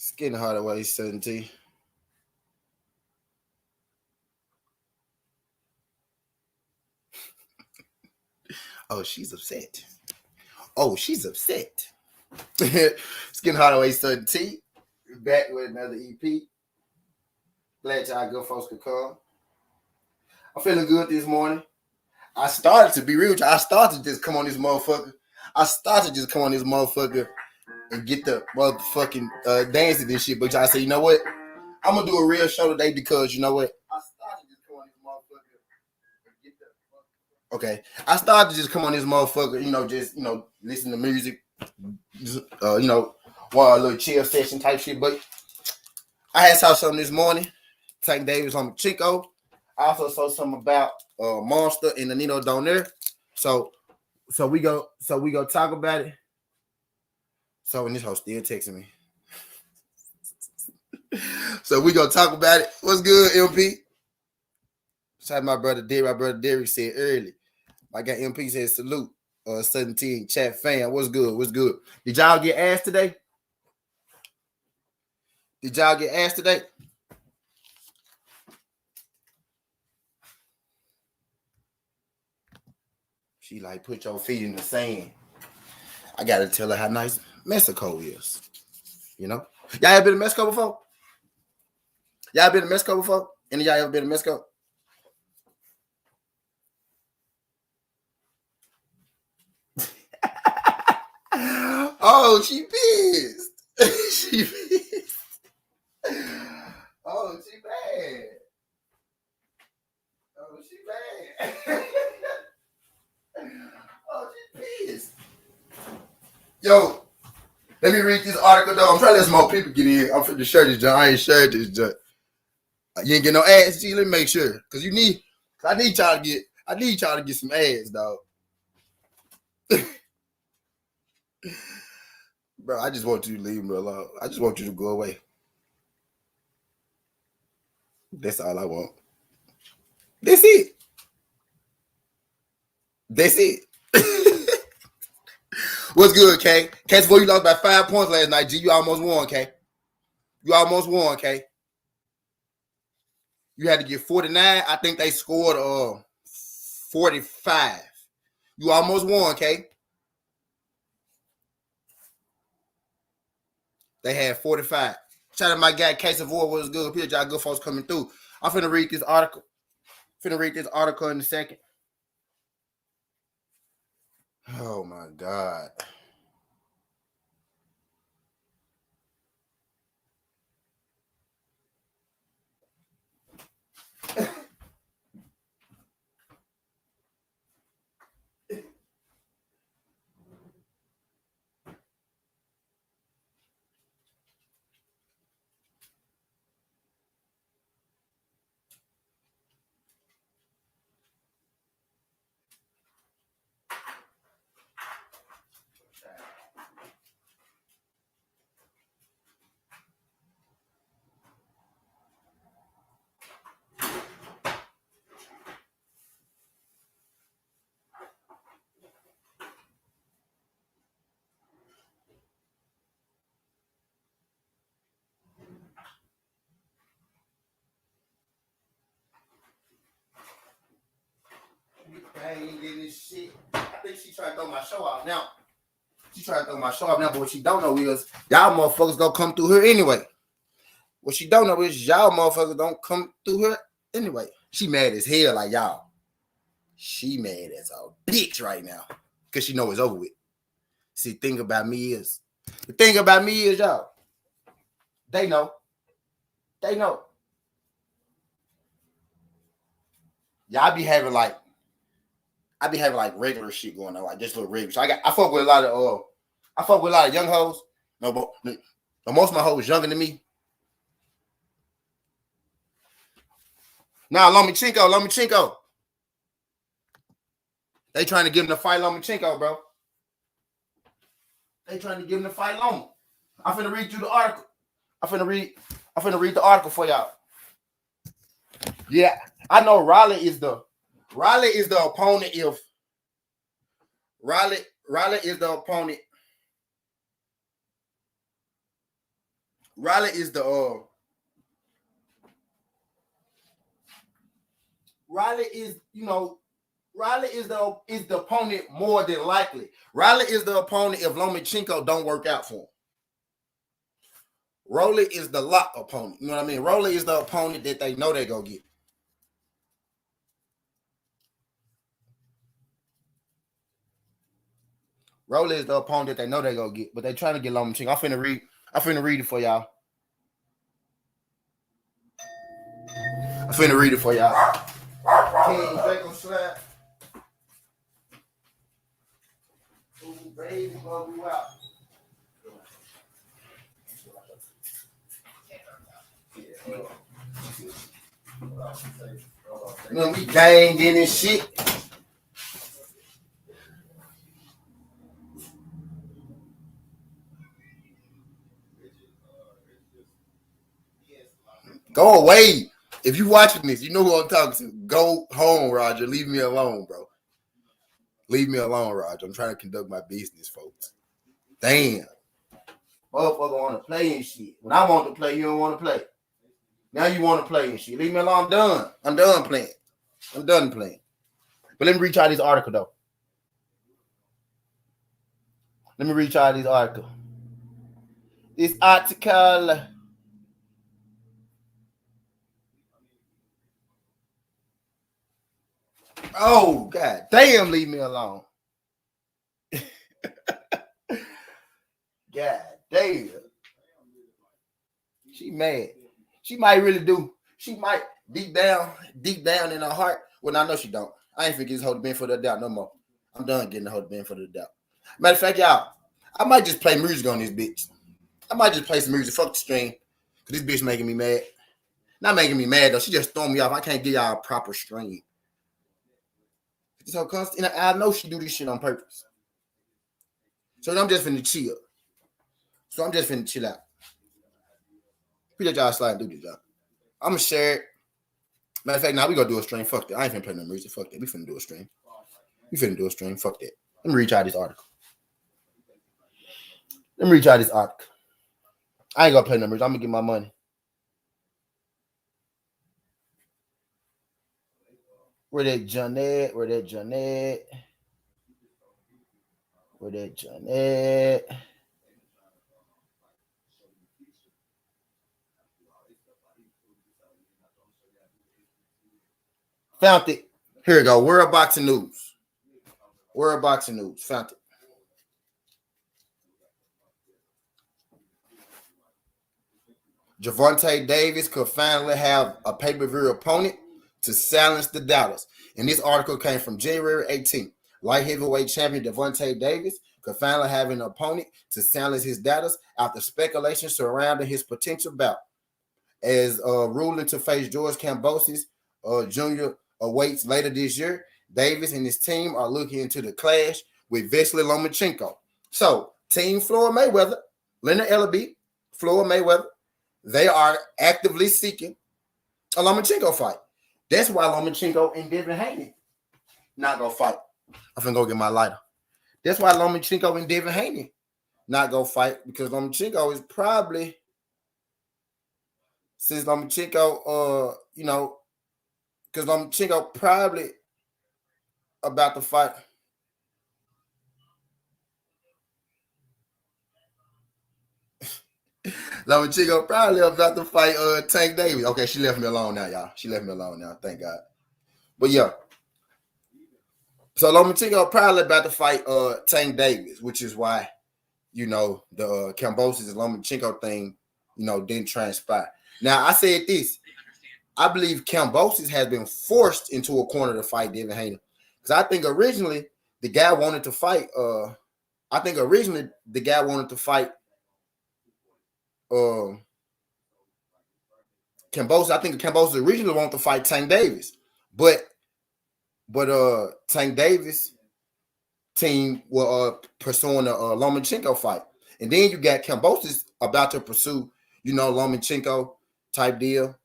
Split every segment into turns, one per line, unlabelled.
It's getting harder while he's 17. Oh, she's upset. Oh, she's upset. It's getting harder while he's 17. Back with another EP. Glad y'all good folks could come. I'm feeling good this morning. I started to be real with you. I started to just come on this motherfucker. And get the motherfucking dancing and shit. But y'all say, you know what? I'm gonna do a real show today because you know what? I started to just come on this motherfucker and get the okay. I started to just come on this motherfucker, just listen to music, one little chill session type shit. But I had saw something this morning. Tank Davis on Lomachenko. I also saw something about Monster and the Nino down there. So we go talk about it. So and this hoe still texting me. So we gonna talk about it. What's good, MP? Shout out my brother Derry. My brother Derry said early. I got MP said salute. 17 chat fan. What's good? What's good? Did y'all get asked today? She like, put your feet in the sand. I gotta tell her how nice Mexico is. Y'all ever been to Mexico before? Y'all been to Mexico before? Any of y'all ever been to Mexico? Oh, she pissed. She pissed. Oh, she bad. Oh, she bad. Oh, she pissed. Yo, let me read this article though. I'm trying to let some more people get in. I'm finna share this junk. I ain't shared this junk. You ain't get no ads, G. Let me make sure. Cause I need y'all to get some ads, dog. Bro, I just want you to leave me alone. I just want you to go away. That's all I want. That's it. What's good, K? Case boy, you lost by 5 points last night, G. You almost won, K. You had to get 49. I think they scored 45. You almost won, K. They had 45. Shout out my guy, Case of War. Was good. Here, y'all good folks coming through. I'm finna read this article. In a second. Oh my God. I ain't getting this shit. I think she trying to throw my show out now. But what she don't know is y'all motherfuckers gonna come through her anyway. What she don't know is y'all motherfuckers don't come through her anyway. She mad as hell like y'all. She mad as a bitch right now. Cause she know it's over with. See, the thing about me is y'all. They know. Y'all be having like regular shit going on, like just little regular. So I fuck with a lot of young hoes. No, but most of my hoes younger than me. Nah, Lomachenko. They trying to give him the fight Lomachenko, bro. I'm finna read you the article. I'm finna read the article for y'all. Yeah, I know Riley is the opponent if Riley is the opponent. Riley is the Riley is, Riley is the opponent more than likely. Riley is the opponent if Lomachenko don't work out for him. Rolly is the lock opponent. You know what I mean? Rolly is the opponent that they know they go get. Rolly is the opponent that they know they go get, but they trying to get Lomachenko. I'm finna read it for y'all. King Draco slap. Ooh, baby, bug you out. We gang in and shit. Go away. If you watching this, you know who I'm talking to. Go home, Roger. Leave me alone, bro. Leave me alone, Roger. I'm trying to conduct my business, folks. Damn. Motherfucker want to play and shit. When I want to play, you don't want to play. Now you want to play and shit. Leave me alone. I'm done. I'm done playing. But let me read y'all this article, though. This article. Oh, God damn, leave me alone. God damn. She mad. She might really do. She might deep down in her heart. Well, I know she don't. I ain't forget to hold the benefit of the doubt no more. I'm done getting the hold the benefit of the doubt. Matter of fact, y'all, I might just play music on this bitch. I might just play some music. Fuck the stream. Cause this bitch making me mad. Not making me mad though. She just throwing me off. I can't give y'all a proper stream. So constant. I know she do this shit on purpose. So I'm just finna chill. Out. We let y'all slide and do this, y'all. I'm gonna share it. Matter of fact, now we gonna do a stream. Fuck that. I ain't finna play no music. Fuck that. We finna do a stream. Fuck that. Let me reach out this article. I ain't gonna play no music. I'm gonna get my money. Where that Janet? Found it. Here we go. World Boxing News. Found it. Gervonta Davis could finally have a pay-per-view opponent to silence the doubters. And this article came from January 18th. Light heavyweight champion Gervonta Davis could finally have an opponent to silence his doubters after speculation surrounding his potential bout. As ruling to face George Kambosos Jr. awaits later this year, Davis and his team are looking into the clash with Vasily Lomachenko. So, Team Floyd Mayweather, Leonard Ellaby, Floyd Mayweather, they are actively seeking a Lomachenko fight. That's why Lomachenko and Devin Haney not gonna fight. I'm finna go get my lighter. That's why Lomachenko and Devin Haney not gonna fight, because Lomachenko is probably, since Lomachenko, because Lomachenko probably about to fight. Lomachenko probably about to fight Tank Davis. Okay, she left me alone now, y'all. Thank God. But yeah. So Lomachenko probably about to fight Tank Davis, which is why, the Kambosos and Lomachenko thing, didn't transpire. Now, I said this. I believe Kambosos has been forced into a corner to fight Devin Haney. Because I think originally the guy wanted to fight Kambosos. I think Kambosos originally wanted to fight Tank Davis. But Tank Davis team were pursuing a Lomachenko fight. And then you got Kambosos about to pursue, Lomachenko type deal.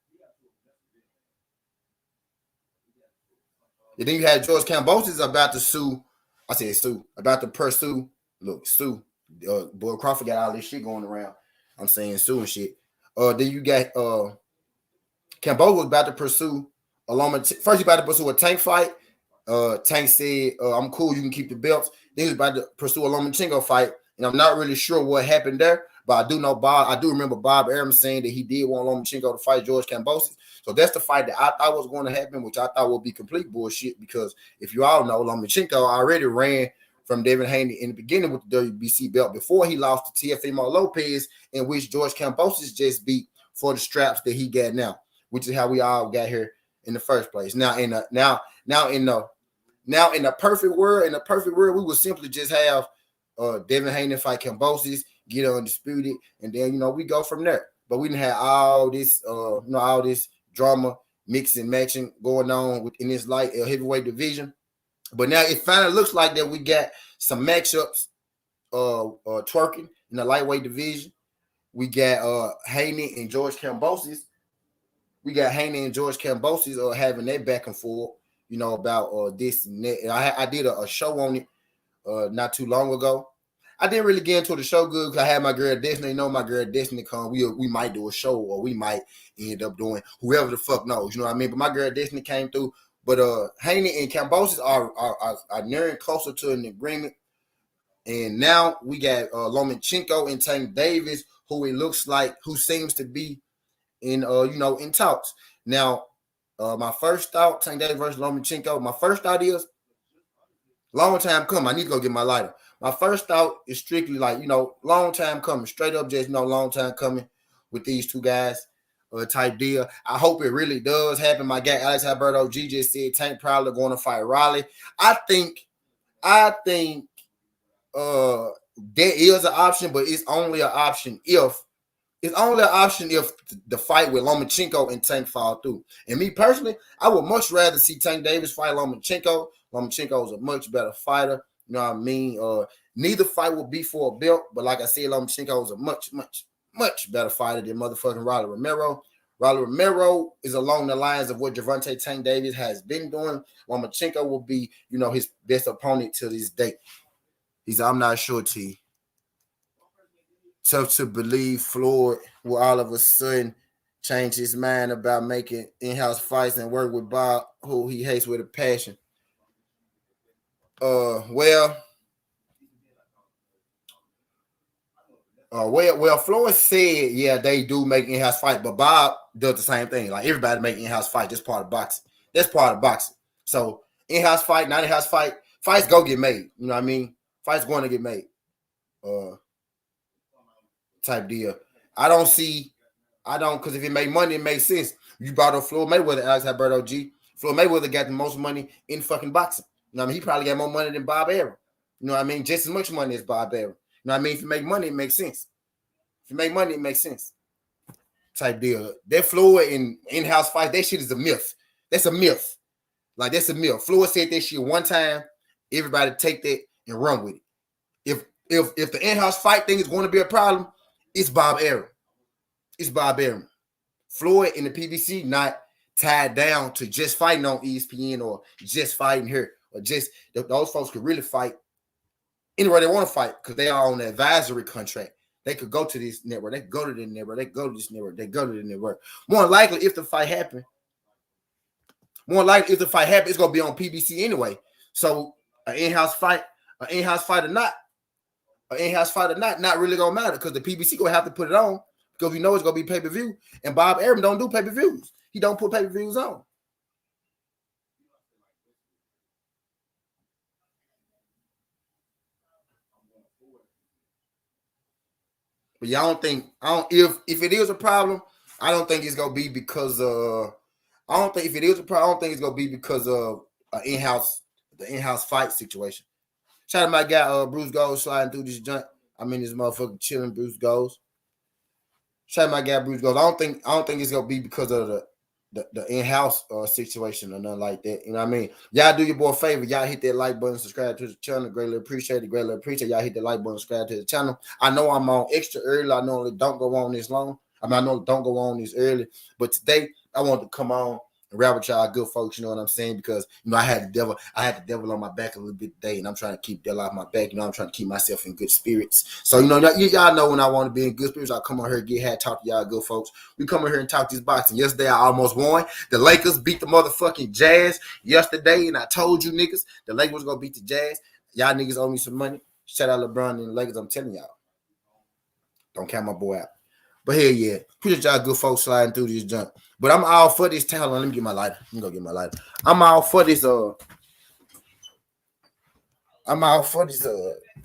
And then you had George Kambosos about to pursue. Look, Sue. Boy Crawford got all this shit going around. I'm saying Sue and shit. Then you got Cambodia was about to pursue a first he about to pursue a Tank fight. Tank said, I'm cool, you can keep the belts. Then he was about to pursue a Lomachenko fight. And I'm not really sure what happened there, but I do remember Bob Arum saying that he did want Lomachenko to fight George Kambosos. So that's the fight that I thought was going to happen, which I thought would be complete bullshit, because if you all know, Lomachenko already ran from Devin Haney in the beginning with the WBC belt before he lost to Teofimo Lopez, in which George Kambosos just beat for the straps that he got now, which is how we all got here in the first place. Now in the perfect world, we would simply just have Devin Haney fight Kambosos, get undisputed, and then we go from there. But we didn't have all this all this drama, mixing, matching going on in this light heavyweight division. But now it finally looks like that we got some matchups twerking in the lightweight division. We got Haney and George Kambosos. Having that back and forth, about this and that. I did a show on it not too long ago. I didn't really get into the show good because I had my girl Destiny. My girl Destiny come. We might do a show, or we might end up doing whoever the fuck knows. You know what I mean? But my girl Destiny came through. But Haney and Kambosos are nearing closer to an agreement. And now we got Lomachenko and Tank Davis, who seems to be in talks. Now, my first thought, Tank Davis versus Lomachenko, my first thought is long time coming. I need to go get my lighter. My first thought is strictly long time coming, straight up, just long time coming with these two guys type deal. I hope it really does happen. My guy Alex Alberto G just said Tank probably going to fight Riley. I think there is an option, but it's only an option if the fight with Lomachenko and Tank fall through. And me personally, I would much rather see Tank Davis fight Lomachenko. Lomachenko is a much better fighter. You know what I mean? Neither fight will be for a belt, but like I said, Lomachenko is a much, much, much better fighter than motherfucking Riley Romero. Riley Romero is along the lines of what Gervonta Tank Davis has been doing. Lomachenko will be, his best opponent to this date. I'm not sure, T. Tough to believe Floyd will all of a sudden change his mind about making in-house fights and work with Bob, who he hates with a passion. Well, Floyd said, yeah, they do make in-house fight, but Bob does the same thing. Like, everybody make in-house fight. That's part of boxing. So in-house fight, not in-house fight, fights go get made. You know what I mean? Fights going to get made. Type deal. Because if it make money, it makes sense. You brought up Floyd Mayweather, Alex Alberto G. Floyd Mayweather got the most money in fucking boxing. You know what I mean? He probably got more money than Bob Arum. You know what I mean? Just as much money as Bob Arum. You know what I mean? If you make money, it makes sense. Type deal. That Floyd in-house fight, that shit is a myth. That's a myth. Like, that's a myth. Floyd said that shit one time. Everybody take that and run with it. If the in-house fight thing is going to be a problem, it's Bob Arum. Floyd in the PBC not tied down to just fighting on ESPN or just fighting here, or just those folks could really fight anywhere they want to fight because they are on the advisory contract. They could go to this network, they could go to the network, they could go to this network, they go to the network. More likely, if the fight happens, it's gonna be on PBC anyway. So an in-house fight or not really gonna matter because the PBC gonna have to put it on because we know it's gonna be pay-per-view. And Bob Arum don't do pay-per-views. He don't put pay-per-views on. But if it is a problem, I don't think it's gonna be because of the in-house fight situation. Shout out to my guy Bruce Goes sliding through this joint. I'm in this motherfucker chilling. Bruce Goes. Shout out to my guy Bruce Goes. I don't think it's gonna be because of the in-house situation or nothing like that. You know what I mean? Y'all do your boy a favor. Y'all hit that like button, subscribe to the channel. Greatly appreciate it. Y'all hit the like button, subscribe to the channel. I know I'm on extra early. I normally don't go on this long. I know don't go on this early. But today, I wanted to come on rap with y'all good folks, you know what I'm saying? Because I had the devil on my back a little bit today, and I'm trying to keep the devil off my back. I'm trying to keep myself in good spirits. So y'all know when I want to be in good spirits, I come on here, get had, talk to y'all good folks. We come on here and talk this boxing. Yesterday I almost won. The Lakers beat the motherfucking Jazz yesterday, and I told you niggas the Lakers was gonna beat the Jazz. Y'all niggas owe me some money. Shout out LeBron and the Lakers. I'm telling y'all, don't count my boy out. But hell yeah, appreciate y'all good folks sliding through this junk. But I'm all for this talent. Let me get my lighter. Let me go get my lighter. I'm all for this.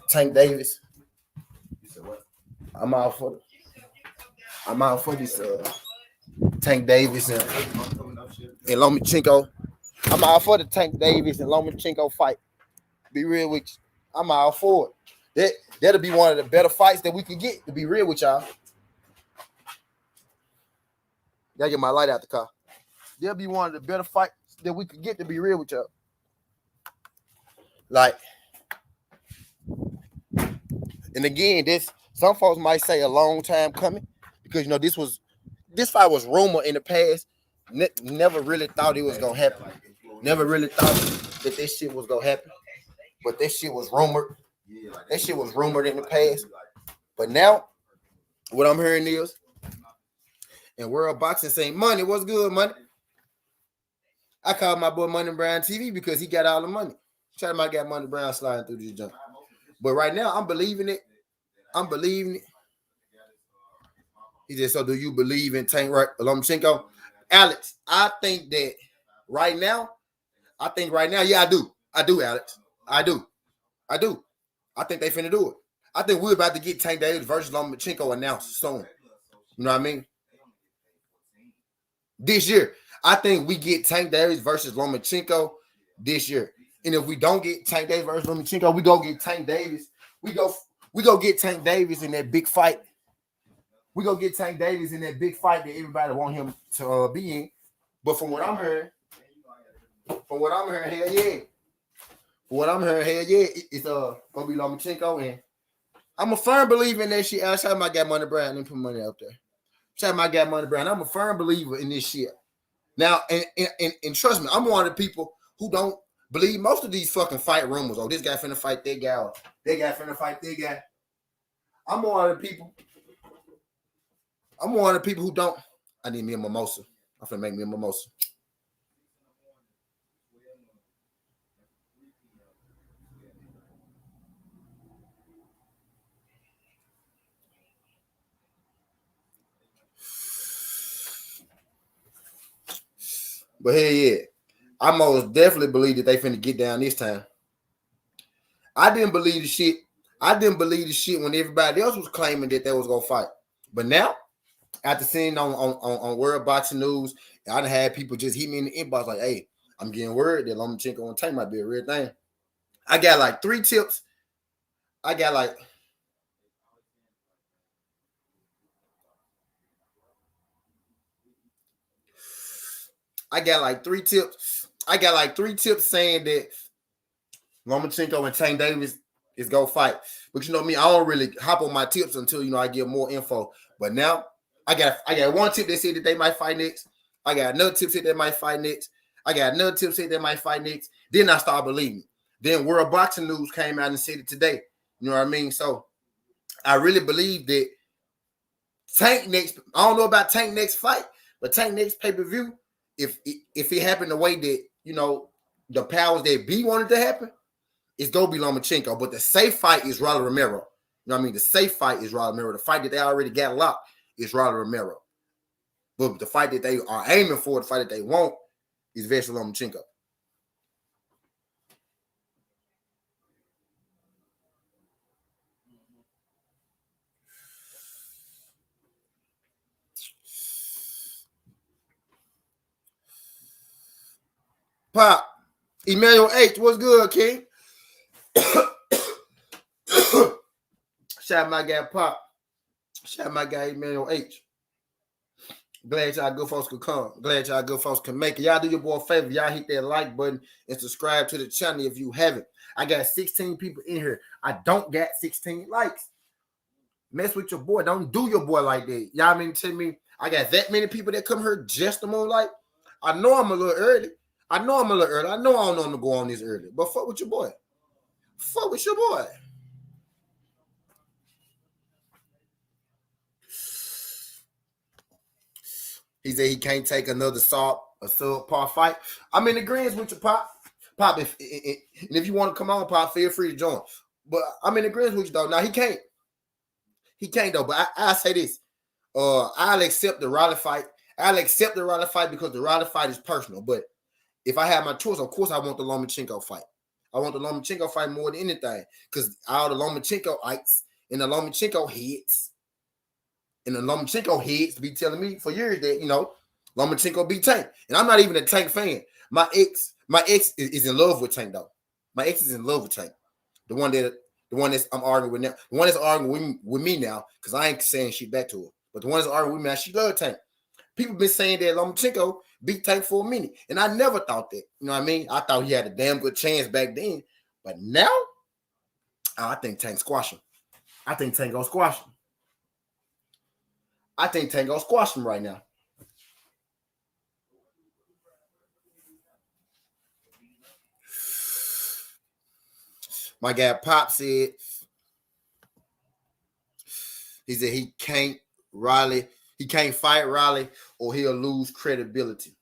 Tank Davis. I'm all for this. Tank Davis and Lomachenko. I'm all for the Tank Davis and Lomachenko fight. Be real with you. I'm all for it. That'll be one of the better fights that we can get. To be real with y'all. Gotta get my light out the car. That'll be one of the better fights that we could get, to be real with y'all. Like, and again, some folks might say a long time coming, because this fight was rumored in the past. Never really thought it was gonna happen. Never really thought that this shit was gonna happen. But this shit was rumored. That shit was rumored in the past. But now, what I'm hearing is, and World Boxing saying, Money, what's good, Money? I called my boy Money Brown TV because he got all the money. Shout out my guy Money Brown sliding through this junk. But right now, I'm believing it. He said, so do you believe in Tank Lomachenko? Alex, I think right now, yeah, I do. I do, Alex. I do. I think they finna do it. I think we're about to get Tank Davis versus Lomachenko announced soon. You know what I mean? This year. I think we get Tank Davis versus Lomachenko this year. And if we don't get Tank Davis versus Lomachenko, we go get Tank Davis. We go get Tank Davis in that big fight. We go get Tank Davis in that big fight that everybody want him to be in. But from what I'm hearing, hell yeah. It's gonna be Lomachenko, and I'm a firm believer in that shit. I shout out my guy Money Brown and put money out there. Shout out my guy Money Brown. I'm a firm believer in this shit. Now, and trust me, I'm one of the people who don't believe most of these fucking fight rumors. Oh, this guy finna fight that guy. Or that guy finna fight that guy. I'm one of the people who don't. I need me a mimosa. I'm finna make me a mimosa. But hell yeah, I most definitely believe that they finna get down this time. I didn't believe the shit when everybody else was claiming that they was gonna fight. But now, after seeing on World Boxing News, I done had people just hit me in the inbox like, hey, I'm getting word that Lomachenko and Tank might be a real thing. I got like 3 tips. I got like 3 tips. I got like 3 tips saying that Lomachenko and Tank Davis is gonna fight. But you know me, I don't really hop on my tips until I get more info. But now I got 1 tip that said that they might fight next. I got another tip that they might fight next. I got another tip that they might fight next. Then I started believing. Then World Boxing News came out and said it today. You know what I mean? So I really believe that Tank next. I don't know about Tank next fight, but Tank next pay-per-view, if it happened the way that the powers that be wanted to happen, it's gonna be Lomachenko. But the safe fight is Rolly Romero. You know what I mean? The safe fight is Rolly Romero. The fight that they already got locked is Rolly Romero. But the fight that they are aiming for, the fight that they want, is versus Lomachenko. Pop, Emmanuel H, what's good, King? Shout out my guy Pop. Shout out my guy Emmanuel H. Glad y'all good folks could come. Glad y'all good folks can make it. Y'all do your boy a favor. Y'all hit that like button and subscribe to the channel if you haven't. I got 16 people in here. I don't got 16 likes. Mess with your boy. Don't do your boy like that. Y'all mean to tell me I got that many people that come here just to moonlight? I know I'm a little early. I know I'm a little early. I know I don't know him to go on this early. But fuck with your boy. Fuck with your boy. He said he can't take another a subpar fight. I'm in agreement with your Pop. Pop, if you want to come on, Pop, feel free to join. But I'm in agreement with you, though. Now, he can't. He can't, though. But I say this. I'll accept the Riley fight. I'll accept the Riley fight because the Riley fight is personal. But if I have my choice, of course, I want the Lomachenko fight. I want the Lomachenko fight more than anything because all the Lomachenko-ites and the Lomachenko heads and the Lomachenko heads be telling me for years that, you know, Lomachenko beat Tank. And I'm not even a Tank fan. My ex is in love with Tank, though. My ex is in love with Tank. The one that's I'm arguing with now. The one that's arguing with me now, because I ain't saying shit back to her. But the one that's arguing with me now, she loves Tank. People been saying that Lomachenko beat Tank for a minute. And I never thought that. You know what I mean? I thought he had a damn good chance back then. But now, I think Tank squash him. I think Tank gonna squash him. I think Tank gonna squash him right now. My guy Pop said he can't fight Riley or he'll lose credibility.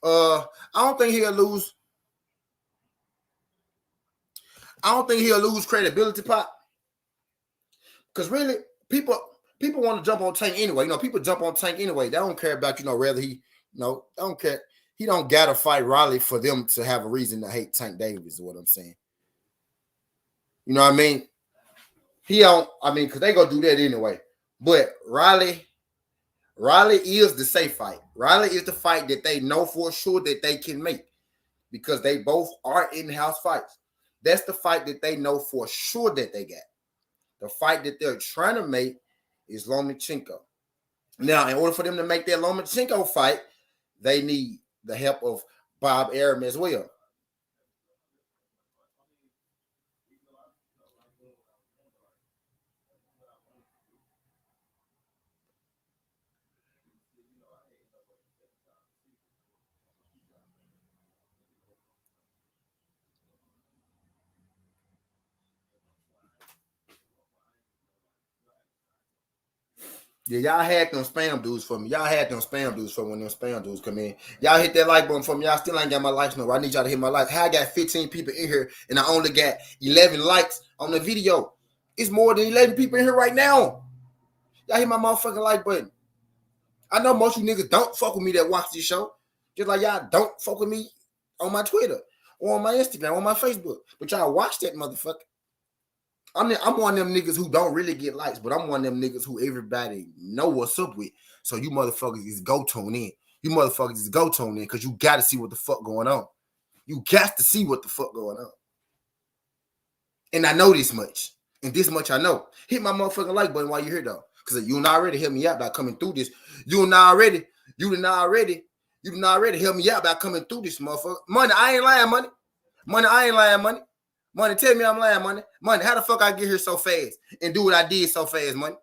I don't think he'll lose credibility, Pop. Because really, people want to jump on Tank anyway. You know, people jump on Tank anyway. They don't care about, you know, whether he, you know, they don't care. He don't gotta fight Riley for them to have a reason to hate Tank Davis, is what I'm saying. You know what I mean? Because they gonna do that anyway. But Riley is the safe fight. Riley is the fight that they know for sure that they can make because they both are in-house fights. That's the fight that they know for sure that they got. The fight that they're trying to make is Lomachenko. Now, in order for them to make that Lomachenko fight, they need the help of Bob Arum as well. Yeah, y'all had them spam dudes for me. Y'all had them spam dudes for when them spam dudes come in. Y'all hit that like button for me. Y'all still ain't got my likes no. I need y'all to hit my likes. How I got 15 people in here and I only got 11 likes on the video. It's more than 11 people in here right now. Y'all hit my motherfucking like button. I know most of you niggas don't fuck with me that watch this show. Just like y'all don't fuck with me on my Twitter or on my Instagram or on my Facebook. But y'all watch that motherfucker. I'm one of them niggas who don't really get likes, but I'm one of them niggas who everybody know what's up with. So you motherfuckers is go tune in. You motherfuckers is go tune in because you got to see what the fuck going on. You got to see what the fuck going on. And I know this much. And this much I know. Hit my motherfucking like button while you're here, though. Because you done already help me out by coming through this. You done already help me out by coming through this, motherfucker. Money, I ain't lying, money. Money, I ain't lying, money. Money, tell me I'm lying, money. Money, how the fuck I get here so fast and do what I did so fast, money?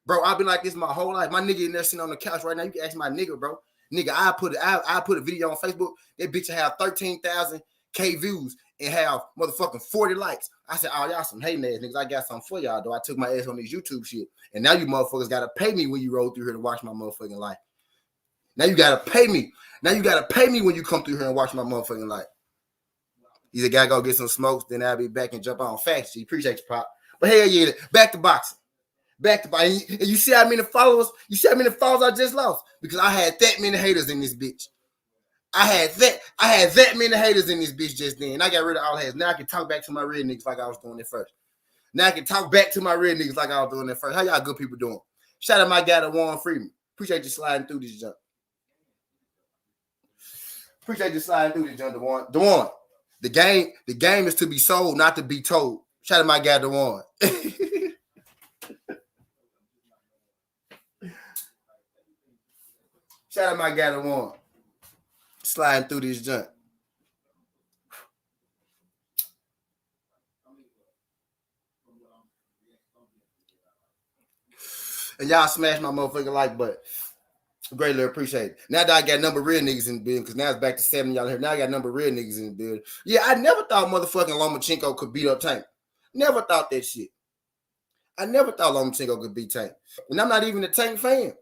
Bro, I've been like this my whole life. My nigga in there sitting on the couch right now. You can ask my nigga, bro. Nigga, I put a video on Facebook. That bitch will have 13,000 K views and have motherfucking 40 likes. I said, oh, y'all some hating ass niggas. I got something for y'all, though. I took my ass on this YouTube shit. And now you motherfuckers got to pay me when you roll through here to watch my motherfucking life. Now you got to pay me. Now you got to pay me when you come through here and watch my motherfucking life. Either gotta go get some smokes, then I'll be back and jump on facts. Appreciate you, Pop. But hell yeah, back to boxing. Back to boxing. And you see how many followers? You see how many followers I just lost? Because I had that many haters in this bitch. I had that many haters in this bitch just then. I got rid of all haters. Now I can talk back to my real niggas like I was doing it first. Now I can talk back to my real niggas like I was doing it first. How y'all good people doing? Shout out my guy to Warren Freeman. Appreciate you sliding through this jump. Appreciate you sliding through this jump, DeWan. The game is to be sold, not to be told. Shout out my guy, DeWan. Shout out my guy, DeWan. Sliding through this junk. And y'all smash my motherfucking like button. Greatly appreciate it. Now that I got number of real niggas in the building, because now it's back to 7 y'all here. Now I got number of real niggas in the building. Yeah, I never thought motherfucking Lomachenko could beat up Tank. Never thought that shit. I never thought Lomachenko could beat Tank. And I'm not even a Tank fan.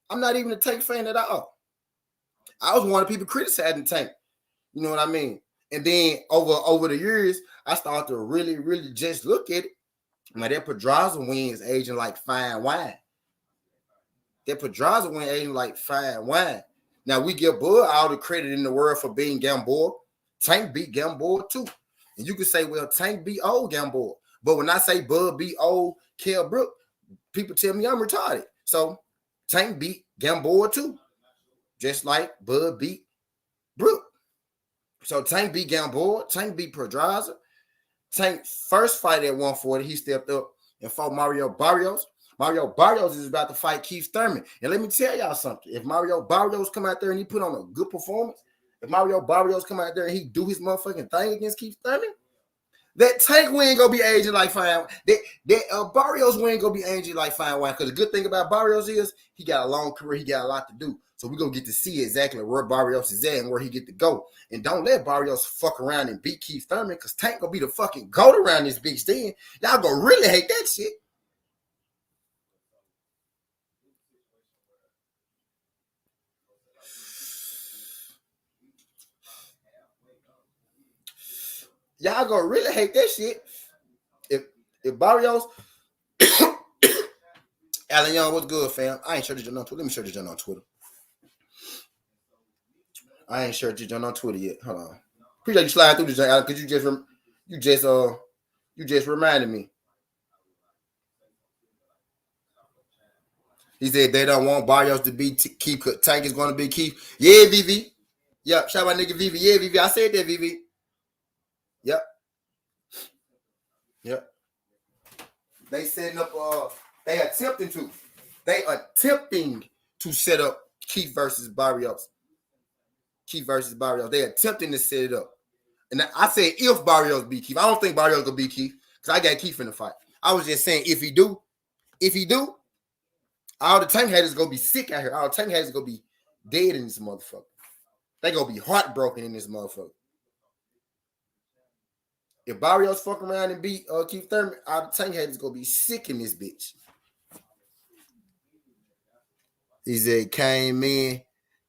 I'm not even a Tank fan at all. I was one of the people criticizing Tank. You know what I mean? And then over the years, I started to really just look at it. Now that Pedraza wins aging like fine wine. That Pedraza win aging like fine wine. Now we give Bud all the credit in the world for being Gamboa. Tank beat Gamboa too. And you can say, well, Tank beat old Gamboa. But when I say Bud beat old Kell Brook, people tell me I'm retarded. So Tank beat Gamboa too. Just like Bud beat Brook. So Tank beat Gamboa. Tank beat Pedraza. Tank first fight at 140, he stepped up and fought Mario Barrios. Mario Barrios is about to fight Keith Thurman. And let me tell y'all something. If Mario Barrios come out there and he put on a good performance, if Mario Barrios come out there and he do his motherfucking thing against Keith Thurman, that Tank win gonna be aging like fine. That Barrios win gonna be aging like fine wine. Because the good thing about Barrios is he got a long career, he got a lot to do. So we're gonna get to see exactly where Barrios is at and where he get to go. And don't let Barrios fuck around and beat Keith Thurman, because Tank gonna be the fucking goat around this bitch then. Y'all gonna really hate that shit. Y'all gonna really hate that shit. If Barrios Alan Young, what's good, fam? I ain't sure that you're on Twitter. Let me show this on Twitter. I ain't sure that you're on Twitter yet. Hold on. Appreciate you sliding through this, Alan, because you just reminded me. He said they don't want Barrios to be Keith. Tank is going to be Keith. Yeah, VV. Yep. Shout out my nigga VV. Yeah, VV. I said that, VV. Yep. Yep. They setting up. They attempting to set up Keith versus Barrios. Keith versus Barrios. They attempting to set it up. And I said if Barrios beat Keith. I don't think Barrios gonna beat Keith because I got Keith in the fight. I was just saying if he do, all the Tank haters gonna be sick out here. All the Tank haters gonna be dead in this motherfucker. They gonna be heartbroken in this motherfucker. If Barrios fuck around and beat Keith Thurman, all the Tank haters gonna be sick in this bitch. He said came in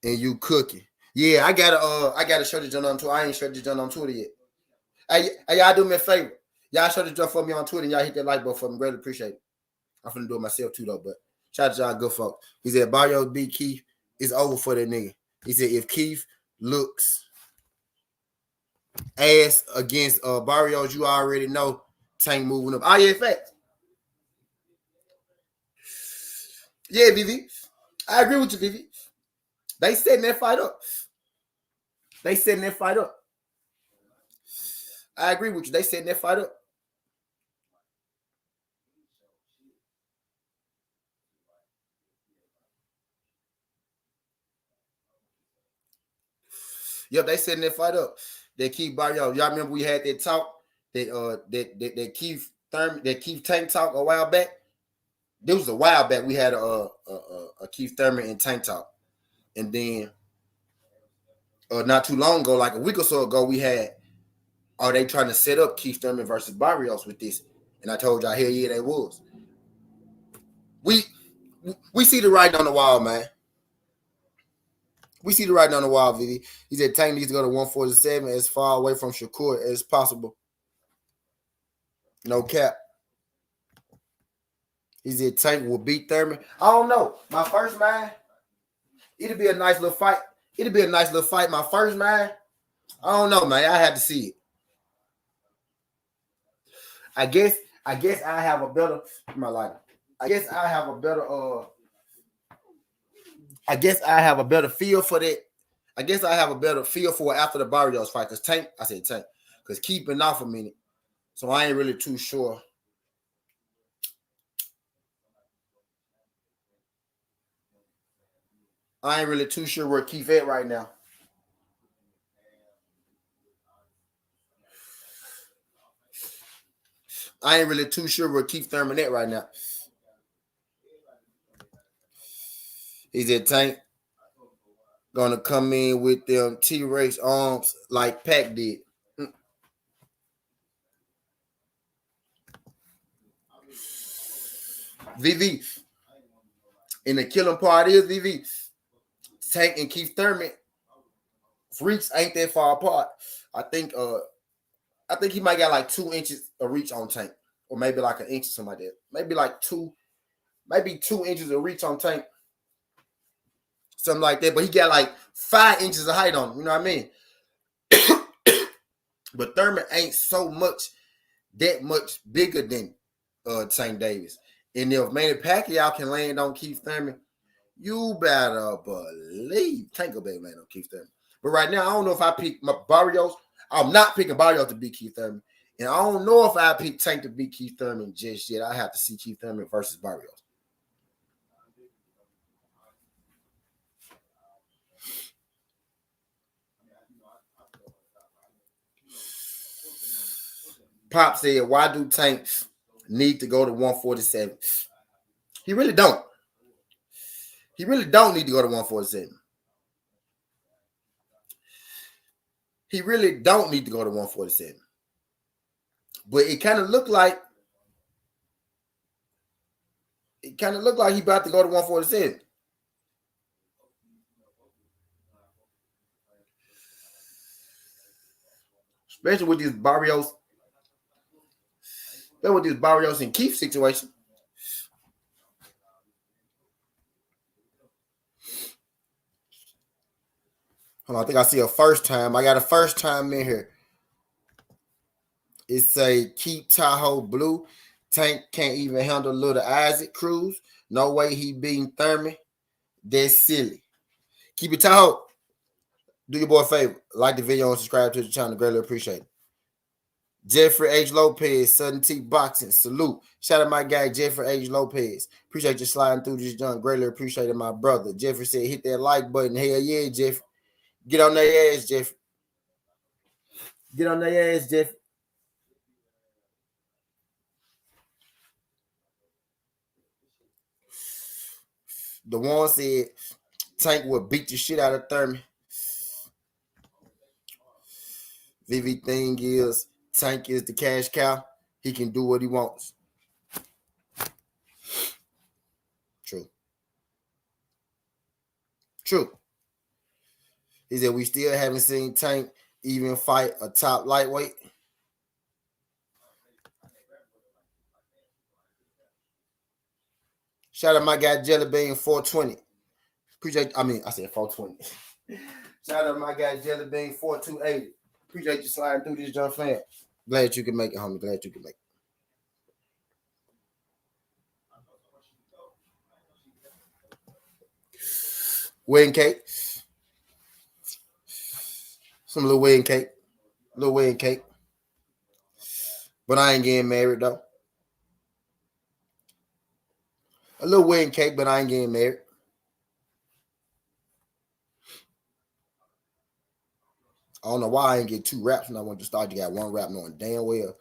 and you cooking. Yeah, I gotta show the jump on Twitter. I ain't showed the jump on Twitter yet. Hey, y'all do me a favor. Y'all show the jump for me on Twitter and y'all hit that like button for me. Greatly appreciate it. I'm finna do it myself too though, but shout out to y'all good folk. He said Barrios beat Keith. It's over for that nigga. He said if Keith looks ass against Barrios, you already know Tank moving up. Oh yeah, facts. Yeah, VV. I agree with you, VV. They setting that fight up. I agree with you. They setting that fight up. Yep, they setting that fight up. They keep Barrios. Y'all remember we had that talk that Keith Thurman, that Keith Tank talk a while back. There was a while back we had a Keith Thurman and Tank talk, and then not too long ago, like a week or so ago, we had. Are they trying to set up Keith Thurman versus Barrios with this? And I told y'all, hell yeah, they was. We see the writing on the wall, man. We see the writing on the wall, Vivi. He said Tank needs to go to 147 as far away from Shakur as possible. No cap. He said Tank will beat Thurman. I don't know. My first mind, it'll be a nice little fight. My first mind, I don't know, man. I had to see it. I guess I have a better my life. I guess I have a better feel for that. I guess I have a better feel for it after the Barrios fight. Because Tank, because Keith been off a minute. So I ain't really too sure. I ain't really too sure where Keith at right now. I ain't really too sure where Keith Thurman at right now. He's at Tank. gonna come in with them T-Rex arms like Pac did. VV. And the killing part is VV. Tank and Keith Thurman reach ain't that far apart. I think he might got like 2 inches of reach on Tank. Or maybe like an inch or something like that. Maybe 2 inches of reach on Tank. Something like that. But he got like 5 inches of height on him. You know what I mean? But Thurman ain't that much bigger than Tank Davis. And if Manny Pacquiao can land on Keith Thurman, you better believe Tank will be land on Keith Thurman. But right now, I don't know if I pick my Barrios. I'm not picking Barrios to beat Keith Thurman. And I don't know if I pick Tank to beat Keith Thurman just yet. I have to see Keith Thurman versus Barrios. Pop said, why do Tanks need to go to 147? He really don't. He really don't need to go to 147. He really don't need to go to 147. But it kind of looked like he about to go to 147. Especially with this Barrios and Keith situation. Hold on, I think I see a first time. I got a first time in here. It say keep Tahoe blue. Tank can't even handle little Isaac Cruz. No way he beating Thurman. That's silly. Keep it Tahoe. Do your boy a favor. Like the video and subscribe to the channel. Greatly appreciate it. Jeffrey H. Lopez, Sudden T Boxing. Salute. Shout out my guy, Jeffrey H. Lopez. Appreciate you sliding through this junk. Greatly appreciate it, my brother. Jeffrey said, hit that like button. Hell yeah, Jeffrey. Get on their ass, Jeffrey. Get on their ass, Jeffrey. The one said Tank would beat the shit out of Thurman. VV thing is Tank is the cash cow. He can do what he wants. True. He said we still haven't seen Tank even fight a top lightweight. Shout out my guy Jelly Bean 420. I said 420. Shout out my guy Jelly Bean 4280. Appreciate you sliding through this jump fan. Glad you can make it, homie. Glad you can make it. Wedding cake. Some little wedding cake. But I ain't getting married, though. A little wedding cake, but I ain't getting married. I don't know why I ain't get 2 raps when I went to start. You got 1 rap knowing damn well.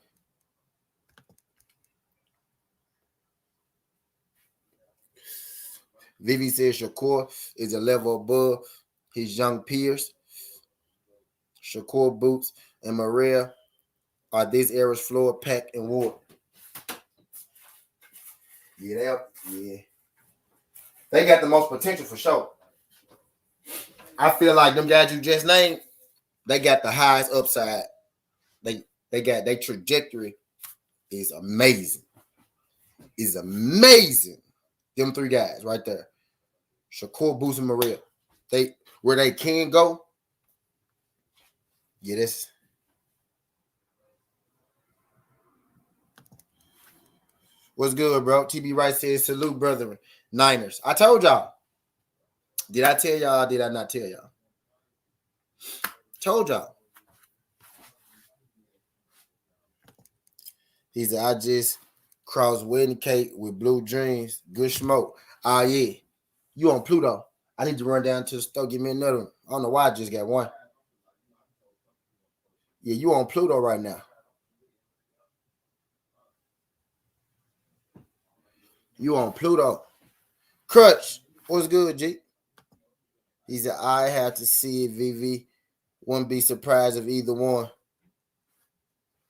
Vivi says Shakur is a level above his young peers. Shakur Boots and Maria are this era's Floyd, Pack, and Ward. Yeah. They got the most potential for sure. I feel like them guys you just named, they got the highest upside. They got their trajectory is amazing. Them 3 guys right there. Shakur, Boots, and Maria. Where they can go. Yeah, this. What's good, bro? TB Wright says, salute, brethren. Niners. I told y'all. Did I tell y'all or did I not tell y'all? Told y'all. He said, I just crossed wedding cake with blue dreams. Good smoke. Yeah. You on Pluto. I need to run down to the store, give me another one. I don't know why I just got 1. Yeah, you on Pluto right now. You on Pluto. Crutch. What's good, G? He said, I have to see it, VV. Wouldn't be surprised if either one.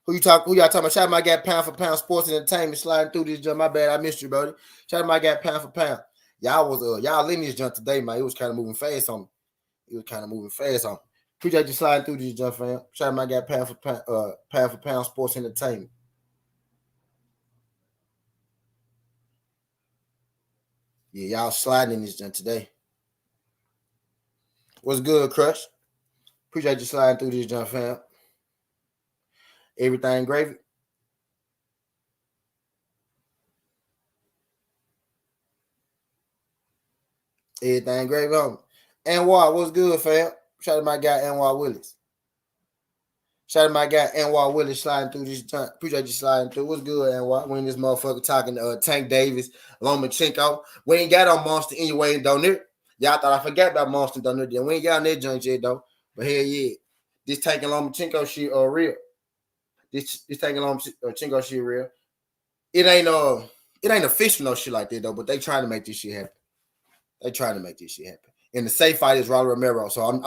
Who y'all talking about? Shout out my guy Pound for Pound Sports and Entertainment sliding through this jump. My bad, I missed you, buddy. Shout out my guy Pound for Pound. Y'all in this jump today, man. It was kind of moving fast on me. Appreciate you sliding through this jump, fam. Shout out my guy Pound for Pound Sports and Entertainment. Yeah, y'all sliding in this jump today. What's good, Crush? Appreciate you sliding through this jump, fam. Everything gravy? Everything gravy, homie. NY, what's good, fam? Shout out to my guy, NY Willis. Shout out to my guy, NY Willis, sliding through this jump. Appreciate you sliding through. What's good, NY? We in this motherfucker talking to Tank Davis, Lomachenko. We ain't got on Monster anyway down there. Y'all thought I forgot about Monster down there. We ain't got on that joint yet, though. But hell yeah. This Tank and Lomachenko shit real. This Tank and Lomachenko shit real. It ain't official no shit like that, though, but they trying to make this shit happen. And the safe fight is Rolly Romero. So I'm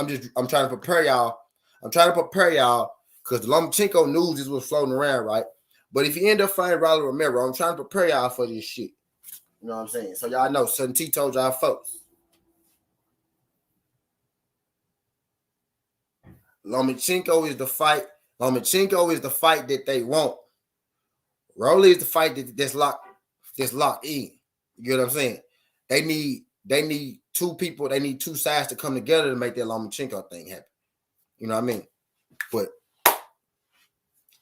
trying to prepare y'all. Because the Lomachenko news was floating around, right? But if you end up fighting Rolly Romero, I'm trying to prepare y'all for this shit. You know what I'm saying? So y'all know, Sudden T told y'all folks. Lomachenko is the fight. Lomachenko is the fight that they want. Rolly is the fight that's locked in. You know what I'm saying? They need two people. They need two sides to come together to make that Lomachenko thing happen. You know what I mean? But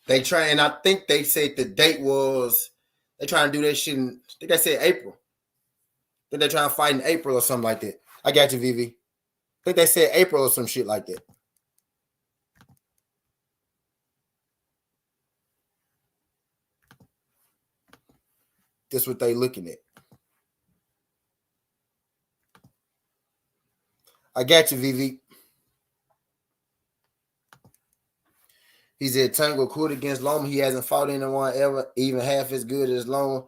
they try, and I think they said the date was they trying to do that shit in, I think they said April. I think they're trying to fight in April or something like that. I got you, VV. I think they said April or some shit like that. That's what they looking at. I got you, VV. He said Tank will quit against Loma. He hasn't fought anyone ever, even half as good as Loma.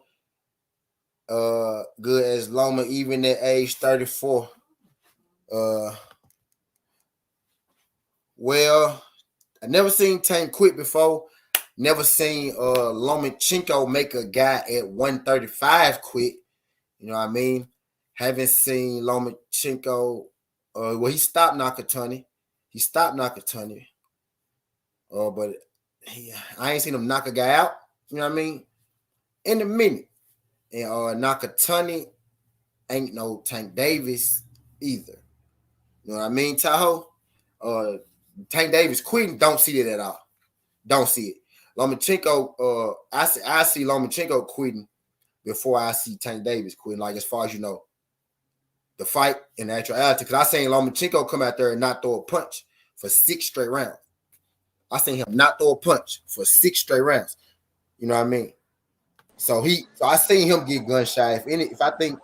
Even at age 34. Well, I never seen Tank quit before. Never seen Lomachenko make a guy at 135 quit. You know what I mean? Haven't seen Lomachenko. He stopped Nakatani. But I ain't seen him knock a guy out. You know what I mean? In a minute. And Nakatani ain't no Tank Davis either. You know what I mean, Tahoe? Tank Davis quitting, don't see it at all. Don't see it. Lomachenko, I see Lomachenko quitting before I see Tank Davis quitting. Like as far as you know, the fight in actuality, because I seen Lomachenko come out there and not throw a punch for 6 straight rounds. I seen him not throw a punch for 6 straight rounds. You know what I mean? So I seen him get gun shy. If I think,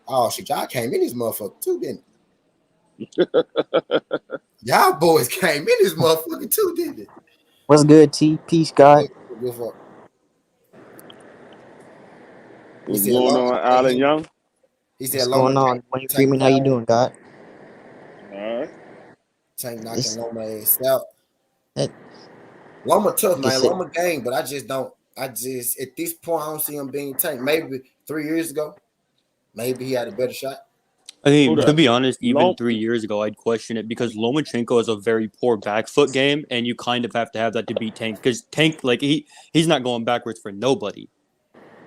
oh shit, y'all came in this motherfucker too, didn't it? Y'all boys came in this motherfucker too, didn't it?
What's good, T? Peace, God.
What's going on, Allen Young?
He said,
What's going on? Wayne Freeman, how you doing, God?
All right.
Tank knocking Loma ass out. Loma tough, man. Loma game, but I just at this point I don't see him being Tank. Maybe 3 years ago, maybe he had a better shot.
I mean, to be honest, even 3 years ago, I'd question it because Lomachenko has a very poor back foot game, and you kind of have to have that to beat Tank because Tank, like he's not going backwards for nobody.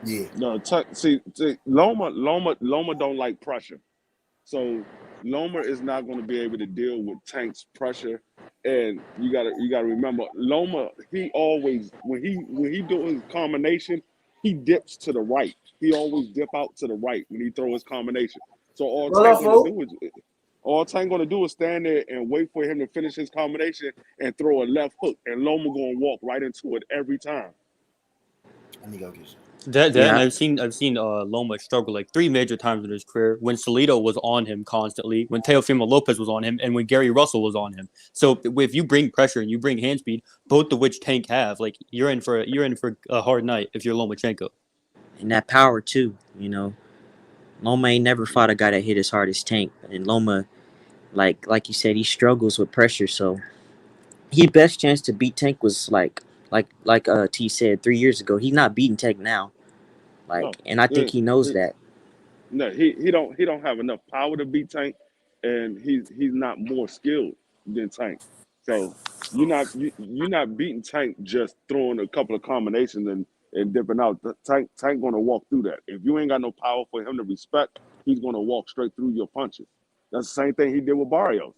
Yeah.
No, see, Loma don't like pressure, so Loma is not going to be able to deal with Tank's pressure. And you gotta remember, Loma, he always when he doing his combination, he dips to the right. He always dip out to the right when he throw his combination. So all Tank gonna do is stand there and wait for him to finish his combination and throw a left hook, and Loma gonna walk right into it every time.
Let me go get you.
And I've seen Loma struggle like 3 major times in his career when Salido was on him constantly, when Teofimo Lopez was on him, and when Gary Russell was on him. So if you bring pressure and you bring hand speed, both of which Tank have, like you're in for a hard night if you're Lomachenko.
And that power too, you know. Loma ain't never fought a guy that hit as hard as Tank, and Loma like you said, he struggles with pressure. So his best chance to beat Tank was like T said 3 years ago. He's not beating Tank now.
No,
And I think
he,
he knows
he,
that.
no, he don't have enough power to beat Tank, and he's not more skilled than Tank. So you're not beating Tank just throwing a couple of combinations and dipping out. Tank gonna walk through that. If you ain't got no power for him to respect, he's gonna walk straight through your punches. That's the same thing he did with Barrios.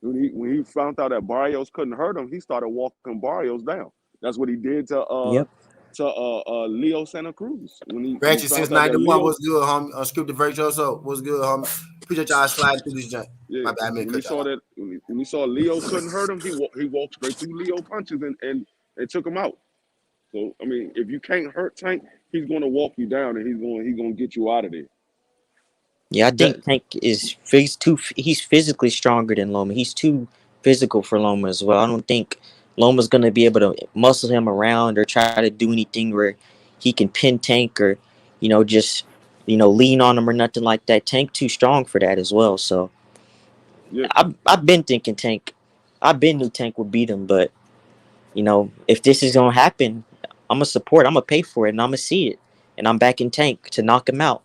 When he found out that Barrios couldn't hurt him, he started walking Barrios down. That's what he did
Yep.
to Leo Santa Cruz when he
Ratchet since
found out that
91.
Leo.
What's good, homie? Unscripted virtuoso. What's good, homie? Appreciate y'all sliding through this junk.
Yeah,
My bad, I mean
when he
cut y'all
saw
off.
that, when he saw Leo couldn't hurt him, he walked straight through Leo punches and took him out. So I mean, if you can't hurt Tank, he's going to walk you down and he's going to get you out of there.
Yeah, I
That
think Tank is he's physically stronger than Loma. He's too physical for Loma as well. I don't think Loma's gonna be able to muscle him around or try to do anything where he can pin Tank or just lean on him or nothing like that. Tank too strong for that as well. So
Yeah,
I've been thinking Tank. I've been knew Tank would beat him, but if this is gonna happen, I'm gonna support. I'm gonna pay for it, and I'm gonna see it, and I'm backing Tank to knock him out.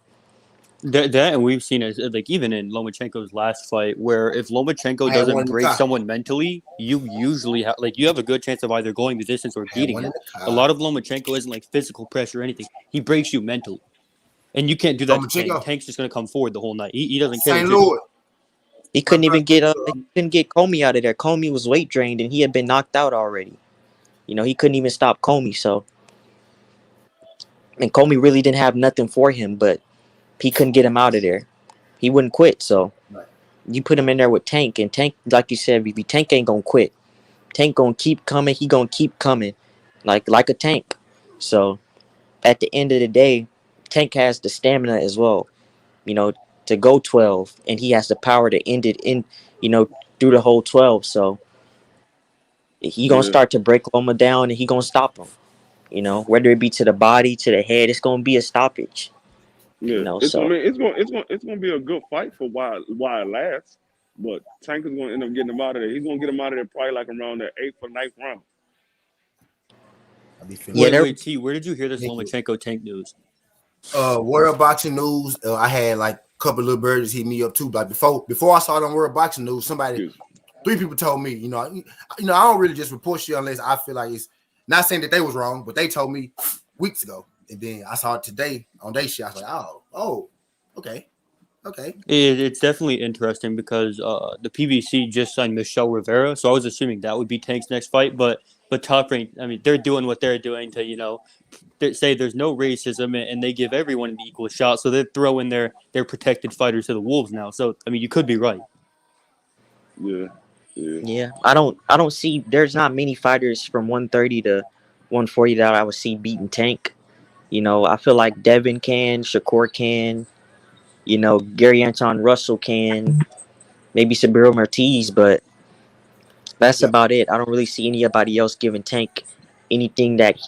that and we've seen it like even in Lomachenko's last fight, where if Lomachenko
I had one
doesn't
in the
break
car.
someone mentally, you usually have you have a good chance of either going the distance or
I had
beating
one in
him.
the
A
car.
lot of Lomachenko isn't like physical pressure or anything. He breaks you mentally, and you can't do that to Tank.
Lomachenko,
Tank's just gonna come forward the whole night. He doesn't care
St.
that you're going.
Louis.
He
My
couldn't
brother.
even get Comey out of there. Comey was weight drained and he had been knocked out already. He couldn't even stop Comey. So, and Comey really didn't have nothing for him, but he couldn't get him out of there. He wouldn't quit. So
Right.
you put him in there with Tank, and Tank, like you said, BB, Tank ain't gonna quit. Tank gonna keep coming. He gonna keep coming, like a tank. So at the end of the day, Tank has the stamina as well. You know, to go 12, and he has the power to end it you know, through the whole 12. So he gonna
yeah,
start to break Loma down, and he gonna stop him. Whether it be to the body, to the head, it's gonna be a stoppage.
yeah. It's I
So
mean it's gonna be a good fight for while it lasts. But Tank is going to end up getting him out of there. He's going to get him out of there probably like around the eighth or ninth round.
I be feeling
yeah,
Wait,
there.
wait, T. Where did you hear this
Nicky.
Lomachenko Tank news?
World Boxing News. I had like a couple little birds hit me up too. Like before I saw it on World Boxing News,
Yes.
3 people told me, I don't really just report shit unless I feel like it's not saying that they was wrong, but they told me weeks ago. And then I saw it today on their shit. I was like, oh, okay.
It's definitely interesting because the PBC just signed Michelle Rivera, so I was assuming that would be Tank's next fight. But Top Rank, I mean, they're doing what they're doing to they say there's no racism and they give everyone an equal shot. So they're throwing their protected fighters to the wolves now. So I mean, you could be right.
Yeah. Yeah.
Yeah, I don't see. There's not many fighters from 130 to 140 that I would see beating Tank. I feel like Devin can, Shakur can, Gary Anton Russell can, maybe Sabiro Martiz, but that's
Yeah.
about it. I don't really see anybody else giving Tank anything that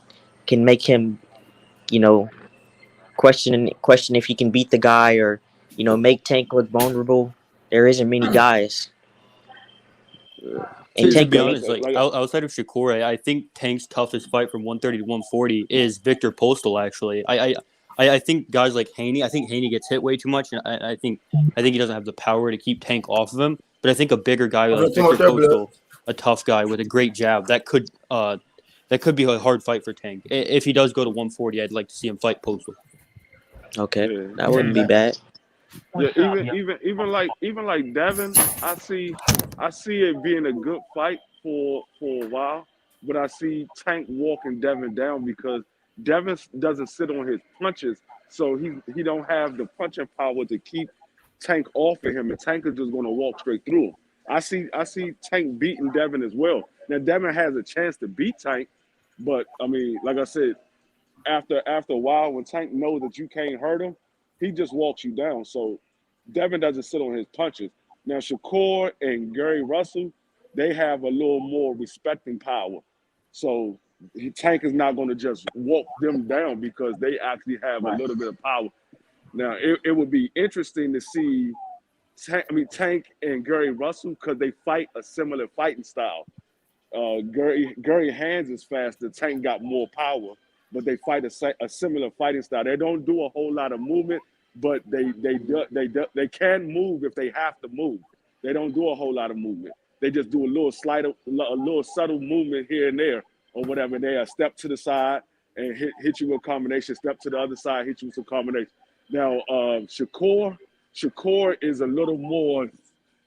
can make him, you know, question if he can beat the guy or, make Tank look vulnerable. There isn't many guys,
Yeah.
and
To
Tank.
be
Yeah. Like
honest, like
like
outside of Shakur, I think Tank's toughest fight from 130 to 140 is Victor Postal. Actually, I think guys like Haney. I think Haney gets hit way too much, and I think he doesn't have the power to keep Tank off of him. But I think a bigger guy
I'm
like
too much
Victor
there, blood.
Postal, a tough guy with a great jab, that could be a hard fight for Tank. If he does go to 140, I'd like to see him fight Postal.
Okay,
yeah.
that wouldn't be bad.
Yeah, even like Devin, I see it being a good fight for a while, but I see Tank walking Devin down because Devin doesn't sit on his punches, so he don't have the punching power to keep Tank off of him, and Tank is just going to walk straight through him. I see Tank beating Devin as well. Now Devin has a chance to beat Tank, but I mean, like I said, after a while, when Tank knows that you can't hurt him, he just walks you down. So Devin doesn't sit on his punches. Now Shakur and Gary Russell, they have a little more respecting power. So Tank is not going to just walk them down because they actually have a
Right.
little bit of power. Now it would be interesting to see Tank and Gary Russell, because they fight a similar fighting style. Gary Hands is faster. Tank got more power, but they fight a similar fighting style. They don't do a whole lot of movement, but they can move if they have to move. They don't do a whole lot of movement. They just do a little subtle movement here and there or whatever. They step to the side and hit you with a combination. Step to the other side, hit you with some combination. Now Shakur is a little more.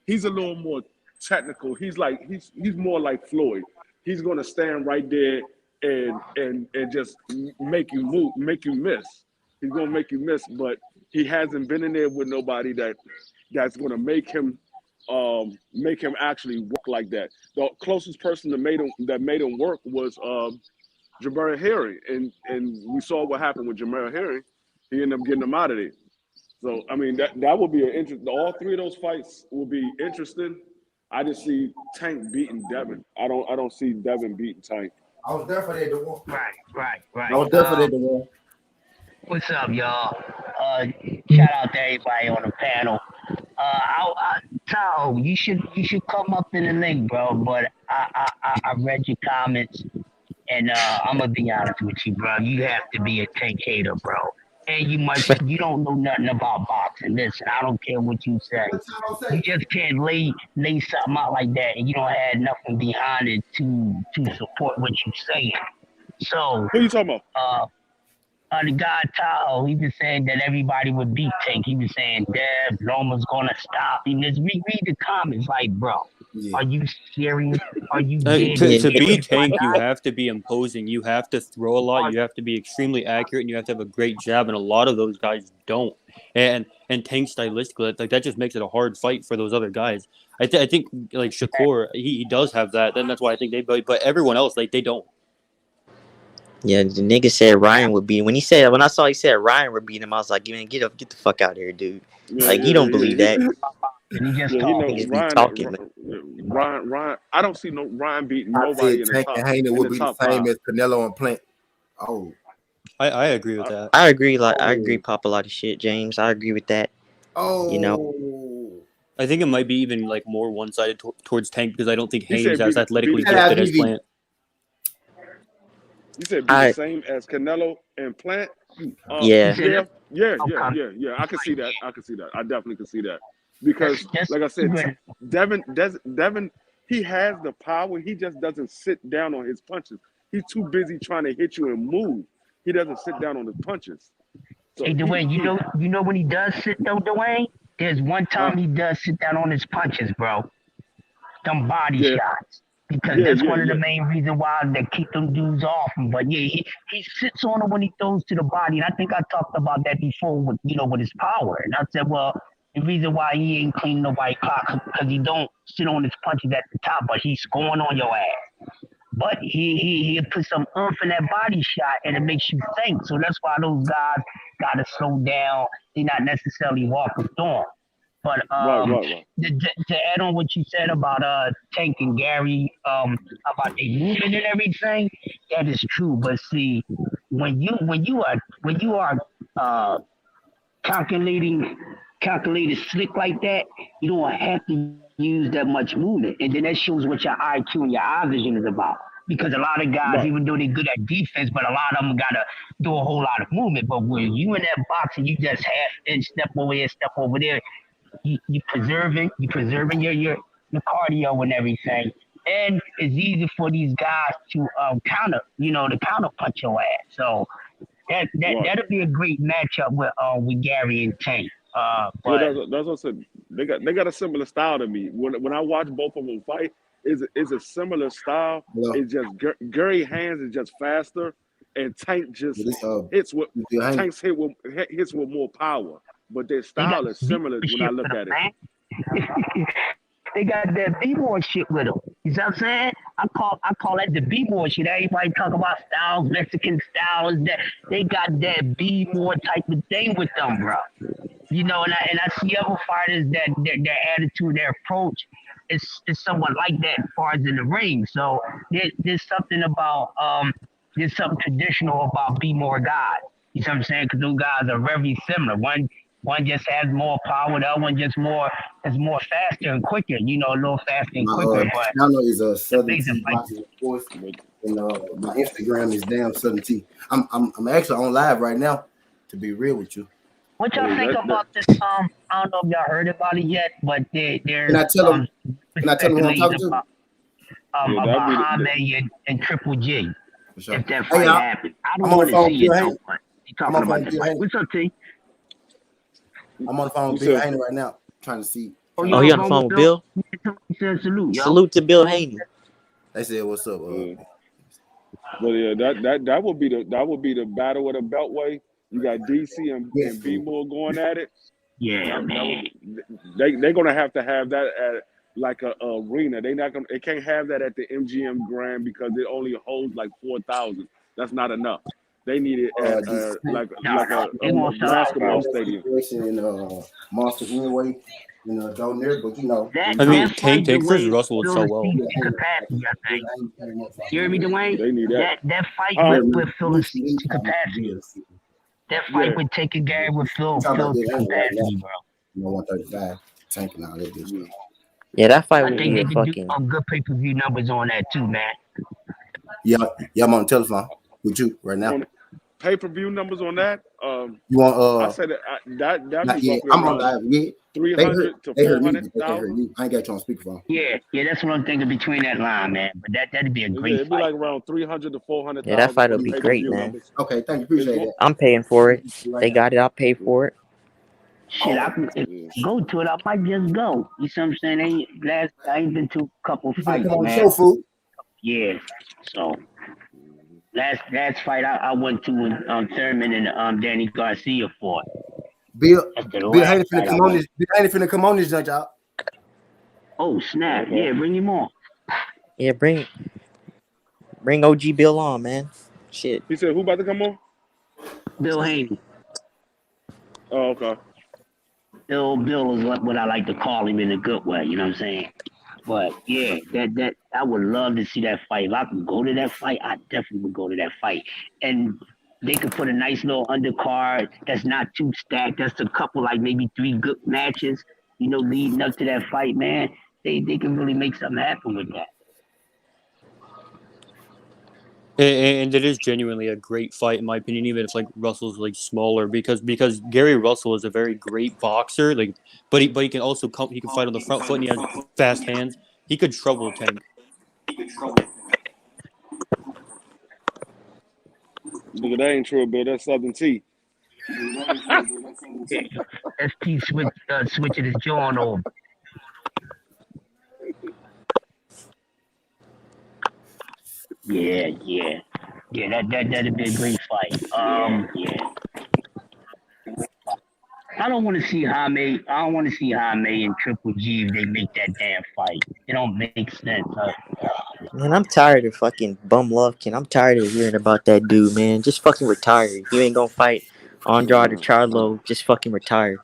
He's a little more technical. He's more like Floyd. He's gonna stand right there and just make you move, make you miss. He's gonna make you miss, but he hasn't been in there with nobody that's gonna make him actually work like that. The closest person that made him work was Jamel Herring, and we saw what happened with Jamel Herring. He ended up getting him out of there. So I mean that would be an interesting. All three of those fights will be interesting. I just see Tank beating Devin. I don't see Devin beating Tank.
I was there for that.
Right.
I was there for that.
What's up, y'all? Shout out to everybody on the panel. Tao, you should come up in the link, bro. But I read your comments, and I'm gonna be honest with you, bro. You have to be a Tank hater, bro. And you don't know nothing about boxing. Listen, I don't care what you say. You just can't lay something out like that, and you don't have nothing behind it to support what you're saying. So
Who you talking about?
The guy Tahoe, he was saying that everybody would beat Tank. He was saying Dev, Loma's gonna stop. He just read the comments, like, bro, are you serious? Are you
to beat Tank, you have to be imposing. You have to throw a lot. You have to be extremely accurate, and you have to have a great jab. And a lot of those guys don't. And Tank stylistically, like that just makes it a hard fight for those other guys. I think like Shakur, he does have that. Then that's why I think they. But everyone else, like they don't.
Yeah, the nigga said Ryan would beat him. When I saw he said Ryan would beat him, I was like, man, get the fuck out of here, dude. You don't believe that.
Ryan. I don't see no Ryan beating nobody in the top.
And Haney would be the same as Canelo and Plant. Oh,
I agree with that.
I agree. I agree. Pop a lot of shit, James. I agree with that.
Oh,
you know.
I think it might be even like more one-sided towards Tank because I don't think Haney's as athletically gifted as Plant.
You said be the same as Canelo and Plant?
Yeah.
I can see that. I definitely can see that. Because, like I said, Devin, he has the power. He just doesn't sit down on his punches. He's too busy trying to hit you and move. He doesn't sit down on his punches. So
hey, Dwayne, you know when he does sit though, Dwayne? There's one time he does sit down on his punches, bro. Them body shots. Because that's one of the main reasons why they keep them dudes off him. But yeah, he sits on him when he throws to the body. And I think I talked about that before with his power. And I said, well, the reason why he ain't clean nobody clock because he don't sit on his punches at the top, but he's scoring on your ass. But he put some oomph in that body shot and it makes you think. So that's why those guys gotta slow down. They're not necessarily walking through them. But
right.
To add on what you said about Tank and Gary, about their movement and everything, that is true. But see, when you are calculated slick like that, you don't have to use that much movement, and then that shows what your IQ and your eye vision is about. Because a lot of guys, even though they're good at defense, but a lot of them gotta do a whole lot of movement. But when you in that box and you just have and step over here, step over there. You preserving your cardio and everything, and it's easy for these guys to counter punch your ass. So that'll be a great matchup with Gary and Tank.
That's what I said. They got a similar style to me. When I watch both of them fight, is a similar style. Yeah. It's just Gary Hands is just faster, and Tank just hits with more power. But their style is similar when I look at it.
They got that B-boy shit with them. You know what I'm saying? I call that the B-boy shit. Everybody talk about styles, Mexican styles. That they got that B-boy type of thing with them, bro. And I see other fighters that their attitude, their approach is somewhat like that as far as in the ring. So there's something about there's something traditional about B-more guys. You know what I'm saying? Because those guys are very similar. One One just has more power. The other one just is more faster and quicker. You know, a little faster and
My
quicker. But
channel is
the
Southern
basic
T
fight.
Boxing, of course,
But
and my Instagram is damn Southern T. I'm actually on live right now. To be real with you,
What y'all think
that
about this? I don't know if y'all heard about it yet, but
can
there's
I tell them? Can I tell them who I'm talking
speculation
to?
yeah, that'd
about
be
Haney and Triple G.
For sure.
If that
Hey
fight
y'all,
happens, I
I'm
don't
on the
want to
phone with
see
Bill
it
Haney.
though. But you
I'm
talking
on the phone
about
with
the
Bill
fight?
Haney.
What's up, T?
I'm on the phone
you
with Bill
said
Haney right now, trying to see.
Oh,
Trying
you
to
Oh,
on
he
the
on the
phone
phone
with
with
Bill?
Bill.
He said salute, yo.
Salute to Bill Haney.
They said, "What's up?"
but yeah, that would be the battle of the Beltway. You got DC
Yes,
and B
fool.
More going at it.
Yeah,
That
man.
would they're gonna have to have that at like a arena. They can't have that at the MGM Grand because it only holds like 4,000. That's not enough. They need it at
This
No,
like
no, they
a
gonna sell out,
basketball
bro.
stadium.
situation in Monster anyway, down there, but
That
I
that
mean,
fight,
Tank versus
Dwayne,
Russell would
fill
sell
the
well.
seats to capacity. I
Bill
think.
Haney came up
You hear me, Dwayne?
They need that.
That fight
Huh?
would fill the seats to capacity. That fight
Yeah.
with Taker Gary would
I'm talking about
fill
Bill
to
Haney right now.
capacity, bro.
135 tank and all that good stuff.
yeah, that fight
I
would
think
be
they
a
could do
fucking.
some good pay-per-view numbers on that too, man.
Yeah, I'm on the telephone with you right now.
On pay-per-view numbers on that,
You want
I said that'd
not
be
yet.
roughly
I'm on
around
live. Yeah, they heard
300 to
they heard me, but they can't hear
400,000.
you. I ain't got you on speakerphone.
Yeah, that's what I'm thinking between that line, man. But that'd be a
Yeah,
great
it'd be
fight.
like around 300 to
Yeah, that
400,000
fight
for
would
the
be
Okay,
great,
pay-per-view
man.
numbers.
thank you.
It's
Appreciate
going.
that.
I'm paying for it.
Right
They
now.
got it. I'll pay for it.
Shit, I can if
Yeah.
I go to it. I might just go. You see what I'm saying? I ain't been to a couple
You finna
fights,
come on the
man.
show, fool.
Yeah. So last fight I went to when Thurman and Danny Garcia fought.
Bill
That's the
Bill
last
Haney finna
fight I
come on
went.
this. Bill Haney finna come on this judge out.
Oh snap!
Okay.
Yeah, bring him on.
Yeah, bring OG Bill on, man. Shit.
He said, "Who about to come on?"
Bill Haney.
Oh, okay.
Bill is what I like to call him in a good way. You know what I'm saying? But yeah, that I would love to see that fight. If I could go to that fight, I definitely would go to that fight. And they could put a nice little undercard that's not too stacked. That's a couple, like maybe 3 good matches, leading up to that fight, man. They can really make something happen with that.
And it is genuinely a great fight in my opinion, even if like Russell's like smaller because Gary Russell is a very great boxer, like but he can also he can fight on the front foot and he has fast hands. He could trouble Tank.
Nigga, that ain't true, Bill. That's Southern T.
ST switching his jaw on over. Yeah. That'd be a great fight. Yeah. I don't want to see Jaime. I don't want to see Jaime and Triple G if they make that damn fight. It don't make sense.
Man, I'm tired of fucking bum luck, and I'm tired of hearing about that dude, man. Just fucking retire. If you ain't gonna fight Andrade or Charlo, just fucking retire.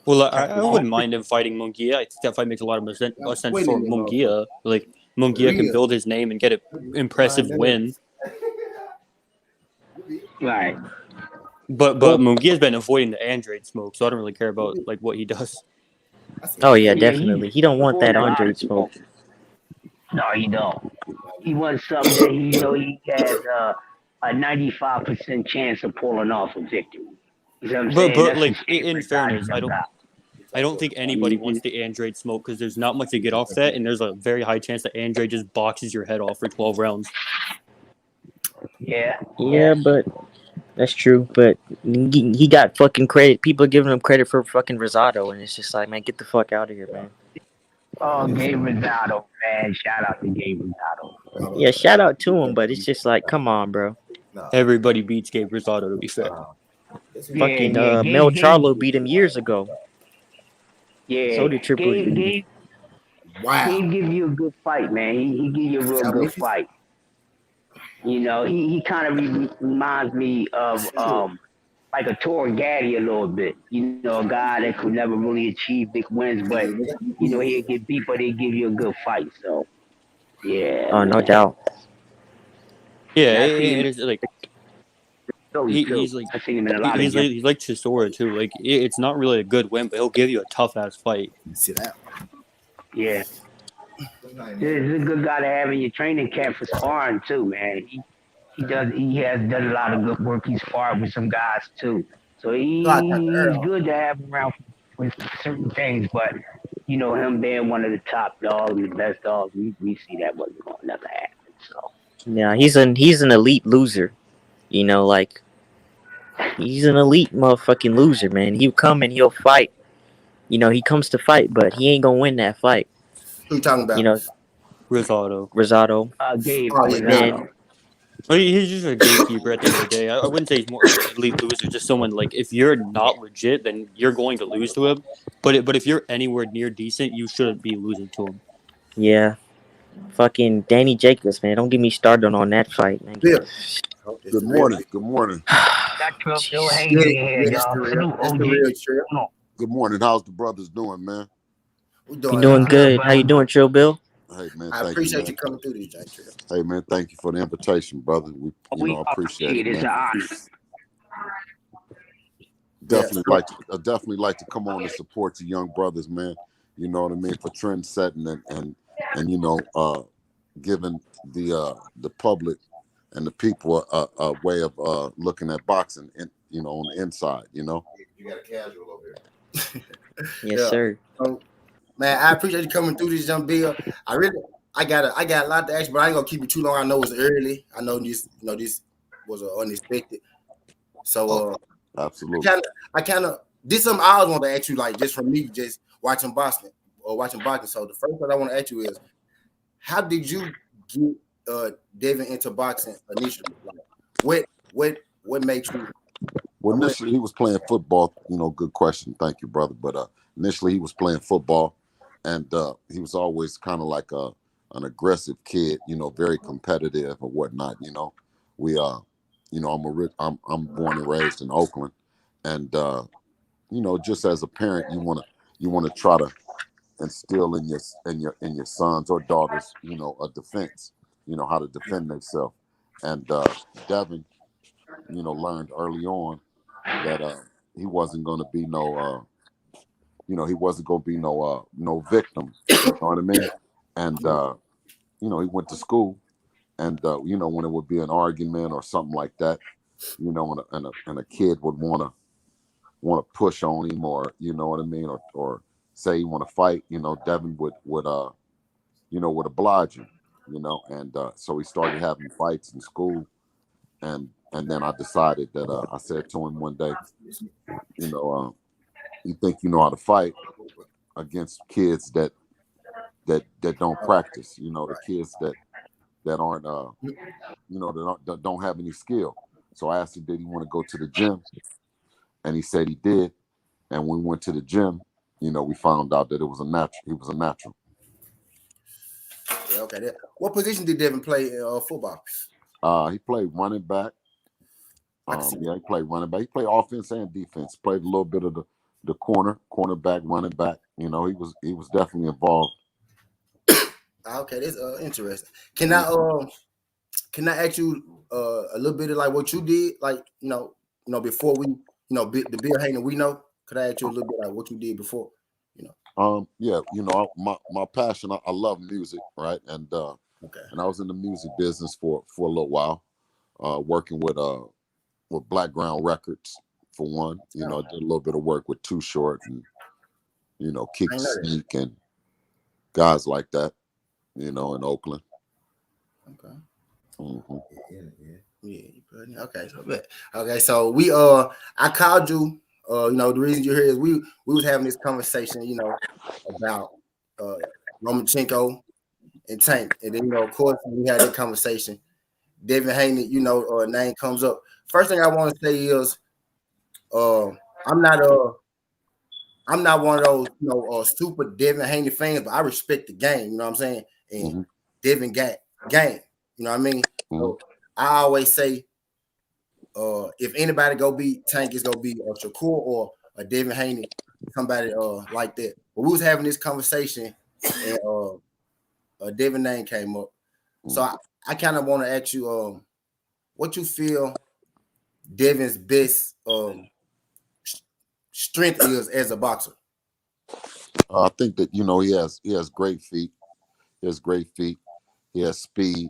Well, I wouldn't mind him fighting Munguia. I think that fight makes a lot of sense
Wait a
for
minute, motherfucker.
Munguia. Like
For
Munguia can
real.
build his name and get an impressive win.
Right.
But Munguia's been avoiding the Andrade smoke, so I don't really care about like what he does.
Oh yeah,
Yeah,
definitely. He don't want that
avoiding a lot
Andre
of
smoke.
No, he don't. He wants something that he has a 95% chance of pulling off a victory. You know what I'm saying?
But
That's the
like
favorite
in fairness, I don't think anybody wants the Andrade smoke because there's not much to get off that, and there's a very high chance that Andrade just boxes your head off for 12 rounds.
Yeah.
Yeah, but that's true. But he got fucking credit. People are giving him credit for fucking Rosado, and it's just like, man, get the fuck out of here, man.
Oh, Gabe Rosado, man. Shout out to Gabe Rosado.
Yeah, shout out to him, but it's just like, come on, bro.
Everybody beats Gabe Rosado, to be fair.
Fucking
Gabe,
Mel Charlo beat him years ago.
Yeah.
So did Triple G.
Gabe
Wow.
give you a good fight, man. He give you a real good fight. He kind of reminds me of like a Tor Gaddy a little bit. A guy that could never really achieve big wins, but he'll get beat, but he'll give you a good fight. So yeah.
Oh, no doubt.
Yeah, it is like
Philly too.
he's like
I've seen him in a lot of
he's
gyms.
like Chisora too. Like it's not really a good win, but he'll give you a tough ass fight.
See that?
Yeah. He's a good guy to have in your training camp for sparring too, man. He has done a lot of good work. He's sparred with some guys too. So
So I got the
he's
Earl.
good to have around with certain things, but you know, him being one of the top dogs and the best dogs, we see that wasn't going to never happen. So
Yeah, he's an elite loser. You know, like he's an elite motherfucking loser, man. He'll come and he'll fight. You know, he comes to fight, but he ain't gonna win that fight.
Who you talking
You
about?
know,
Rosado.
Rosado,
Gabe
Oh yeah, Gabe.
man.
Rosado.
Well, he's just a gatekeeper at the end of the day. I wouldn't say he's more of an elite loser. Just someone like if you're not legit, then you're going to lose to him. But if you're anywhere near decent, you shouldn't be losing to him.
Yeah, fucking Danny Jacobs, man. Don't get me started on that fight, man.
Bill. Oh, it's
Good
the real
morning.
Bill.
Good morning.
Got Trill Bill
Jeez.
Haney
Yeah,
in here,
yeah,
y'all. Salute,
it's the
OG.
real Trill.
Come on.
Good morning. How's the brothers doing, man?
We
You
doing
doing
Good,
good? How you
brother.
doing, Trill Bill?
Hey, man.
I
Thank you,
appreciate
man.
you coming through this, Jack Trill.
Hey, man. Thank you for the invitation, brother. We,
We
appreciate
appreciate
it,
it. It's
man.
an honor.
Yeah.
Definitely like to come on and support the young brothers, man. You know what I mean, for trend setting and giving the public and the people a way of looking at boxing, on the inside.
You got a casual over here.
Yes,
Yeah.
sir.
Man, I appreciate you coming through this, young Bill. I got a lot to ask, but I ain't gonna keep it too long. I know it's early. I know this was unexpected. So
Absolutely.
I kind of this something I always want to ask you, like just from me, just watching boxing. So the first thing I want to ask you is, how did you get Devin into boxing initially? Like, what made you?
Well, initially he was playing football. Good question. Thank you, brother. But initially he was playing football, and he was always kind of like an aggressive kid. Very competitive or whatnot. We I'm born and raised in Oakland, and just as a parent, you want to try to instill in your sons or daughters, a defense. How to defend themselves, and Devin, learned early on that he wasn't going to be no victim. You know what I mean? And he went to school, and when it would be an argument or something like that, and a kid would want to push on him, or you know what I mean, or say he want to fight, Devin would oblige him, and so he started having fights in school, and then I decided that I said to him one day, you think you know how to fight against kids that don't practice, the kids that aren't that don't have any skill. So I asked him, did he want to go to the gym? And he said he did. And when we went to the gym, we found out that it was a natural. He was a natural.
Yeah, okay. What position did Devin play in football?
He played running back. He played running back. He played offense and defense. Played a little bit of the cornerback, running back. He was definitely involved.
Okay, that's interesting. Can I ask you a little bit of like what you did, like before we the Bill Haney we know? Could I ask you a little bit like what you did before?
My passion. I love music, right? And
Okay.
And I was in the music business for a little while, working with Blackground Records for one. I did a little bit of work with Too Short and Keep Sneak and guys like that, in Oakland.
Okay.
Mm-hmm.
Yeah. Okay. So we I called you. The reason you're here is we was having this conversation, about Lomachenko and Tank, and then of course we had that conversation. Devin Haney, name comes up. First thing I want to say is, I'm not one of those super Devin Haney fans, but I respect the game. You know what I'm saying? And Devin got game. You know what I mean?
Mm-hmm.
So I always say, if anybody go beat Tank, it's gonna be a Shakur or a Devin Haney, somebody like that. But we was having this conversation, and Devin name came up. So I kind of want to ask you, what you feel Devin's best strength is as a boxer?
I think that he has great feet. He has great feet. He has speed,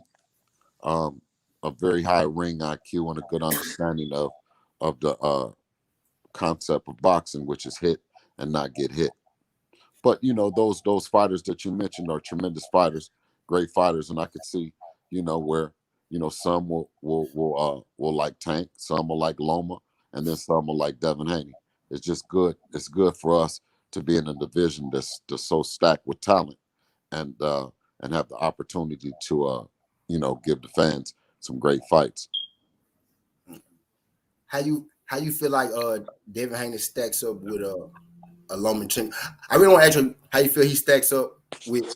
a very high ring IQ, and a good understanding of the concept of boxing, which is hit and not get hit. But those fighters that you mentioned are tremendous fighters, great fighters, and I could see where some will like Tank, some will like Loma, and then some will like Devin Haney. It's just good. It's good for us to be in a division that's so stacked with talent, and have the opportunity to give the fans some great fights.
How you feel like Devin Haney stacks up with a Lomachenko? I really want to ask you how you feel he stacks up with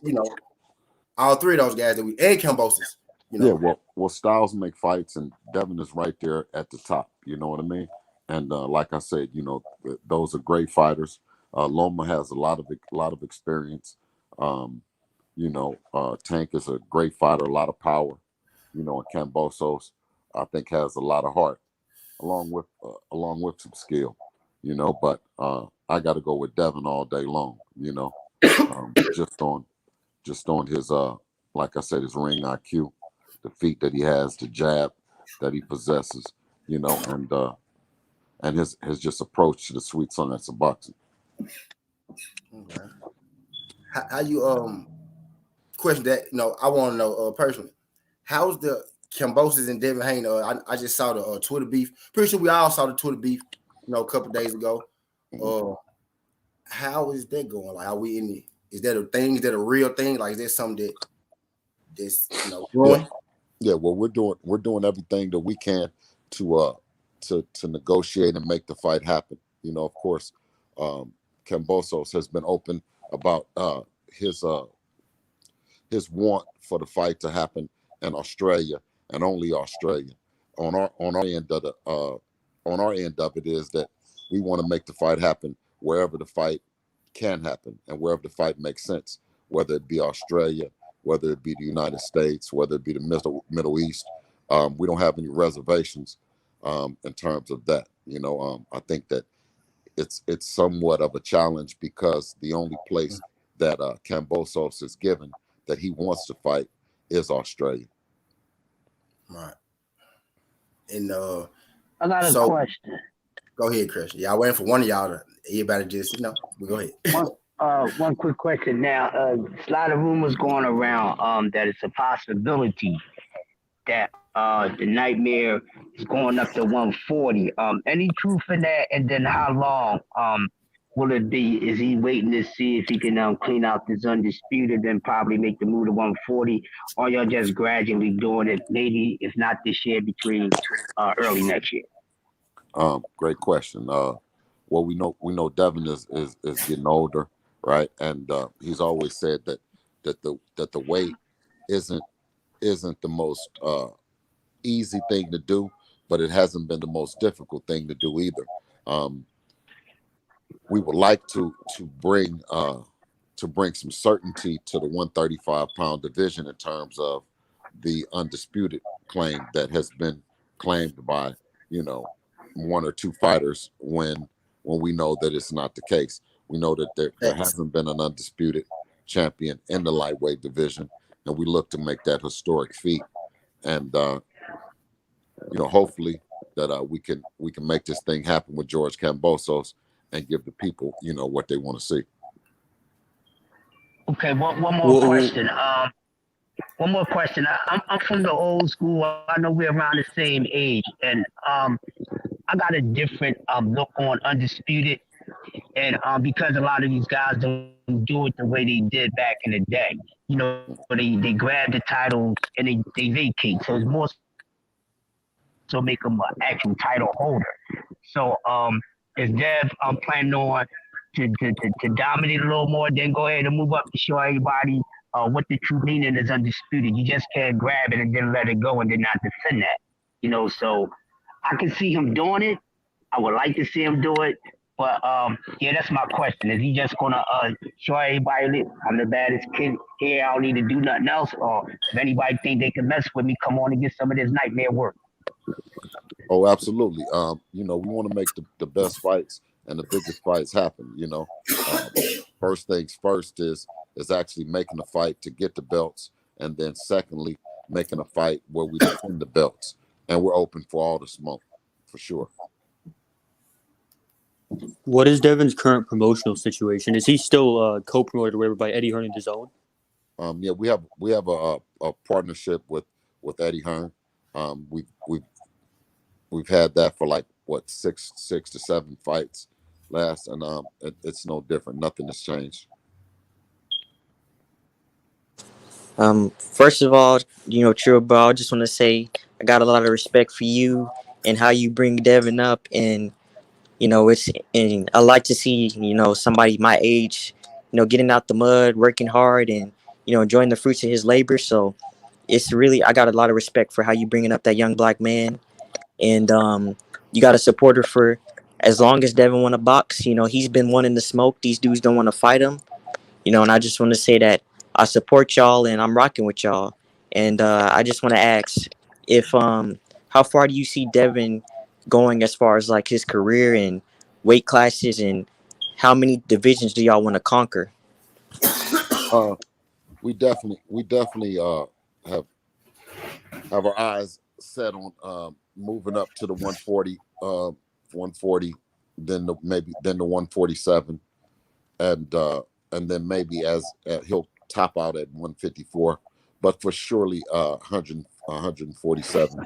all three of those guys and Kambosos.
Yeah, well, styles make fights, and Devin is right there at the top. You know what I mean? And like I said, those are great fighters. Loma has a lot of experience. Tank is a great fighter, a lot of power. And Kambosos, I think, has a lot of heart, along with some skill. But I got to go with Devin all day long. Just on his like I said, his ring IQ, the feet that he has, the jab that he possesses, and his just approach to the sweet science of boxing.
Okay. How you question that? I want to know personally, how's the Kambosos and Devin Haney? I just saw the Twitter beef. Pretty sure we all saw the Twitter beef, a couple of days ago. How is that going? Like, are we in the? Is that a thing? Is that a real thing? Like, is that something that's growing?
Yeah. Well, we're doing everything that we can to negotiate and make the fight happen. Of course, Kambosos has been open about his want for the fight to happen in Australia and only Australia. On our end of it is that we want to make the fight happen wherever the fight can happen and wherever the fight makes sense, whether it be Australia, whether it be the United States, whether it be the Middle East. We don't have any reservations in terms of that. I think that it's somewhat of a challenge because the only place that Kambosos is given that he wants to fight is Australia.
Right. And
I got a question.
Go ahead, Chris. Yeah, I waiting for one of y'all to. Everybody just we go ahead.
One quick question. Now, there's a lot of rumors going around that it's a possibility that the Nightmare is going up to 140. Any truth in that? And then how long will it be? Is he waiting to see if he can clean out this undisputed and probably make the move to 140? Or y'all just gradually doing it, maybe if not this year, between early next year?
Great question. Well, we know Devin is getting older, right? And he's always said that the weight isn't the most easy thing to do, but it hasn't been the most difficult thing to do either. We would like to bring some certainty to the 135-pound division in terms of the undisputed claim that has been claimed by one or two fighters when we know that it's not the case. We know that there hasn't been an undisputed champion in the lightweight division, and we look to make that historic feat. And hopefully that we can make this thing happen with George Kambosos and give the people what they want to see.
Okay, one more question. One more question. I'm from the old school. I know we're around the same age, and I got a different look on undisputed, and because a lot of these guys don't do it the way they did back in the day. They grab the titles and they vacate. So it's more so make them an actual title holder. So is Dev planning on to dominate a little more, then go ahead and move up to show everybody what the true meaning is undisputed. You just can't grab it and then let it go and then not defend that. So I can see him doing it. I would like to see him do it. But yeah, that's my question. Is he just gonna show everybody I'm the baddest kid here, I don't need to do nothing else? Or if anybody think they can mess with me, come on and get some of this Nightmare work?
Oh, absolutely. You know, we want to make the best fights and the biggest fights happen. You know, first things first is actually making a fight to get the belts, and then secondly, making a fight where we defend the belts, and we're open for all the smoke, for sure.
What is Devin's current promotional situation? Is he still co-promoted or whatever by Eddie Hearn and DAZN?
Yeah, we have a partnership with Eddie Hearn. We've had that for like what six to seven fights last, and it's no different. Nothing has changed.
First of all, True Bro, I just want to say I got a lot of respect for you and how you bring Devin up, and and I like to see somebody my age, getting out the mud, working hard, and enjoying the fruits of his labor. So it's really I got a lot of respect for how you bringing up that young black man, and you got a supporter for as long as Devin want to box. He's been wanting to smoke. These dudes don't want to fight him. And I just want to say that I support y'all and I'm rocking with y'all. And I just want to ask if how far do you see Devin going as far as like his career and weight classes, and how many divisions do y'all want to conquer?
Uh, we definitely have our eyes set on moving up to the 140, 140, then the 147, and then maybe as he'll top out at 154, but for surely 147,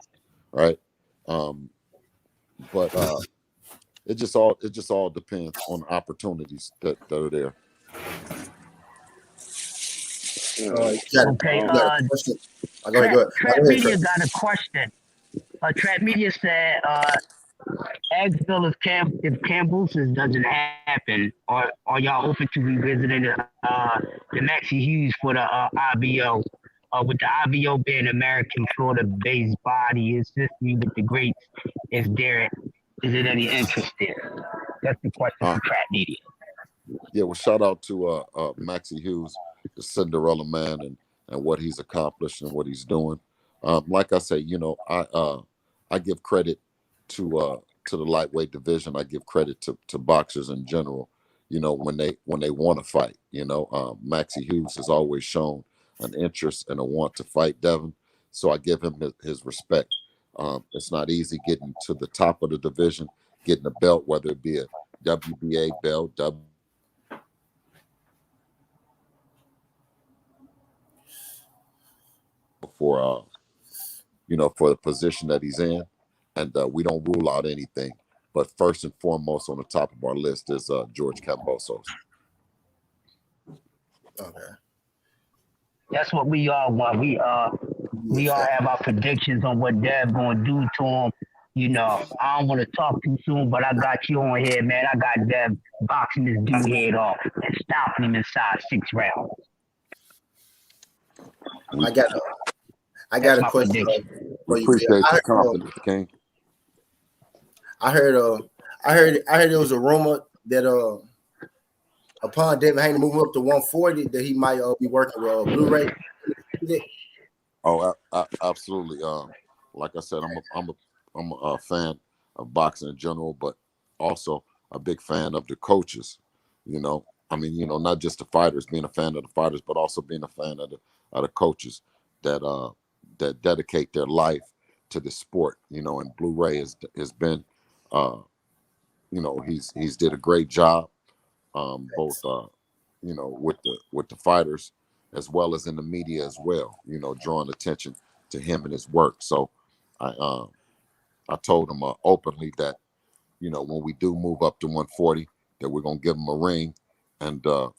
right? Um, but it just all depends on opportunities that are there.
Okay.
You got a question? Go ahead,
Trap
go ahead.
Trap
Go ahead,
Media
Trey.
got a question. Trap Media said, ask Bill if Cambooses doesn't happen, or y'all open to revisiting the Maxi Hughes for the IBO. With the IBO being American Florida-based body, his history with the greats, is it any interest there? That's the question
Uh,
for Trap Media.
yeah, well, shout out to Maxie Hughes, the Cinderella man, and what he's accomplished and what he's doing. Like I say, I give credit to the lightweight division. I give credit to boxers in general. When they want to fight. Maxie Hughes has always shown an interest and a want to fight Devin, so I give him his respect. It's not easy getting to the top of the division, getting a belt, whether it be a WBA belt, for for the position that he's in, and we don't rule out anything. But first and foremost on the top of our list is George Kambosos.
Okay.
That's what we all want. We all have our predictions on what Dev's gonna do to him. I don't want to talk too soon, but I got you on here, man. I got Dev boxing this dude head off and stopping him inside 6 rounds.
I got
That's
a
my
question
prediction.
for
We
you, Bill.
appreciate your confidence, King.
I heard there was a rumor that upon David Haney moving up to 140 that he might be working with Blu-ray.
Oh, absolutely. Like I said, I'm a fan of boxing in general, but also a big fan of the coaches. Not just the fighters, being a fan of the fighters, but also being a fan of the coaches that dedicate their life to the sport. And Blu-ray has been, he's did a great job, both with the fighters as well as in the media as well. Drawing attention to him and his work. So I told him openly that when we do move up to 140, that we're gonna give him a ring, and help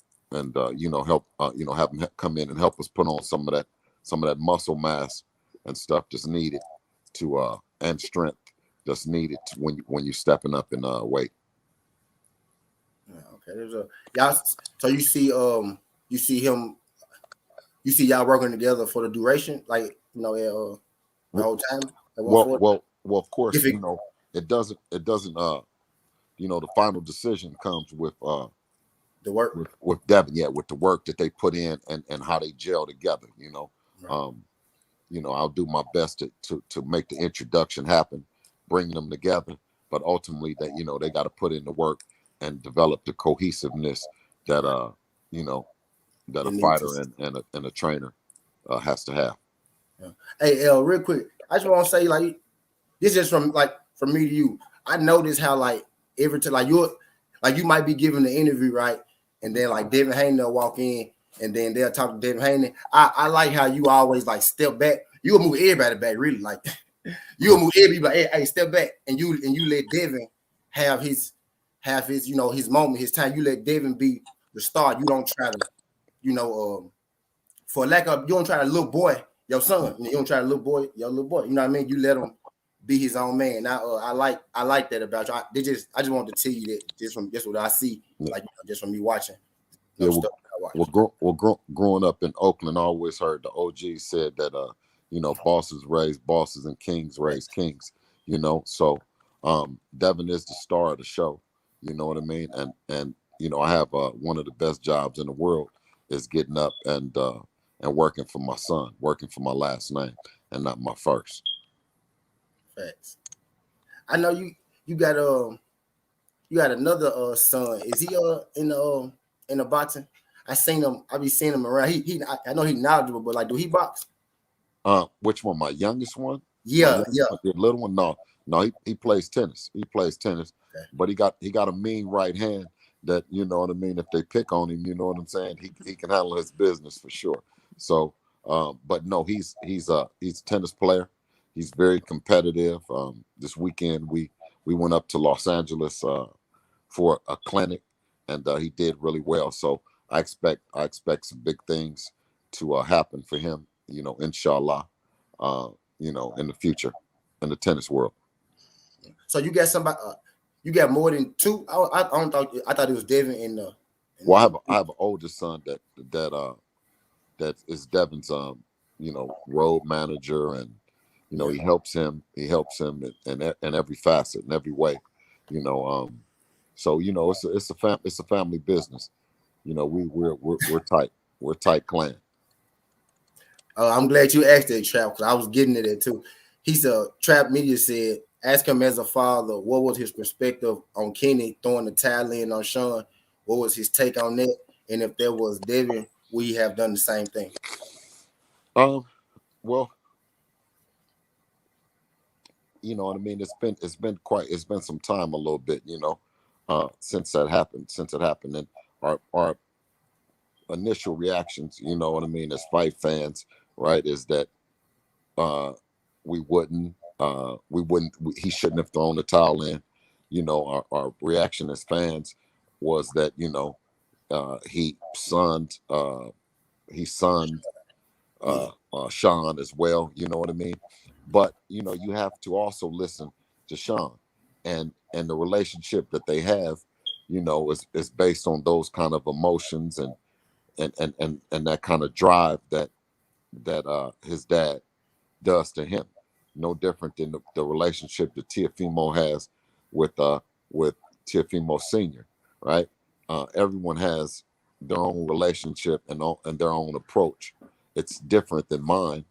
have him come in and help us put on some of that muscle mass and stuff that's needed to and strength that's needed when you're stepping up in weight.
Yeah, okay, there's a y'all. So you see him. You see y'all working together for the duration, like the whole time. At 140?
Well, of course,
If it,
it doesn't. The final decision comes with
the work.
with Devin, with the work that they put in and how they gel together.
Right.
I'll do my best to make the introduction happen, bring them together. But ultimately, they got to put in the work and develop the cohesiveness that that
They
a
need to.
fighter and a trainer has to have.
Yeah. Hey, L, real quick, I just want to say, like, this is from me to you. I notice how, like, every time, like you might be giving the interview, right, and then like Devin Haney will walk in, and then they'll talk to Devin Haney. I like how you always like step back. You'll move everybody back, really. Like you'll move everybody. Hey, step back, and you let Devin have his his moment, his time. You let Devin be the star. You don't try to, for lack of, you don't try to little boy your son. You don't try to little boy your little boy. You know what I mean? You let him be his own man. Now, I like that about you. I just wanted to tell you that just from what I see, like just from me watching. Stuff I watch.
Growing up in Oakland, I always heard the OG said that bosses raise bosses and kings raise kings. So Devin is the star of the show. You know what I mean? And I have one of the best jobs in the world is getting up and working for my son, working for my last name and not my first.
Facts. I know you got another son. Is he in the boxing? I be seeing him around. I know he's knowledgeable, but like, do he box?
Which one? My youngest one?
Yeah.
The little one? No, he plays tennis. He plays tennis,
okay.
But he got a mean right hand that, you know what I mean. If they pick on him, you know what I'm saying. He can handle his business for sure. So, but no, he's a tennis player. He's very competitive. This weekend we went up to Los Angeles for a clinic, and he did really well. So I expect some big things to happen for him. Inshallah. In the future, in the tennis world.
So you got somebody. You got more than two. I thought it was Devin in the.
Well, I have an older son that is Devin's road manager, and he helps him in every facet, in every way. So it's a family business. We're tight. We're a tight clan.
I'm glad you asked that, Trap, because I was getting at it too. Trap Media said, ask him as a father, what was his perspective on Kenny throwing the towel in on Sean? What was his take on that? And if there was Devin, would he have done the same thing?
Well, you know what I mean. It's been some time, a little bit, since that happened. And our initial reactions, you know what I mean, as fight fans, right, is that he shouldn't have thrown the towel in. Our reaction as fans was that he sunned Sean as well. You know what I mean? But you have to also listen to Sean, and the relationship that they have, is based on those kind of emotions and that kind of drive that his dad does to him. No different than the relationship that Teofimo has with Teofimo Senior, right? Everyone has their own relationship and their own approach. It's different than mine,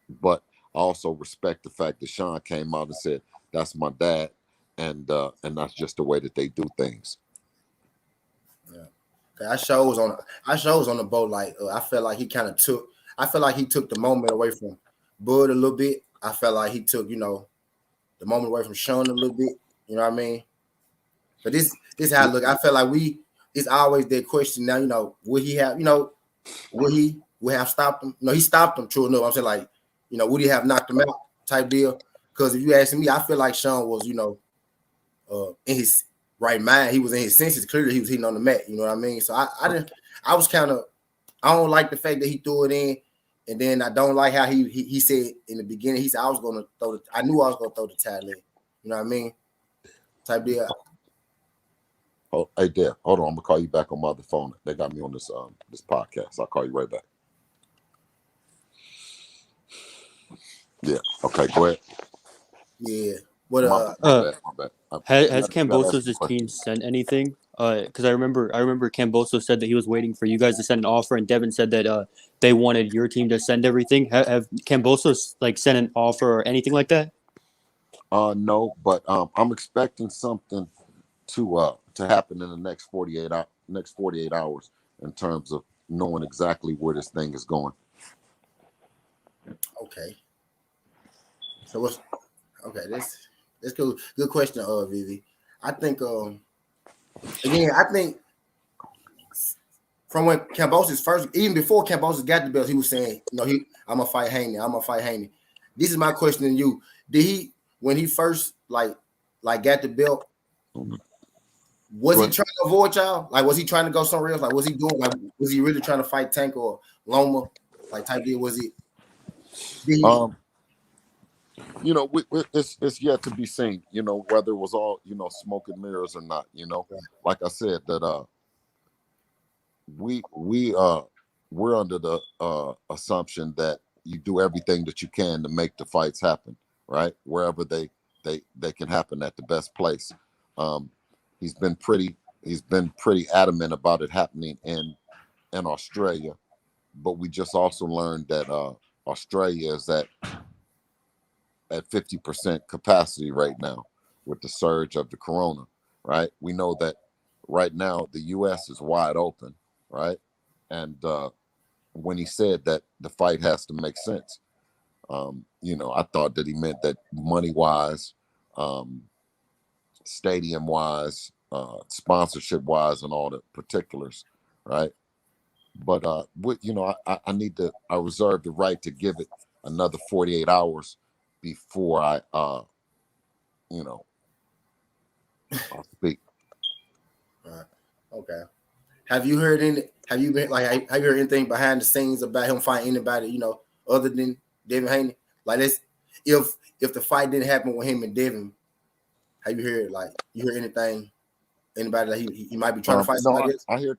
but I also respect the fact that Sean came out and said, "That's my dad," and that's just the way that they do things.
Yeah, I shows on the boat. Like I felt like he took the moment away from Bud a little bit. I felt like he took the moment away from Sean a little bit. You know what I mean? But this how I look. I felt like it's always that question now. Would he have would have stopped him? No, he stopped him. True enough. I'm saying like would he have knocked him out type deal? Because if you ask me, I feel like Sean was in his right mind. He was in his senses. Clearly, he was hitting on the mat. You know what I mean? So I was kind of. I don't like the fact that he threw it in, and then I don't like how he said in the beginning. He said I knew I was gonna throw the towel in. You know what I mean? Type deal.
Oh, hey, Dad, hold on. I'm gonna call you back on my other phone. They got me on this podcast. I'll call you right back. Yeah. Okay. Go ahead.
Yeah, But
My bad.
Has
You gotta ask
Cambosos'
the
team
question.
sent anything? Because I remember Cambosos said that he was waiting for you guys to send an offer, and Devin said that they wanted your team to send everything. Have Cambosos like sent an offer or anything like that?
No, but I'm expecting something to happen in the next 48 hours in terms of knowing exactly where this thing is going.
okay. So what's okay? That's cool. Good question, Vivi. I think again, I think from when Cambosis first, even before Cambosis got the belt, he was saying, I'm gonna fight Haney. I'm gonna fight Haney. This is my question to you. Did he when he first like got the belt? Was he
But
trying to avoid y'all? Like, was he trying to go somewhere else? Like, was he doing like was he really trying to fight Tank or Loma? Like type deal? Was it? Did he,
it's yet to be seen. Whether it was all smoke and mirrors or not. Like I said, that we're under the assumption that you do everything that you can to make the fights happen, right? Wherever they can happen at the best place. He's been pretty adamant about it happening in Australia, but we just also learned that Australia is at 50% capacity right now with the surge of the corona, right? We know that right now the US is wide open, right? And when he said that the fight has to make sense, I thought that he meant that money wise, stadium wise, sponsorship wise, and all the particulars, right? But I need to. I reserve the right to give it another 48 hours before I'll speak.
okay. Have you heard any? Have you heard anything behind the scenes about him fighting anybody? Other than Devin Haney. Like this, if the fight didn't happen with him and Devin, have you heard anything? Anybody that he might be trying to fight somebody else?
I hear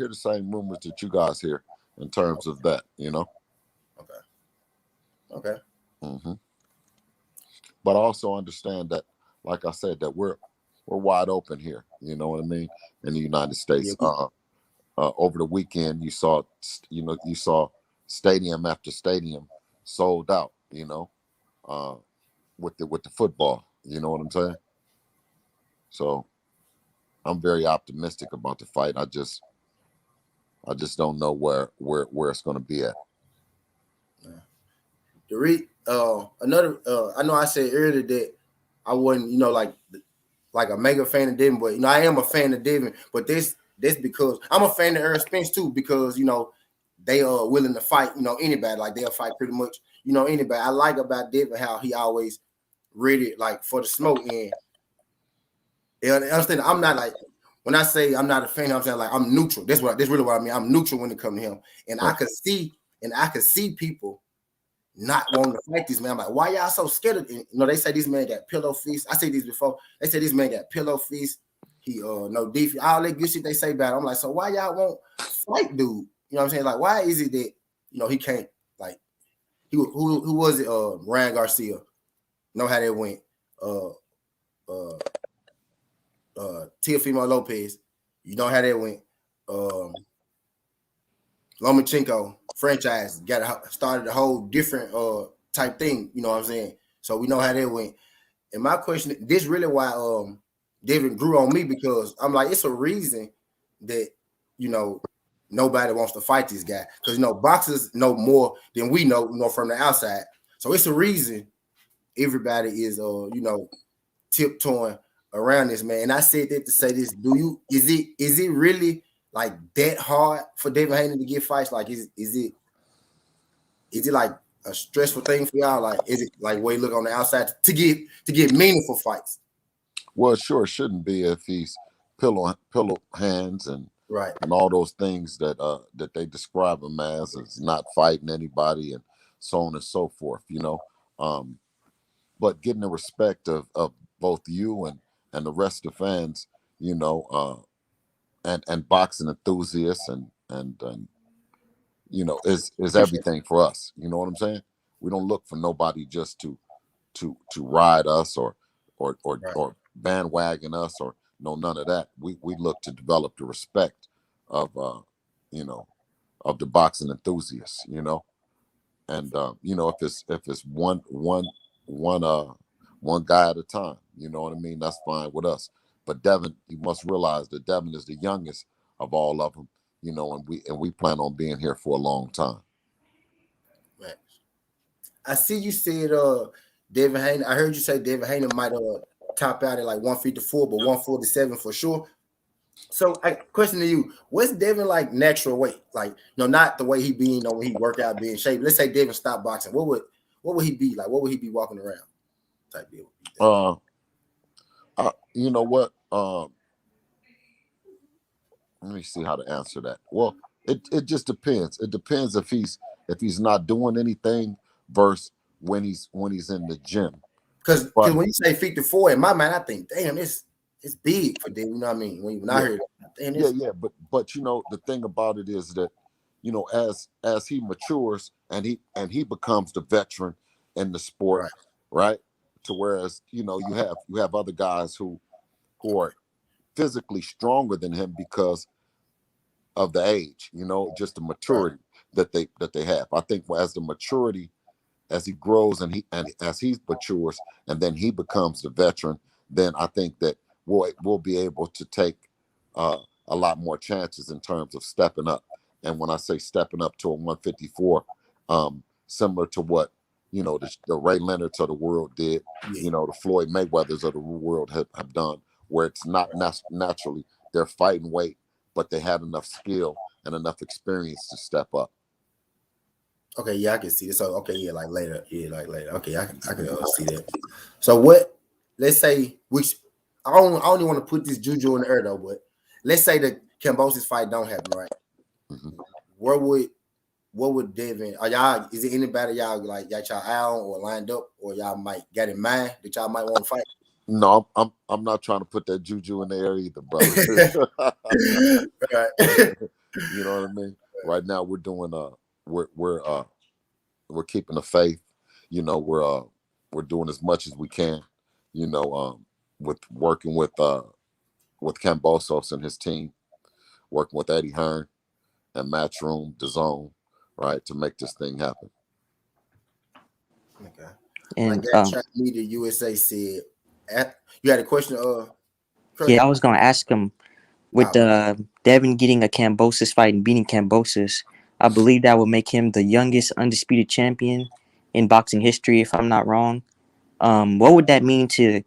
the same rumors that you guys hear in terms of that.
Okay.
Mm-hmm. But I also understand that, like I said, that we're wide open here. You know what I mean? In the United States.
Yeah.
Over the weekend, you saw stadium after stadium sold out. With the football. You know what I'm saying? So I'm very optimistic about the fight. I just don't know where it's going to be at.
Another I know I said earlier that I wasn't like a mega fan of Devin, but I am a fan of Devin. But this because I'm a fan of Earl Spence too, because they are willing to fight anybody. Like they'll fight pretty much anybody. I like about Devin how he always ready like for the smoke and understand. I'm not like when I say I'm not a fan, I'm saying like I'm neutral. That's really what I mean. I'm neutral when it comes to him, and I could see people not wanting to fight this man. I'm like, why y'all so scared of him? They say this man got pillow fists. I said this before. They say this man got pillow fists. He no defense. All that good shit they say about him. I'm like, so why y'all won't fight, dude? You know what I'm saying? Like, why is it that he can't like who was it? Ryan Garcia. Know how that went. Teofimo Lopez. You know how that went. Lomachenko franchise started a whole different type thing. You know what I'm saying? So we know how that went. And my question, this really why Devin grew on me, because I'm like, it's a reason that nobody wants to fight this guy, because boxers know more than we know from the outside. So it's a reason everybody is tiptoeing around this man. And I said that to say this: is it really like that hard for Devin Haney to get fights? Like, is it like a stressful thing for y'all? Like, is it like way look on the outside to get meaningful fights?
Well, it sure shouldn't be if he's pillow hands and
right
and all those things that they describe him as not fighting anybody and so on and so forth. But getting the respect of both you and the rest of the fans, and boxing enthusiasts and is everything for us. You know what I'm saying? We don't look for nobody just to to ride us or
Right.
or bandwagon us or no none of that. We look to develop the respect of you know of the boxing enthusiasts, and if it's one guy at a time, you know what I mean. That's fine with us. But Devin, you must realize that Devin is the youngest of all of them, and we plan on being here for a long time.
Right. I see you said David Haney. I heard you say David Haney might top out at like 154, but 147 for sure. So, question to you: what's Devin like natural weight? Like, not the way he be, when he work out, be in shape. Let's say Devin stopped boxing. What would he be like? What would he be walking around? Type deal.
You know what? Let me see how to answer that. Well, it just depends. It depends if he's not doing anything versus when he's in the gym.
Because
But
when you say 54, in my mind, I think, damn, it's big for Devin. You know what I mean? When I heard it,
yeah. But the thing about it is that, as he matures and he becomes the veteran in the sport, right? To whereas, you have other guys who are physically stronger than him because of the age, just the maturity that they have. I think as he grows and as he matures and then he becomes the veteran, then I think that we'll be able to take a lot more chances in terms of stepping up. And when I say stepping up to a 154, similar to what the Ray Leonards of the world did, the Floyd Mayweathers of the world have done, where it's not naturally they're fighting weight, but they had enough skill and enough experience to step up.
Okay, yeah, I can see this. So, okay, like later. Okay, I can see that. So, what? Let's say I only want to put this juju in the air though, but let's say the Kambosos fight don't happen, right?
Mm-hmm.
What would Devin? Is it anybody y'all like got y'all out or lined up, or y'all might get in mind that y'all might want to fight?
No, I'm not trying to put that juju in the air either, brother.
Right.
You know what I mean? Right now we're doing we're keeping the faith. We're doing as much as we can. With working with Kambosos and his team, working with Eddie Hearn and Matchroom, DAZN, right, to make this thing happen.
Okay.
And
Media USA said, you had a question, Chris?
Yeah, I was gonna ask him with Devin getting a Kambosos fight and beating Kambosos. I believe that would make him the youngest undisputed champion in boxing history, if I'm not wrong. What would that mean to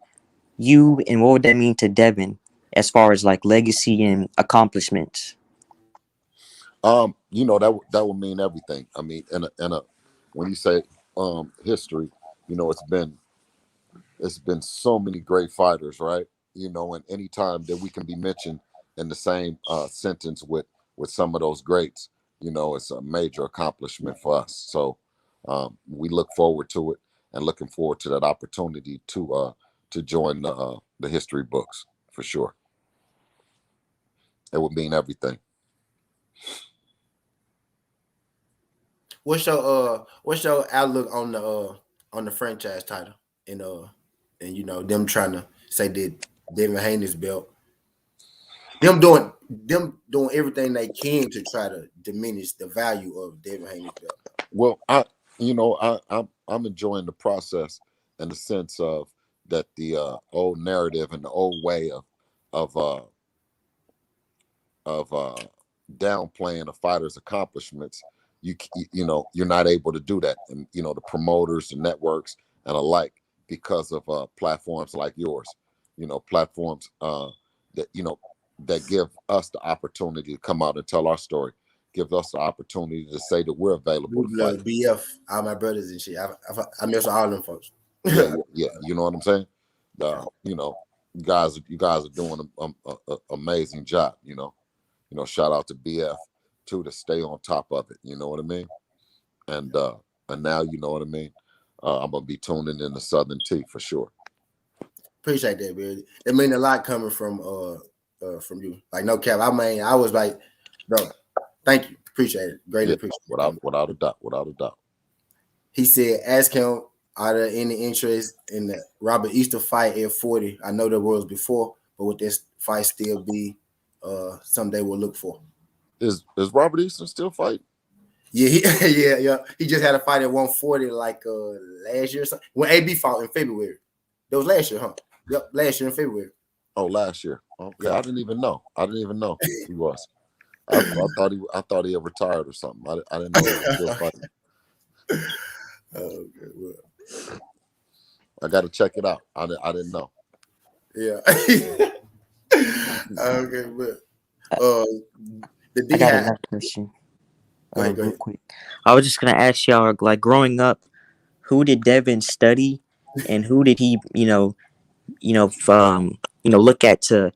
you, and what would that mean to Devin as far as like legacy and accomplishments?
That would mean everything. I mean, when you say history, it's been so many great fighters, right? And any time that we can be mentioned in the same sentence with some of those greats, it's a major accomplishment for us. So we look forward to it and looking forward to that opportunity to join the history books for sure. It would mean everything.
What's your outlook on the franchise title and them trying to say that Devin Haney's belt, them doing everything they can to try to diminish the value of Devin Haney's belt?
Well, I'm enjoying the process in the sense of that the old narrative and the old way of downplaying a fighter's accomplishments, you're not able to do that, and the promoters, the networks, and alike, because of platforms like yours, platforms that give us the opportunity to come out and tell our story, give us the opportunity to say that we're available to fight.
BF, all my brothers and shit. I miss all them folks.
yeah, you know what I'm saying. You guys are doing an amazing job. Shout out to BF too, to stay on top of it. You know what I mean? And now you know what I mean. I'm gonna be tuning in the Southern Tea for sure.
Appreciate that, man. It mean a lot coming from you. Like, no cap. I mean, I was like, bro, thank you. Appreciate it. Greatly appreciate it.
Without a doubt.
He said, ask him Are there any interest in the Robert Easter fight at 40? I know there was before, but would this fight still be something they will look for?
Is Robert Easton still fighting?
Yeah, yeah. He just had a fight at 140 like last year or something. When AB fought in February. That was last year, huh? Yep, last year in February.
Oh, last year. Okay,
Yeah.
I didn't even know he was. I thought he had retired or something. I didn't know he was still fighting.
Okay, well,
I got to check it out. I didn't know.
yeah. Okay, but the D
I got
hat.
another question.
Go ahead.
Real quick. I was just gonna ask y'all, like growing up, who did Devin study, and who did he, look at to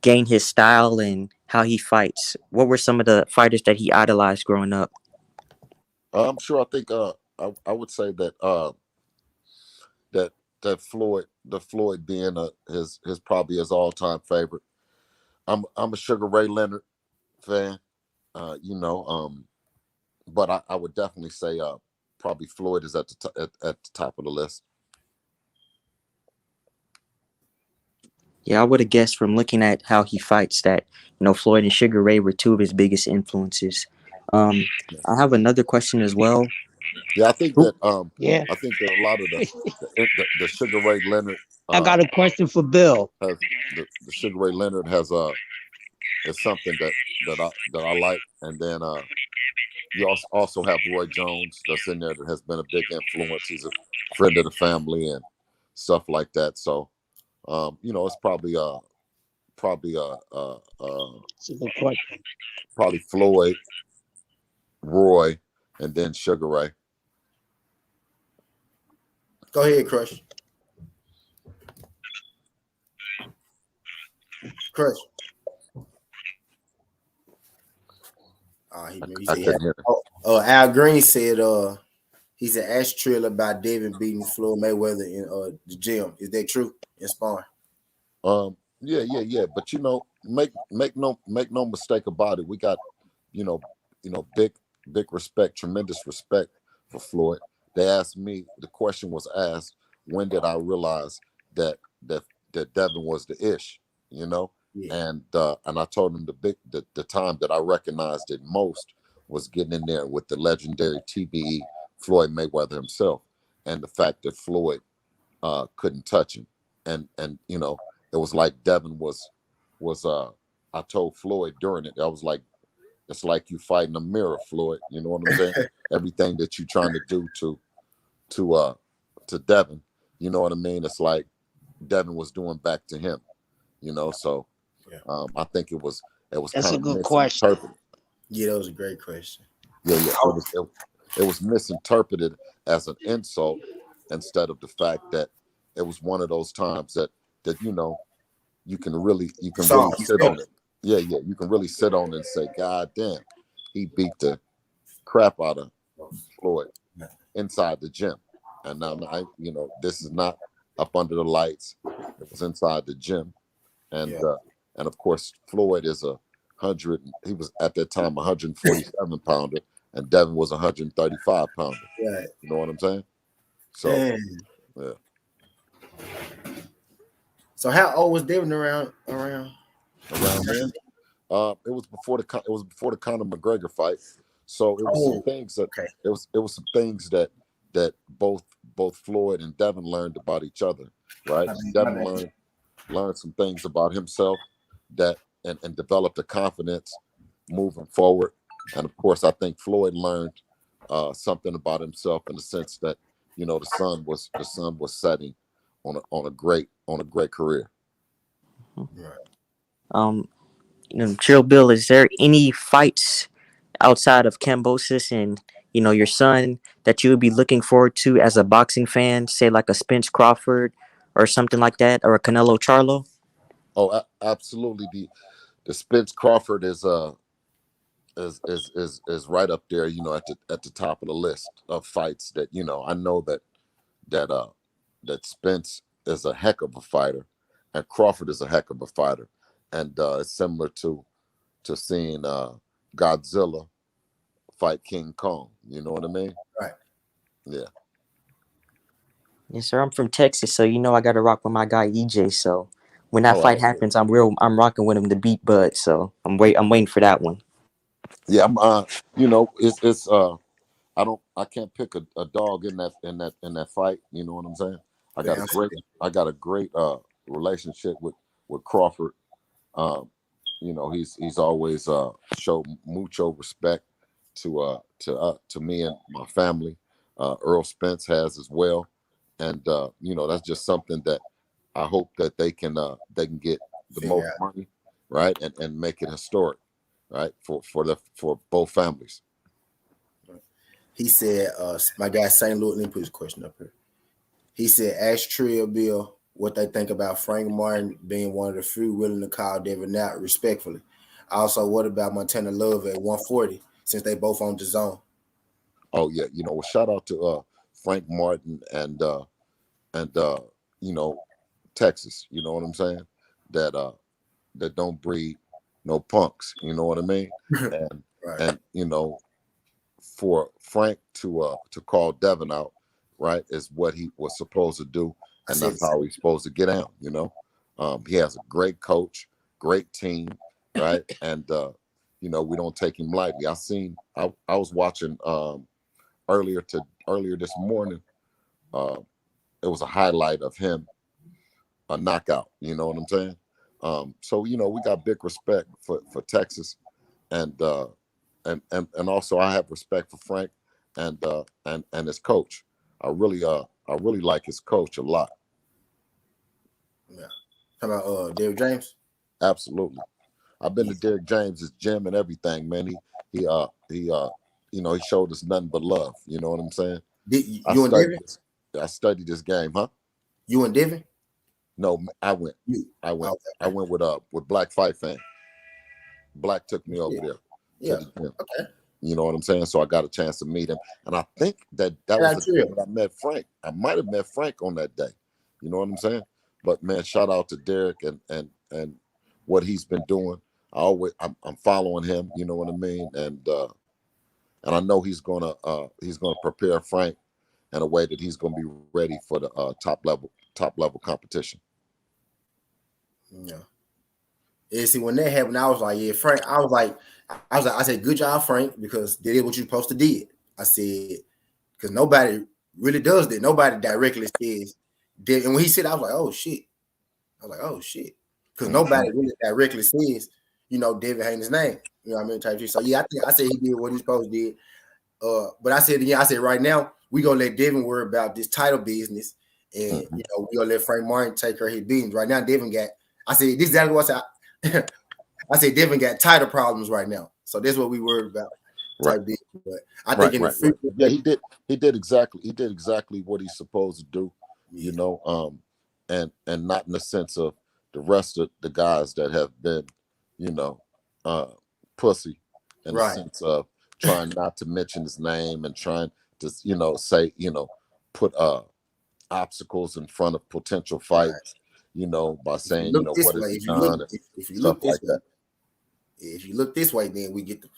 gain his style and how he fights? What were some of the fighters that he idolized growing up?
I'm sure. I think I would say that that Floyd being his probably his all time favorite. I'm a Sugar Ray Leonard fan. But I would definitely say probably Floyd is at the top of the list.
Yeah, I would have guessed from looking at how he fights that Floyd and Sugar Ray were two of his biggest influences. I have another question as well.
Yeah, I think
Who-
that I think that a lot of the Sugar Ray Leonard
I got a question for Bill.
has the Sugar Ray Leonard has is something that I like, and then you also have Roy Jones that's in there that has been a big influence. He's a friend of the family and stuff like that. So it's probably
It's a good question.
probably Floyd, Roy, and then Sugar Ray.
Go ahead, Crush. Crush. He
I
said,
couldn't hear.
Al Green said he said ask Trill about Devin beating Floyd Mayweather in the gym. Is that true? In sparring?
Yeah. But make no mistake about it. We got big respect, tremendous respect for Floyd. They asked me. The question was asked, when did I realize that Devin was the ish?
Yeah.
And I told him the time that I recognized it most was getting in there with the legendary TBE Floyd Mayweather himself, and the fact that Floyd couldn't touch him, and it was like Devin was I told Floyd during it, I was like, it's like you fighting a mirror, Floyd. You know what I'm saying? Everything that you're trying to do to Devin, you know what I mean? It's like Devin was doing back to him. So I think it was
That's
kind
a
of
good question.
misinterpreted.
Yeah, that was a great question.
Yeah. It was misinterpreted as an insult instead of the fact that it was one of those times that you can really sit on it. Yeah, you can really sit on it and say, God damn, he beat the crap out of Floyd inside the gym. And now this is not up under the lights. It was inside the gym. And of course Floyd is he was at that time 147 pounder, and Devin was 135 pounder.
Right.
You know what I'm saying? So yeah.
So how old was Devin around
then? It was before the Conor McGregor fight. So it was some things that it was some things that both Floyd and Devin learned about each other, right? Devin learned some things about himself that and developed a confidence moving forward. And of course, I think Floyd learned something about himself in the sense that the sun was setting on a great career.
Right.
Trill Bill, is there any fights outside of Cambosis and your son that you would be looking forward to as a boxing fan, say like a Spence Crawford or something like that, or a Canelo Charlo?
Oh, absolutely. The Spence Crawford is right up there, at the top of the list of fights that I know that Spence is a heck of a fighter, and Crawford is a heck of a fighter, and it's similar to seeing Godzilla fight King Kong. You know what I mean?
Right.
Yeah.
Yes, sir. I'm from Texas, so you know I gotta rock with my guy EJ. So when that
All right.
fight happens, I'm rocking with him to beat Bud. So I'm waiting for that one.
Yeah, I'm it's I can't pick a dog in that fight, you know what I'm saying? I got a
Fam.
great relationship with Crawford. Um, he's always showed mucho respect to me and my family. Earl Spence has as well, and that's just something that I hope that they can get the
Figure
most
out.
money, right, and make it historic, right, for both families.
He said, my guy St. Louis, let me put his question up here. He said, ask Trill Bill what they think about Frank Martin being one of the few willing to call David Knapp respectfully. Also, what about Montana Love at 140 since they both on the zone?
Oh yeah, shout out to Frank Martin and Texas. You know what I'm saying? That don't breed no punks. You know what I mean? And
Right.
and for Frank to call Devin out, right, is what he was supposed to do, and that's how he's supposed to get out. He has a great coach, great team, right, and we don't take him lightly. I was watching earlier this morning. Uh, it was a highlight of him, a knockout. You know what I'm saying? So we got big respect for Texas, and and also I have respect for Frank and his coach. I really like his coach a lot.
Yeah. How about Derrick James?
Absolutely. I've been to Derrick James's gym and everything, man. He showed us nothing but love. You know what I'm saying? I
You and
studied
Devin?
this. I studied this game, huh?
You and Devin?
No, I went.
You.
I went.
Okay.
I went with Black Fight Fan. Black took me over there
Yeah.
to the gym.
Okay.
You know what I'm saying? So I got a chance to meet him, and I think that was the day that I met Frank. I might have met Frank on that day. You know what I'm saying? But man, shout out to Derrick and what he's been doing. I'm following him. You know what I mean? And I know he's gonna prepare Frank in a way that he's gonna be ready for the top level competition.
Yeah. Yeah, see, when that happened, I was like, yeah, Frank. I said, good job, Frank, because they did what you're supposed to did. I said, because nobody really does that. Nobody directly says did. And when he said, I was like, oh shit. I was like, oh shit. Because nobody really directly says, David Haney's name. You know what I mean? Type shit. So yeah, I said he did what he supposed to did. But I said right now, we gonna let Devin worry about this title business. And
Mm-hmm.
we gonna let Frank Martin take care of his business. Right now, Devin got I said this is exactly what I said. I say Devin got title problems right now, so that's what we worried about.
Right.
Type deal. But I think in the future,
yeah, he did exactly what he's supposed to do. And not in the sense of the rest of the guys that have been, you know, uh, pussy, in the
right,
sense of trying not to mention his name and trying to, say, put obstacles in front of potential
right.
fights, by
If you
saying,
look this
what
way,
has he done and
if you
stuff
look this
like
way,
that.
if you look this way, then we get the.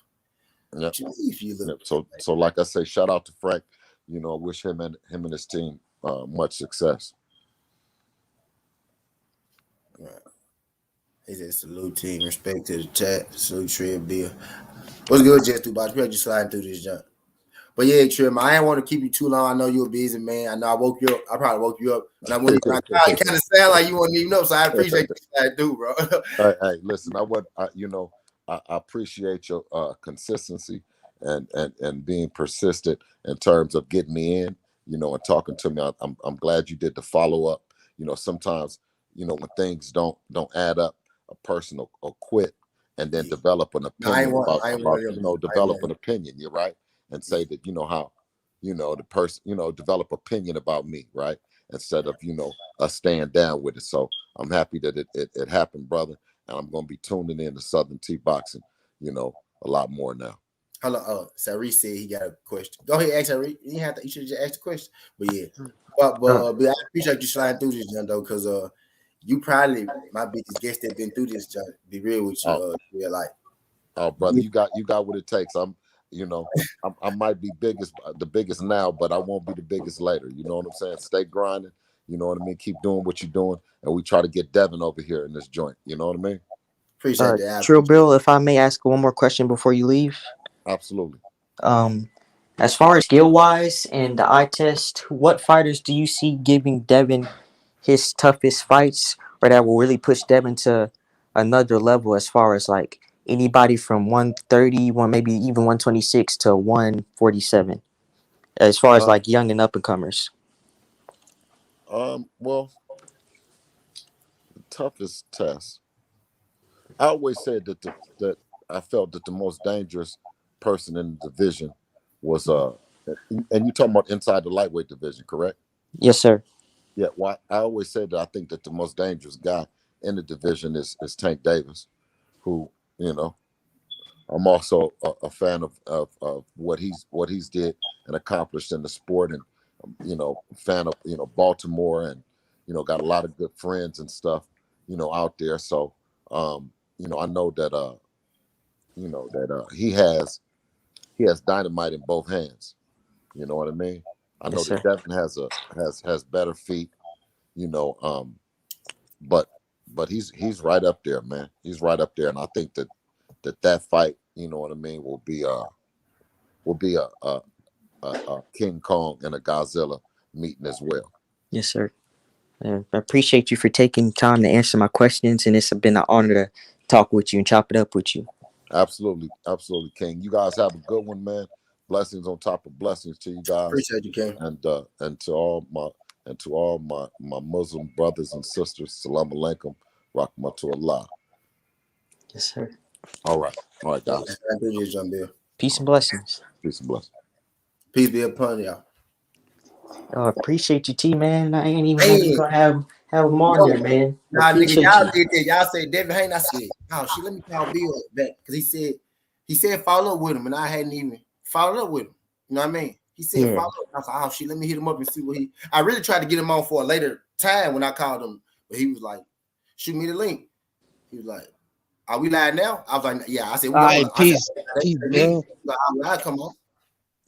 Yep.
If you look,
Yep. So like I say, shout out to Frank. I wish him and his team much success.
right. He said, salute team, respect to the chat, salute Trib Bill. What's good, Just Two Box? We're just sliding through this junk. But yeah, Trib, I didn't want to keep you too long. I know you're a busy man. I know I woke you up. I probably woke you up, and I wouldn't even. It kind of sound like you wouldn't even know. So I appreciate you sliding through, bro.
Hey, listen, I appreciate your consistency and being persistent in terms of getting me in, and talking to me. I'm glad you did the follow up. Sometimes, when things don't add up, a person will quit and then develop an
No, I ain't
opinion
want.
about
I ain't one of them.
develop an opinion. You're right, and say that how, the person, develop opinion about me, right, instead of us staying down with it. So I'm happy that it happened, brother. And I'm going to be tuning in to Southern T Boxing, a lot more now.
Hold on. Sari said he got a question. Go ahead, ask Sari. You have to. You should just ask the question. But yeah, but I appreciate you sliding through this, John, though, because you probably my biggest guest that been through this, John. Be real with you,
Oh,
like.
brother, you got what it takes. You know, I might be the biggest now, but I won't be the biggest later. You know what I'm saying? Stay grinding. You know what I mean? Keep doing what you're doing, and we try to get Devin over here in this joint. You know what I mean?
Appreciate that.
Trill Bill, if I may ask one more question before you leave.
Absolutely.
As far as skill wise and the eye test, what fighters do you see giving Devin his toughest fights, or that will really push Devin to another level as far as like anybody from 130, maybe even 126 to 147, as far as
Uh,
like young and up and comers?
well, the toughest test. I always said that I felt that the most dangerous person in the division was and you talking about inside the lightweight division, correct?
Yes, sir.
Yeah. Well, I always said that I think that the most dangerous guy in the division is Tank Davis, who, you know, I'm also a fan of what he's did and accomplished in the sport, and you know, fan of Baltimore, and got a lot of good friends and stuff, out there. So I know that he has dynamite in both hands. You know what I mean? I know
Yes,
that
sir.
Devin has better feet, but he's right up there, man. He's right up there, and I think that fight, you know what I mean, will be a King Kong and a Godzilla meeting as well.
Yes, sir. I appreciate you for taking time to answer my questions, and it's been an honor to talk with you and chop it up with you.
Absolutely, absolutely, King. You guys have a good one, man. Blessings on top of blessings to you guys,
Appreciate you, King.
and to all my Muslim brothers and sisters. Salam alaikum, rahmatullah.
Yes, sir.
All right, guys.
I appreciate you, John Bill.
Peace and blessings.
Peace and blessings.
Peace be upon y'all.
Appreciate you, T, man. I ain't even
Hey,
gonna have him on there, man.
nah, nigga,
Appreciate
y'all
you.
did that. Y'all said Devin Haney. I said, oh shit, let me call Bill back because he said follow up with him, and I hadn't even followed up with him. You know what I mean? He said
Yeah.
follow up. I was like, oh shit, let me hit him up and see what he. I really tried to get him on for a later time when I called him, but he was like, shoot me the link. He was like, are we live now? I was like, yeah. I said,
All right, peace. Peace, Bill.
Like, come on.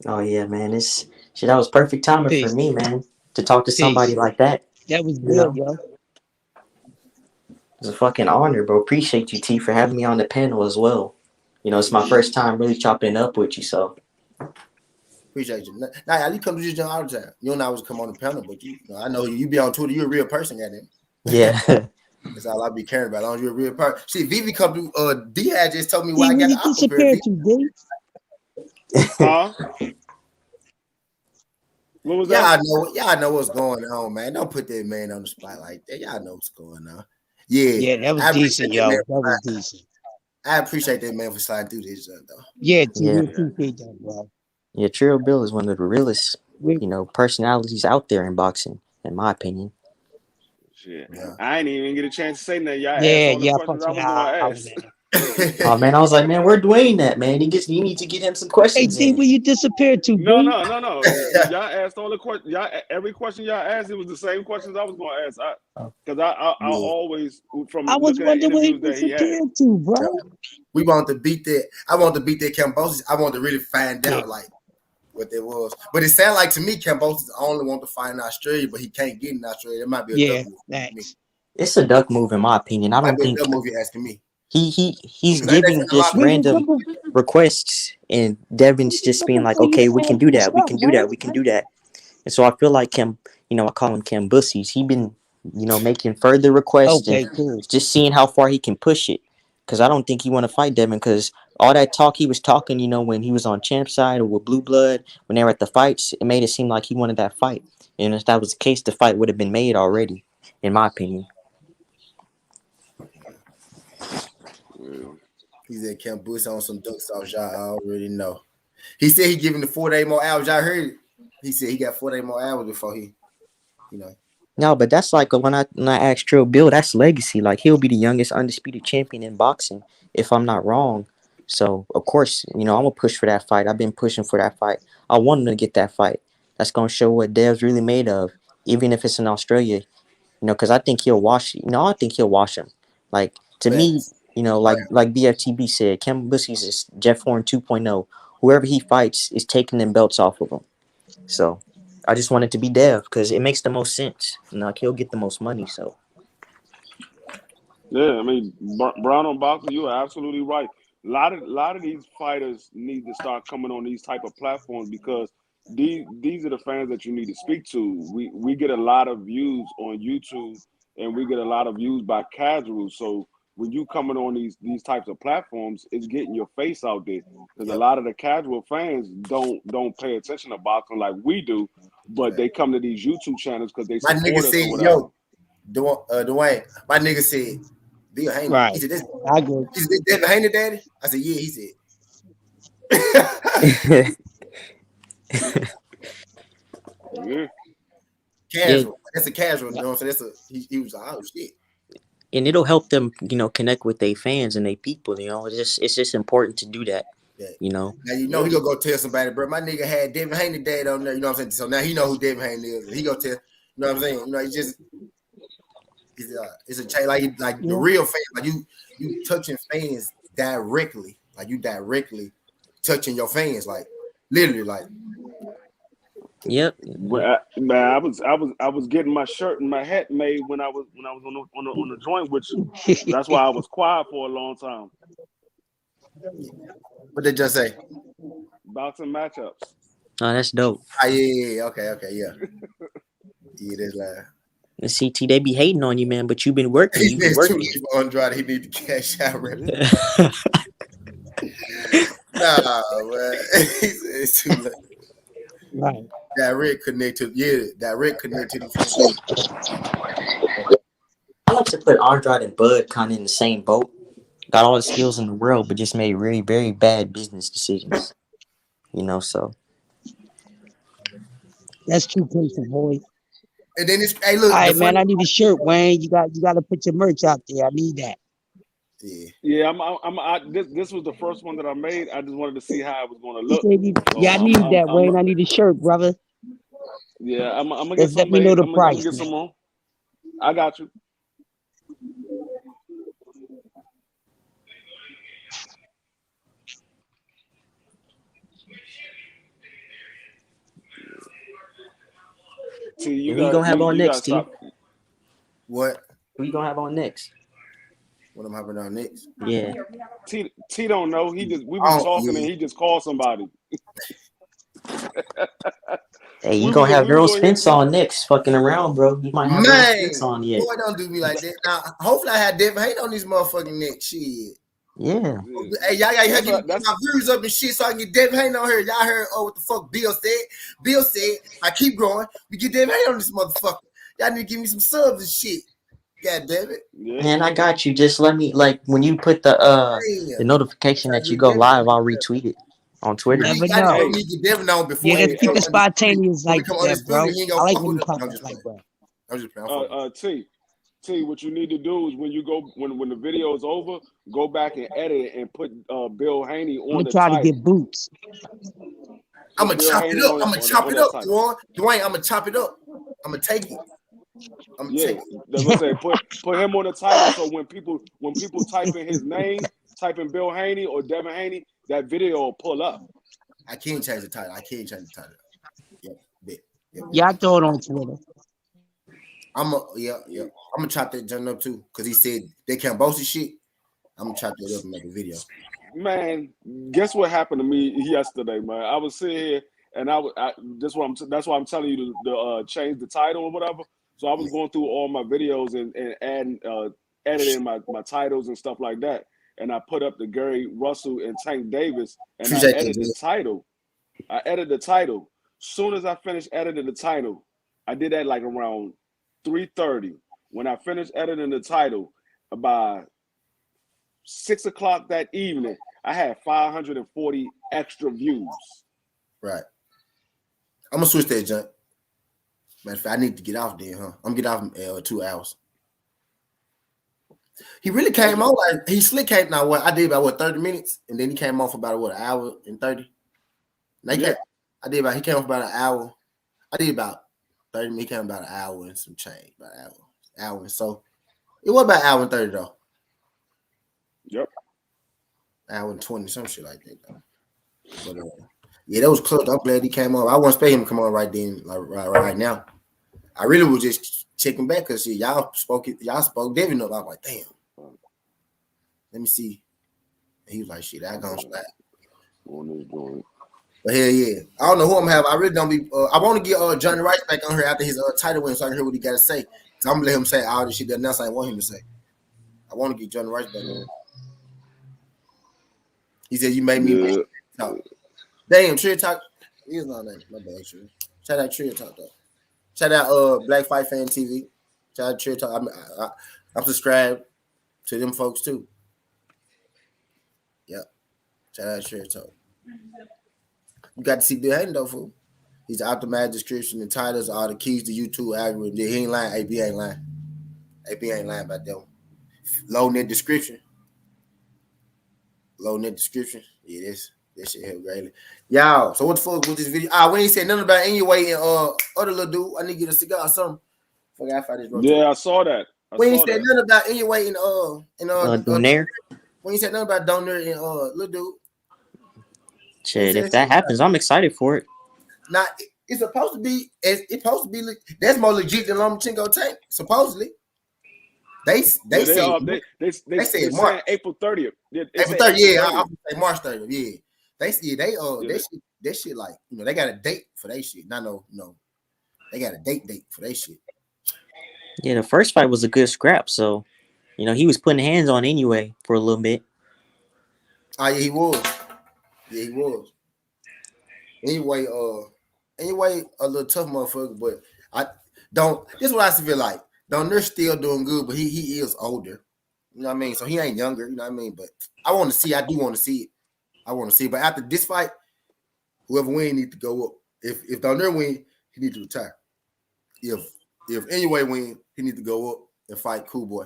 Oh yeah, man. That was perfect timing for
Peace.
me, man, to talk to somebody
Peace.
like that.
That was
You
good,
know,
yo.
it's a fucking honor, bro. Appreciate you, T, for having me on the panel as well. It's my first time really chopping it up with you, so
Appreciate you. Now, you come to this joint all the time. You don't always come on the panel, but I know you be on Twitter. You're a real person, goddamn.
yeah.
That's all I be caring about. As long as you're a real person. See, Vivi come to Diaz just told me
See,
why I
where
got
you
the opera
disappeared
pair.
to, D?
Huh? What was that?
Y'all know what's going on, man. Don't put that man on the spot like that. Y'all know what's going on. Yeah,
Yeah, that was decent, yo. That was decent.
I appreciate that man for sliding through this, though.
Yeah, T,
Yeah.
we appreciate that, bro.
Yeah, Trill Bill is one of the realest,
We,
personalities out there in boxing, in my opinion.
Shit.
Yeah.
I ain't even get a chance to say nothing. Y'all
yeah,
asked all the
yeah,
questions I was gonna ask.
Oh man, I was like, man, where Dwayne at, man? You need to get him some
Hey,
questions
D,
in.
where you disappeared to,
No.
D?
Y'all asked all the questions. Every question y'all asked, it was the same questions I was gonna ask. Because I always from
I was
looking at
wondering where he
interviews that he had.
disappeared to, bro.
We want to beat that. I want to beat that Cambosis. I want to really find
Yeah.
out like what that was. But it sounded like to me Cambosis only want to fight in Australia, but he can't get in Australia. It might be a
Yeah,
duck move.
thanks.
It's a duck move, in my opinion. I
Might
don't
be a
think
duck move you're asking me.
he's
They
giving
said a
just
lot of
Where's the
random
number?
requests, and Devin's just being like, okay, we can do that, we can do that, we can do that. And so I feel like I call him Cambussies. He been, making further requests
Okay,
and
cool.
just seeing how far he can push it. Because I don't think he want to fight Devin. Because all that talk he was talking, when he was on Champ's side or with Blue Blood, when they were at the fights, it made it seem like he wanted that fight. And if that was the case, the fight would have been made already, in my opinion.
He said Cambosis on some duck sauce. Y'all already know. He said he giving the 4 day more hours. Y'all heard it. He said he got 4 day more hours before he,
No, but that's like when I asked Trill Bill, that's legacy. Like he'll be the youngest undisputed champion in boxing, if I'm not wrong. So of course, I'm gonna push for that fight. I've been pushing for that fight. I want him to get that fight. That's gonna show what Dev's really made of, even if it's in Australia. Because I think he'll wash. I think he'll wash him. Like to me,
Facts.
like BFTB said, Cam Bussies is Jeff Horn 2.0. whoever he fights is taking them belts off of him. So I just want it to be Dev because it makes the most sense. Like he'll get the most money. So
Yeah, I mean, Brown on boxing, you are absolutely right. A lot of these fighters need to start coming on these type of platforms because these are the fans that you need to speak to. We get a lot of views on YouTube and we get a lot of views by casuals. So when you coming on these types of platforms, it's getting your face out there because a
Yep.
lot of the casual fans don't pay attention to boxing like we do, but
Right.
they come to these YouTube channels because they
My nigga
support us
said,
or whatever.
yo, Dwayne, my nigga said, Bill Haney. He
Right.
said, this,
I agree.
he said, this Devin Haney, daddy? I said, yeah, he said.
Yeah.
yeah,
Casual. That's a casual, you know what I'm saying? He was like, oh shit.
and it'll help them, connect with their fans and their people. It's just important to do that.
Yeah.
You know,
Now you know
Yeah.
he gonna go tell somebody, bro. My nigga had Devin Haney dad on there, you know what I'm saying? So now he know who Devin Haney is. And he gonna tell, you know what I'm saying? You know, it's a change like the
Yeah.
real fan, like you touching fans directly, like you directly touching your fans, like literally, like
yep.
Man, I was getting my shirt and my hat made when I was on the joint with you. That's why I was quiet for a long time.
what they just say.
Boxing matchups.
Oh, that's dope.
Ah, yeah, okay, yeah. Yeah, that's like
And CT, they be hating on you, man, but you've been working.
he
You've been
says too
working.
late for Andrade. He need to cash out right now.
Yeah.
Nah, man. He said it's too late.
Right.
Direct connect to the
I like to put Andrade and Bud kind of in the same boat. Got all the skills in the world, but just made very, very bad business decisions. So
That's true, Clemson boy.
and then it's hey
All
look the
right, man.
funny
I need a shirt, Wayne. You got to put your merch out there. I need that.
yeah.
Yeah, this was the first one that I made. I just wanted to see how it was going to
He
look.
said,
So
"Yeah, I need that, Wayne. I need a shirt, brother.
I'm gonna get
Just let
some
me know
made.
the
I'm gonna
price,
get
man."
some more. I got you. T,
and who you gonna have on
you gotta
next, T?
stop.
What?
Who you gonna have on next?
What I'm having on next?
Yeah.
T don't know. We be
Oh
talking and
yeah.
he just called somebody.
Hey, you
We
gonna
was
have
we
Earl
was on here
Spence on next, fucking around, bro. You might have Earl Spence
Man,
on yet.
boy, don't do me like that. Now, hopefully I had Devin Haney on this motherfucking neck. Shit.
Yeah.
Yeah.
Hey, y'all gotta get
That's
my views up and shit so I can get Devin Haney on here. Y'all heard what the fuck Bill said. Bill said, I keep growing. We get Devin Haney on this motherfucker. Y'all need to give me some subs and shit. God damn it.
yeah.
Man, I got you. Just let me when you put the
Damn.
notification
Trying
that
to
you
get
go
Devin on
live,
this
I'll
stuff.
retweet it on
You
Twitter.
never
I
know.
need to get Devin on before
Yeah,
he
let's keep it spontaneous
when we
like
come on
that,
the
bro.
studio. He ain't
I
gonna
like
fuck
when
with
you
us.
pop
No, I'm
up
just
like
playing.
that.
I'm just playing. I'm fucking.
T, what you need to do is when you go when the video is over, go back and edit it and put Bill Haney
I'm
on
gonna
the
try to
title.
get boots.
I'm
Put
gonna
Bill
chop it
Haney
up. I'm gonna chop
on
it
that
up,
title.
Dwayne. I'm gonna chop it up. I'm gonna take it. I'm gonna
Yeah,
take it.
that's what I say. Put him on the title so when people type in his name, type in Bill Haney or Devin Haney, that video will pull up.
I can't change the title. Yep, bet. Yep.
Yeah, I throw it on Twitter.
I'm gonna chop that joint up too, cause he said they can't boast his shit. I'm gonna chop that up and make a video.
Man, guess what happened to me yesterday, man? I was sitting here and that's why I'm telling you to change the title or whatever. So I was going through all my videos and adding editing my titles and stuff like that. And I put up the Gary Russell and Tank Davis and I
Appreciate that,
edited the
dude.
title. Soon as I finished editing the title, I did that like around 3:30. When I finished editing the title, by 6 o'clock that evening, I had 540 extra views.
Right. I'm gonna switch that junk. Matter of fact, I need to get off there, huh? I'm gonna get off in 2 hours. He really came on like he slick came now. What I did about 30 minutes, and then he came on for about an hour and 30.
Yeah.
He came on for about an hour. I did about 30 minutes. He came about an hour and some change, about an hour and so. It was about an hour and 30 though.
Yep.
Hour and 20, some shit like that though. But yeah, that was close. I'm glad he came on. I want to expect him to come on right then, like right now. I really was just checking back because y'all spoke Devin up. I was like, damn. Let me see. And he was like, shit, I gonna slide.
On this joint.
But hell yeah. I don't know who I'm having. I really don't be I want to get Johnny Rice back on here after his title win so I can hear what he gotta say. So I'm gonna let him say all this shit that else I want him to say. I want to get Johnny Rice back on. He said you made me talk. Damn, Trill Talk. He's not name. My bad, Trill. Shout out Trill Talk though. Shout out Black Fight Fan TV. Shout out Trill Talk. I'm subscribed to them folks too. Yep. Shout out Trill Talk. You got to see Bill Hayden though, fool. He's the optimized description and titles are the keys to YouTube algorithm. He ain't lying. AB ain't lying. AB ain't lying about that one. Low net description. Low net description. Yeah, that shit help greatly. Y'all, so what the fuck with this video? We ain't said nothing about anyway and other little dude. I need to get a cigar or something. Forgot if I just wrote
Yeah, I saw that.
We ain't said nothing about anyway and
Donaire.
We ain't said nothing about Donaire and little dude.
Shit, if that happens, I'm excited for it.
Now it's supposed to be. That's more legit than Lomachenko Tank. Supposedly, they said March
April 30th.
April 30th. Yeah, I would say March 30th. Yeah, that shit like they got a date for that shit. No, they got a date for that shit.
Yeah, the first fight was a good scrap, so he was putting hands on anyway for a little bit.
Oh yeah, he was. Yeah, he was. Anyway, a little tough motherfucker, but this is what I feel like. They're still doing good, but he is older. You know what I mean? So he ain't younger, you know what I mean? But I want to see, I do want to see it. I want to see it. But after this fight, whoever wins needs to go up. If Donaire win, he needs to retire. If anyway win, he needs to go up and fight Cool Boy.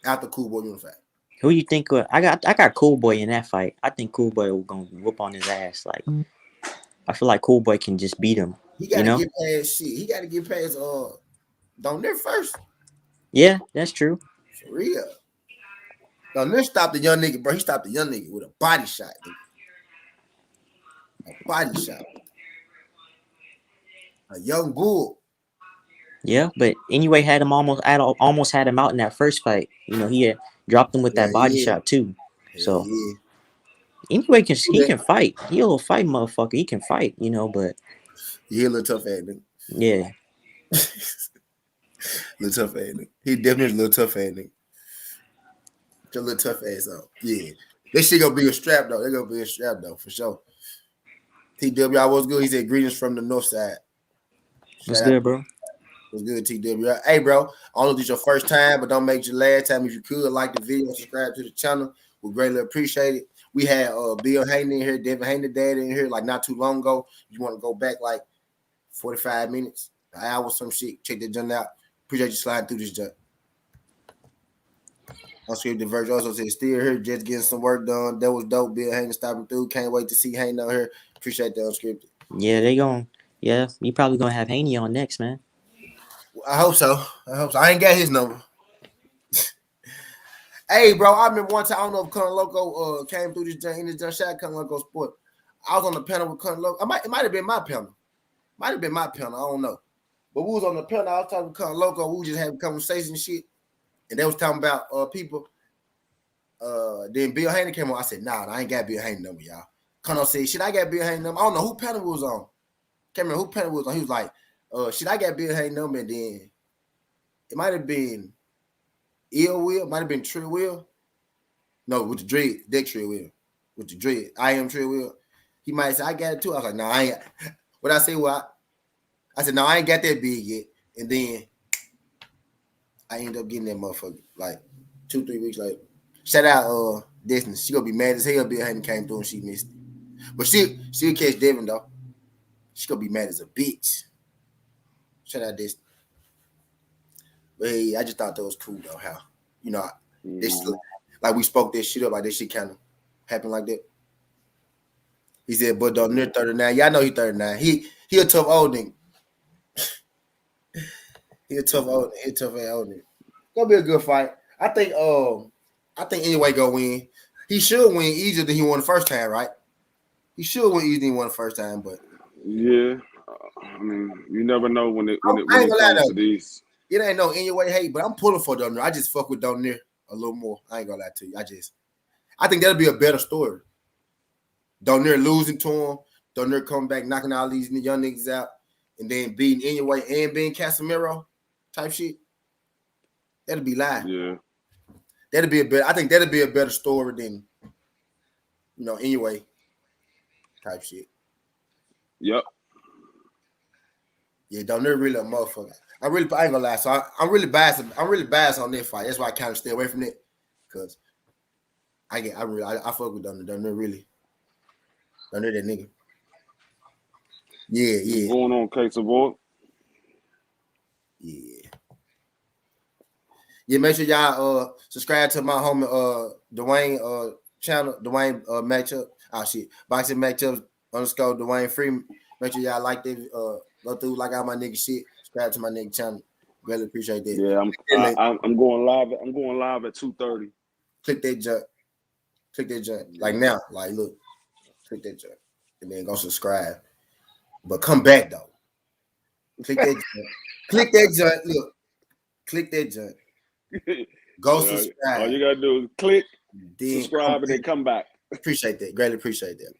After Cool Boy unified.
Who you think? I got Cool Boy in that fight. I think Cool Boy will gonna whoop on his ass. Like, I feel like Cool Boy can just beat him.
He gotta get past shit. He gotta get past Donaire first.
Yeah, that's true.
For real. Donaire stopped the young nigga, bro. He stopped the young nigga with a body shot, dude. A body shot. A young bull.
Yeah, but anyway, almost had him out in that first fight. He had dropped him with that body shot too. So anyway, he can fight. He a little fight motherfucker. He can fight, but
he a little tough ass nigga.
Yeah.
Little tough ass nigga. He definitely a little tough ass nigga. Just a little tough ass out. Yeah. This shit gonna be a strap though. They're gonna be a strap though, for sure. TW, I was good. He said greetings from the north side.
What's good, bro?
What's good, TW? Hey, bro. I don't know if this is your first time, but don't make it your last time. If you could, like the video, subscribe to the channel. We greatly appreciate it. We had Bill Haney in here, Devin Haney dad in here, like not too long ago. You want to go back like 45 minutes, an hour, some shit. Check that junk out. Appreciate you sliding through this junk. Unscripted Verge also said, still here, just getting some work done. That was dope. Bill Haney stopping through. Can't wait to see Haney out here. Appreciate the Unscripted.
Yeah, you probably gonna have Haney on next, man.
I hope so. I ain't got his number. Hey, bro, I remember one time, I don't know if Con Loco came through this shot, Con Loco Sport. I was on the panel with Con Loco. It might have been my panel. I don't know. But we was on the panel. I was talking to Con Loco. We just having conversation and shit. And they was talking about people. Then Bill Haney came on. I said, nah, I ain't got Bill Haney number, y'all. Con said, shit, I got Bill Haney number. I don't know who panel was on. Can't remember who panel was on. He was like, shit, I got Bill Haney number, and then it might have been Ill Will, might have been Trill Will. No, with the dread, Dick Trill Will. With the dread, I am Trill Will. He might say, I got it too. I was like, no, I ain't. What I say, I said, no, I ain't got that big yet. And then I ended up getting that motherfucker like 2-3 weeks later. Shout out Disney. She gonna be mad as hell. Bill Haney came through and she missed it. But she'll catch Devin though. She gonna be mad as a bitch. Shout out Disney. But hey, I just thought that was cool though. How this like we spoke this shit up, like this shit kind of happened like that. He said, but Donaire 39. Yeah, I know he 39. He a tough old nigga. He a tough old nigga. Gonna be a good fight. I think anyway go win. He should win easier than he won the first time, right? He should win easily won the first time, but
Yeah, I mean, you never know when it
I ain't gonna lie
comes
though.
to these.
It ain't no anyway hate, but I'm pulling for Darnell. I just fuck with Darnell a little more. I ain't gonna lie to you. I think that'll be a better story. Darnell losing to him, Darnell coming back, knocking all these young niggas out, and then beating anyway and being Casemiro type shit. That'll be live.
Yeah,
That'll be a better. I think that'll be a better story than anyway type shit.
yep.
Yeah, Darnell really a motherfucker. I ain't gonna lie. So I'm really biased. I'm really biased on that fight. That's why I kind of stay away from it, because I fuck with Darnell. Darnell really. Darnell that nigga. Yeah.
Going on, Case of Boy.
Yeah, make sure y'all subscribe to my homie Dwayne channel, Dwayne matchup. Oh shit. Boxing matchup _ Dwayne Freeman. Make sure y'all like that. Go through like all my nigga shit. Subscribe to my nigga channel. Really appreciate that.
Yeah, I'm going live. I'm going live at 2:30.
Click that junk. Like now. Like look. Click that junk. And then go subscribe. But come back though. Click that junk. Click that junk. Look. Click that junk. Go subscribe.
All you gotta do is click,
then
subscribe, and then come back.
Appreciate that. Greatly appreciate that.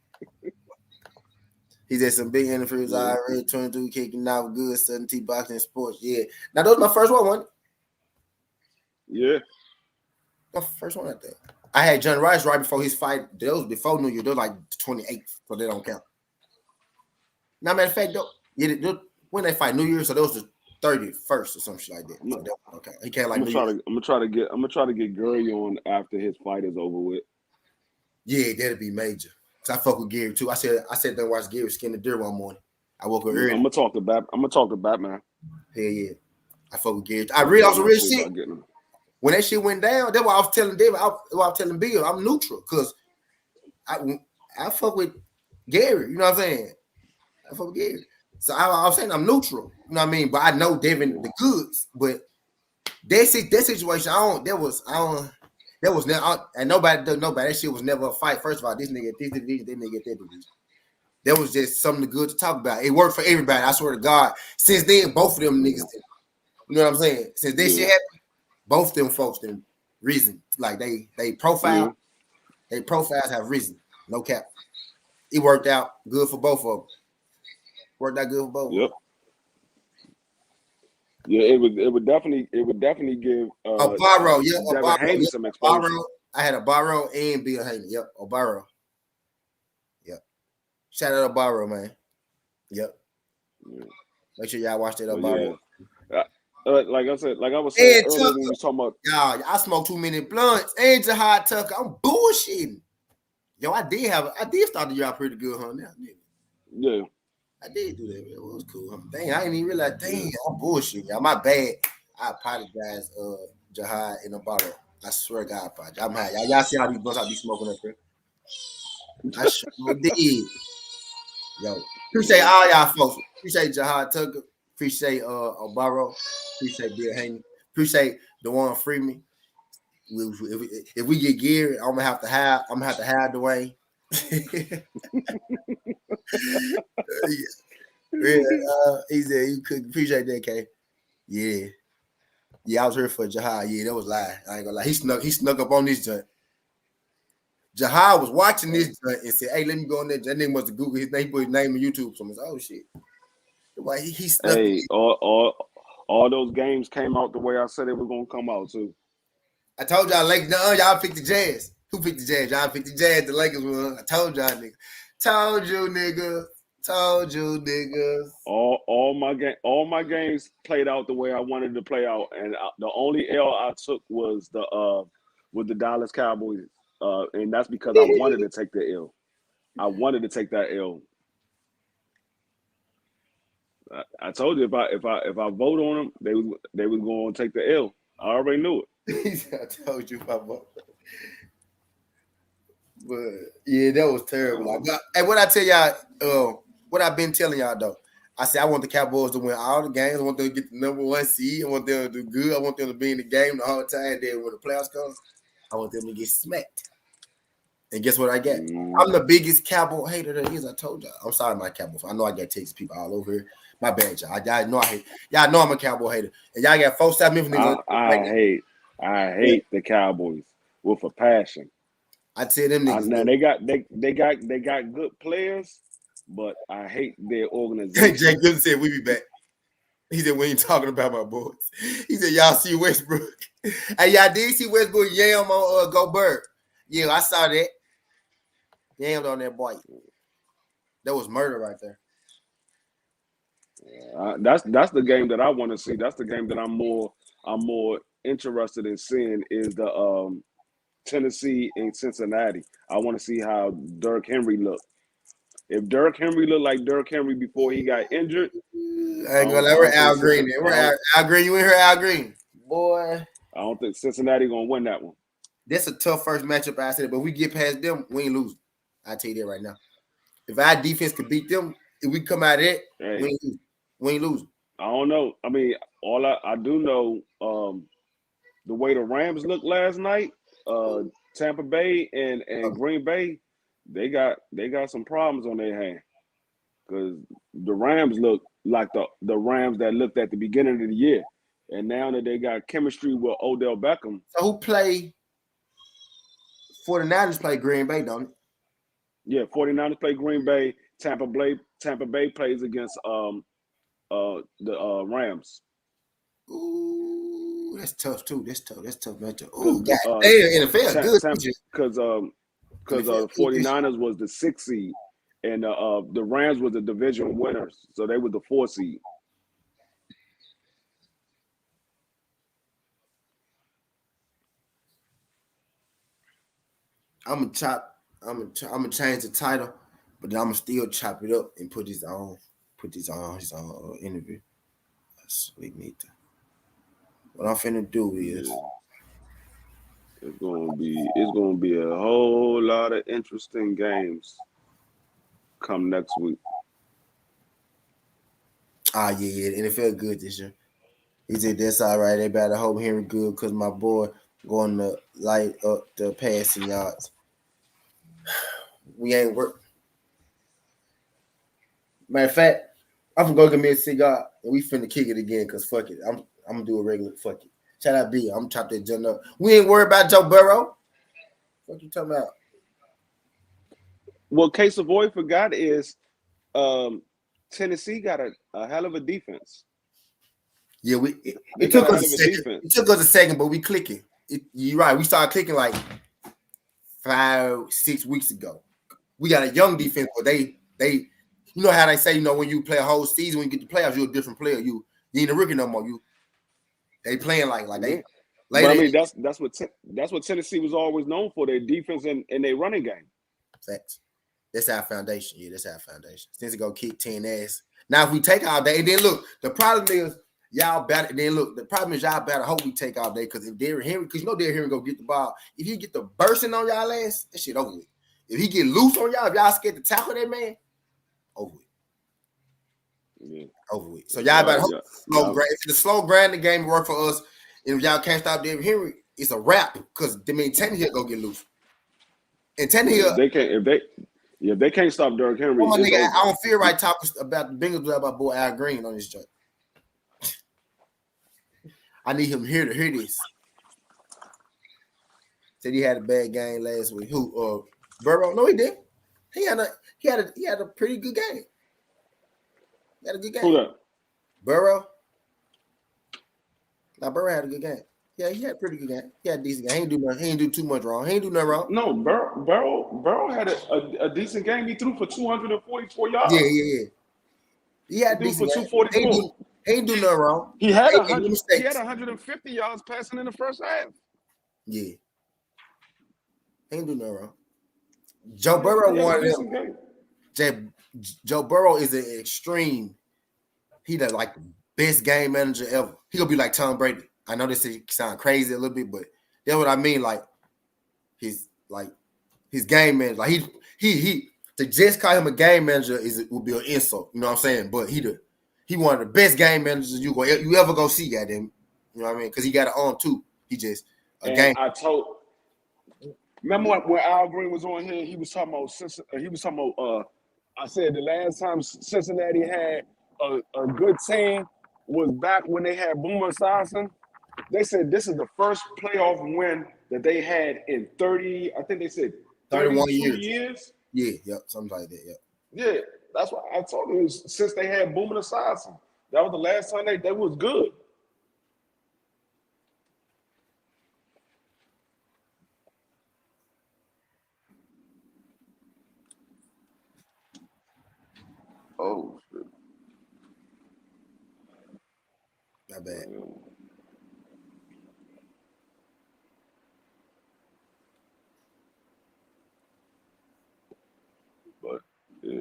He's at some big interviews already. 22 kicking out good. 17 boxing and sports. Yeah. Now that was my first one, wasn't it?
Yeah.
My first one, I think. I had John Rice right before his fight. That was before New Year. That was like 28th, so they don't count. Now, matter of fact, though, when they fight New Year, so that was the 31st or some shit like that. So okay, he can't like.
I'm gonna try to get Gary on after his fight is over with.
Yeah, that'd be major. Cause I fuck with Gary too. I said don't watch Gary skin the deer one morning. I woke up early.
I'm gonna talk to Batman.
Hell yeah, I fuck with Gary. I was real sick. When that shit went down, that's why I was telling David. I was telling Bill, I'm neutral because I fuck with Gary. You know what I'm saying? I fuck with Gary. So I was saying I'm neutral. You know what I mean? But I know Devin the goods. But that situation, that was never, and nobody. That shit was never a fight. First of all, this nigga this division, that nigga that division. That was just something good to talk about. It worked for everybody. I swear to God. Since then, both of them niggas did. You know what I'm saying? Since this shit happened, both them folks then risen. Like they profile, they profiles have risen. No cap. It worked out good for both of them. Worked out good for both.
Yep. Yeah, it would definitely give
Barrow,
Haney some exposure.
Barrow, I had a Barrow and Bill Haney. Yep, Barrow. Yep. Shout out to Barrow, man. Yep. Yeah. Make sure y'all watch that Barrow.
Yeah. Like I was saying earlier when we was talking about
y'all, I smoked too many blunts. And Jahad Tucker, I'm bullshitting. Yo, I did start the year out pretty good, huh? Now, nigga.
Yeah.
I did do that. It was cool. Dang, I didn't even realize. Dang, I'm bullshit. Y'all, my bad. I apologize, Jahad and Barrow. I swear to God, I apologize. I'm high. Y'all see how these blunts I be smoking up here? I sure did. Yo, appreciate all y'all folks. Appreciate Jahad Tucker. Appreciate Barrow. Appreciate Bill Haney. Appreciate Dwayne Freeman. If we get Gary, I'm gonna have to hire Dwayne. He said you could appreciate that, K. Yeah, I was here for Jahad. Yeah, that was lie. I ain't gonna lie. He snuck up on this joint. Jahad was watching this joint and said, "Hey, let me go on there." That nigga must have Googled his name, he put his name on YouTube. So I was like, "Oh shit!" Why he snuck?
Hey, all those games came out the way I said it was gonna come out too.
I told y'all, like, y'all picked the Jazz. Who picked the Jazz? Y'all picked the Jazz. The Lakers won. I told y'all, nigga. Told you, niggas.
All my games played out the way I wanted to play out, and the only L I took was the Dallas Cowboys, and that's because I wanted to take the L. I wanted to take that L. I told you if I vote on them, they was going to take the L. I already knew it.
I told you if I vote. But yeah, that was terrible. Hey, what I tell y'all, what I've been telling y'all though, I said I want the Cowboys to win all the games. I want them to get the number 1 seed. I want them to do good. I want them to be in the game the whole time. Then when the playoffs comes, I want them to get smacked. And guess what I get? I'm the biggest Cowboy hater there is. I told y'all. I'm sorry, my Cowboy. I know I got Texas people all over here. My bad, y'all. Y'all know I hate. Y'all know I'm a Cowboy hater. And y'all got 4 South Memphis niggas.
I hate the Cowboys with a passion.
I tell them niggas.
Now they got good players, but I hate their organization.
Jay Good said we be back. He said we ain't talking about my boys. He said y'all see Westbrook. Hey, y'all did see Westbrook yam on Go Bird. Yeah, I saw that. Yammed on that boy. That was murder right there.
That's the game that I want to see. That's the game that I'm more interested in seeing is the Tennessee and Cincinnati. I want to see how Derrick Henry look. If Derrick Henry looked like Derrick Henry before he got injured,
I ain't gonna let we're Al Green. We're Al Green. You in here, Al Green? Boy.
I don't think Cincinnati gonna win that one.
That's a tough first matchup, I said, but we get past them, we ain't losing. I tell you that right now. If our defense could beat them, if we come out of it, we ain't losing.
I don't know. I mean, all I do know, the way the Rams looked last night, Tampa Bay and Green Bay, they got some problems on their hand because the Rams look like the Rams that looked at the beginning of the year, and now that they got chemistry with Odell Beckham.
So who play? 49ers play Green Bay, don't it?
Yeah, 49ers play Green Bay. Tampa Bay plays against the Rams.
Ooh, that's tough too. That's tough matchup. Ooh, damn, NFL good.
Because 49ers was the 6th seed, and the Rams was the division winners, so they were the 4th seed.
I'm gonna change the title, but then I'm gonna still chop it up and put this on his interview. Sweet meat. What I'm finna do is
it's gonna be a whole lot of interesting games come next week.
Yeah, the NFL good this year. He said that's all right. They better hope Henry good because my boy going to light up the passing yards. We ain't work. Matter of fact, I'm gonna go get me a cigar and we finna kick it again because fuck it. I'm gonna do a regular fuck it. Shout out B. I'm gonna chop that junk up. We ain't worried about Joe Burrow. What you talking about?
What Case Avoid forgot is Tennessee got a hell of a defense.
Yeah, it took us a second. It took us a second, but we clicking. You're right. We started clicking like 5-6 weeks ago. We got a young defense, but they you know how they say, when you play a whole season, when you get to playoffs, you're a different player. You ain't a rookie no more. They playing like they.
But I mean, that's what Tennessee was always known for, their defense and their running game.
Facts. That's our foundation. Yeah, that's our foundation. Since it go kick 10 ass. Now, if we take all day, and then look, the problem is y'all better. Then look, the problem is y'all better hope we take all day because if Derrick Henry, because Derrick Henry go get the ball, if he get the bursting on y'all ass, that shit over with. If he get loose on y'all, if y'all scared to tackle that man, over with.
Yeah.
Over with. So y'all better hope if the slow grinding game work for us, and if y'all can't stop Derrick Henry, it's a wrap because Tannehill go get loose. And Tannehill,
if they can't stop Derrick Henry,
I don't feel right talking about the Bengals about boy Al Green on this joint. I need him here to hear this. Said he had a bad game last week. Who? Burrow? No, he didn't. He had a pretty good game. He had a good game.
Who that?
Burrow. Now Burrow had a good game. Yeah, he had a pretty good game. He had a decent game. He ain't do too much wrong. He ain't do nothing wrong.
No, Burrow had a decent game. He threw for 244 yards.
Yeah. He had a decent game.
244.
He ain't do nothing wrong.
He had 150 yards passing in the first half.
Yeah. He ain't do nothing wrong. Joe Burrow won them. Joe Burrow is an extreme. He the like best game manager ever. He gonna be like Tom Brady. I know this sound crazy a little bit, but that's what I mean. Like his game manager. Like he to just call him a game manager would be an insult. You know what I'm saying? But he one of the best game managers you ever go see. Goddamn, you know what I mean? Because he got an arm too. He just a game.
Remember when Al Green was on here? He was talking about. I said the last time Cincinnati had a good team was back when they had Boomer Esiason. They said this is the first playoff win that they had in 30. I think they said
31
32
years.
years.
Yeah, yep, something like that. Yep.
Yeah, that's what I told you. Since they had Boomer Esiason, that was the last time they was good. Oh shit.
Not bad.
But yeah.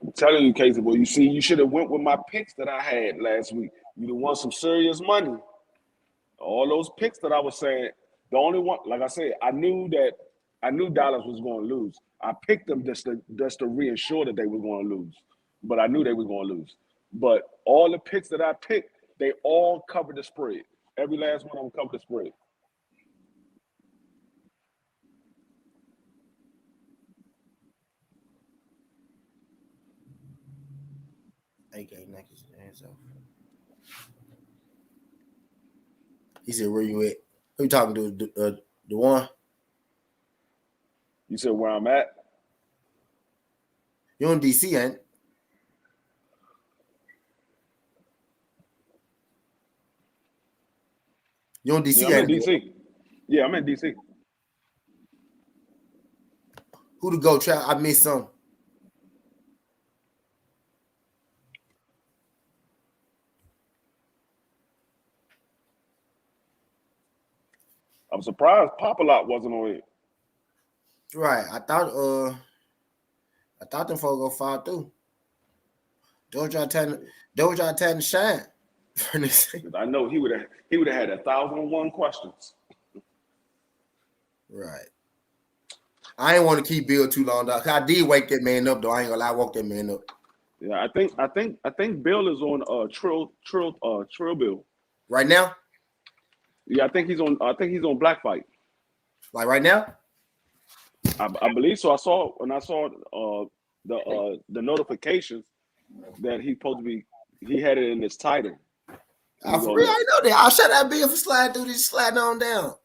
I'm telling you, Casey, boy, you should have went with my picks that I had last week. You'd have won some serious money. All those picks that I was saying, the only one, like I said, I knew Dallas was going to lose. I picked them just to reassure that they were going to lose, but I knew they were going to lose. But all the picks that I picked, they all covered the spread. Every last one of them covered the spread.
AK knock his hands off. He said, "Where you at? Who you talking to? The one?
You said where I'm at?
You in DC, ain't it? You in DC,
Yeah, I'm in
ain't it?
DC. Yeah, I'm in DC.
Who to go? Try? I missed some.
I'm surprised Pop-A-Lot wasn't on it.
Right. I thought them folks go fall through. Don't y'all tell to shine.
I know he would have had 1,001 questions.
Right. I ain't want to keep Bill too long, dog. I did wake that man up, though. I ain't gonna lie, I woke that man up.
Yeah, I think Bill is on Trill Bill.
Right now?
Yeah, I think he's on Black Fight.
Like right now?
I believe so. When I saw the notifications that he had it in his title.
For real, I know that. I'll shut that Bill for sliding through this, sliding on down.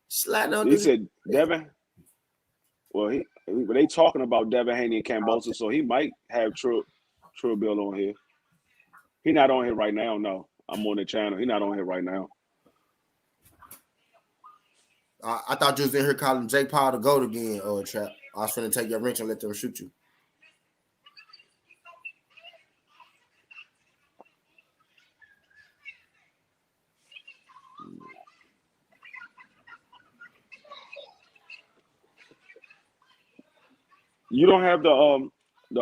Sliding on.
He said Devin. Well, they talking about Devin Haney and Cambosa, so he might have Trill Bill on here. He not on here right now. No, I'm on the channel. He not on here right now.
I thought you was in here calling Jake Paul to go again, Trap. I was finna take your wrench and let them shoot you.
You don't have the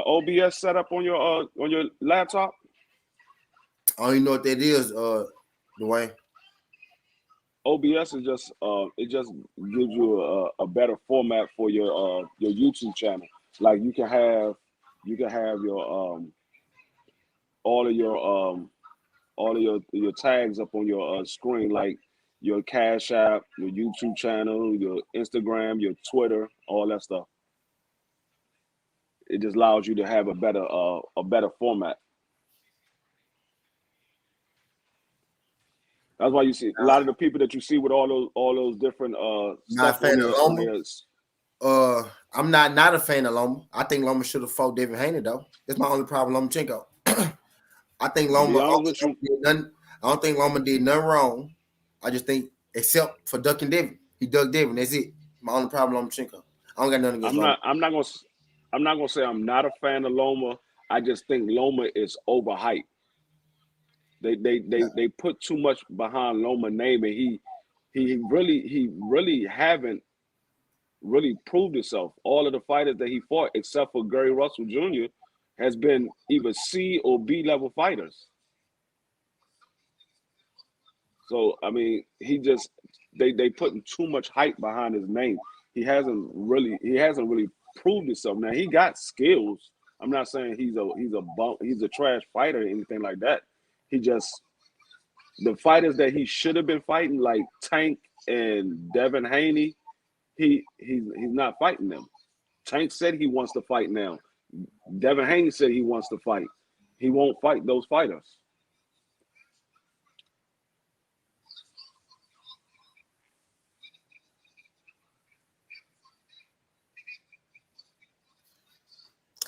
OBS set up on your laptop?
I don't even know what that is, Dwayne.
OBS is just it just gives you a better format for your YouTube channel. Like you can have your all of your tags up on your screen, like your Cash App, your YouTube channel, your Instagram, your Twitter, all that stuff. It just allows you to have a better format. That's why you see a lot of the people that you see with all those different stuff on there.
I'm not a fan of Loma. I think Loma should have fought Devin Haney though. That's my only problem, Lomachenko. I think Loma. I don't think Loma did nothing wrong. I just think, except for ducking Devin, he ducked Devin. That's it. My only problem, Lomachenko. I don't got nothing against Loma.
I'm not gonna say I'm not a fan of Loma. I just think Loma is overhyped. They put too much behind Loma's name, and he really haven't really proved himself. All of the fighters that he fought, except for Gary Russell Jr., has been either C or B level fighters. So I mean, they putting too much hype behind his name. He hasn't really proved himself. Now he got skills. I'm not saying he's a trash fighter or anything like that. He just The fighters that he should have been fighting, like Tank and Devin Haney, he's not fighting them. Tank said he wants to fight now. Devin Haney said he wants to fight. He won't fight those fighters.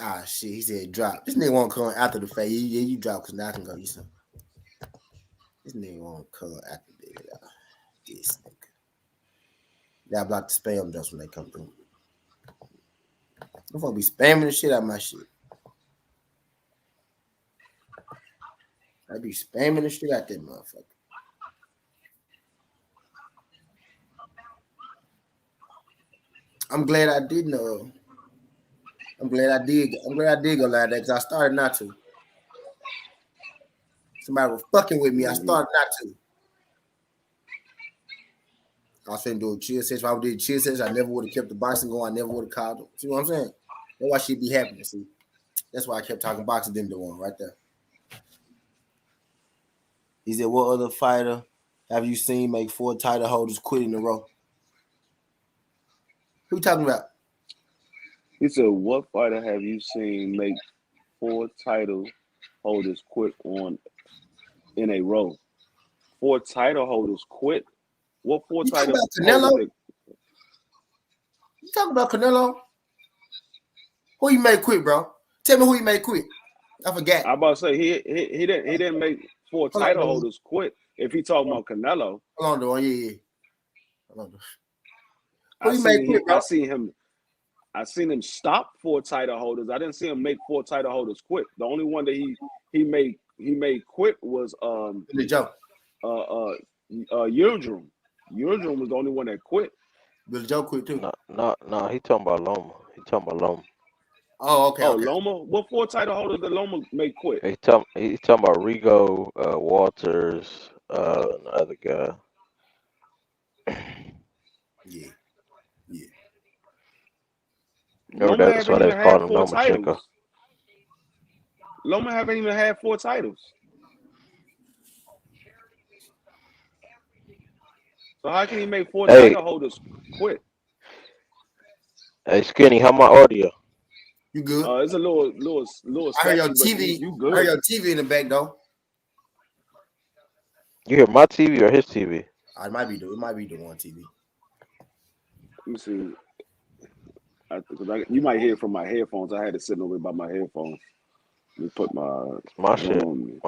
Ah, shit. He said drop. This nigga won't come after the fact. Yeah, you drop because now I can go. You some. This nigga won't come after this nigga. Yeah, I block the spam just when they come through. I'm gonna be spamming the shit out of my shit. I be spamming the shit out that motherfucker. I'm glad I didn't know. I'm glad I did go live that because I started not to. Somebody was fucking with me. I started not to. I was finna do a chill session. If I did a chill session, I never would have kept the boxing going. I never would have called them. See what I'm saying? That's why she'd be happy. See, that's why I kept talking boxing. Them the one right there. He said, "What other fighter have you seen make 4 title holders quit in a row?" Who you talking about?
He said, "What fighter have you seen make 4 title holders quit in a row? 4 title holders quit? What 4
You talking
title
about Canelo?
holders?
You talking about Canelo? Who you made quit, bro? Tell me who you made quit. I forgot.
I'm about to say he didn't make 4 title holders quit. If he talking about Canelo,
hold on, though. Yeah. Hold on.
I seen him stop 4 title holders. I didn't see him make 4 title holders quit. The only one that he made quit was
the joke.
Yildirim. Yildirim was the only one that quit.
Billy Joe quit too.
No. He talking about Loma.
Oh, okay.
Oh,
okay.
Loma. What 4 title holders did Loma make quit?
He talking about Rigo, Walters, and the other guy.
Yeah.
Loma
That's why they called him Lomachenko.
Loma haven't even had 4 titles. So how can he make 4 title holders quit?
Hey, Skinny, how my audio?
You good?
It's a little
I heard your
sketchy, but
TV.
you good.
I heard your TV in the back though.
You hear my TV or his TV?
It might be the one TV.
Let me see. You might hear it from my headphones. I had it sitting over by my headphones. Let me put
my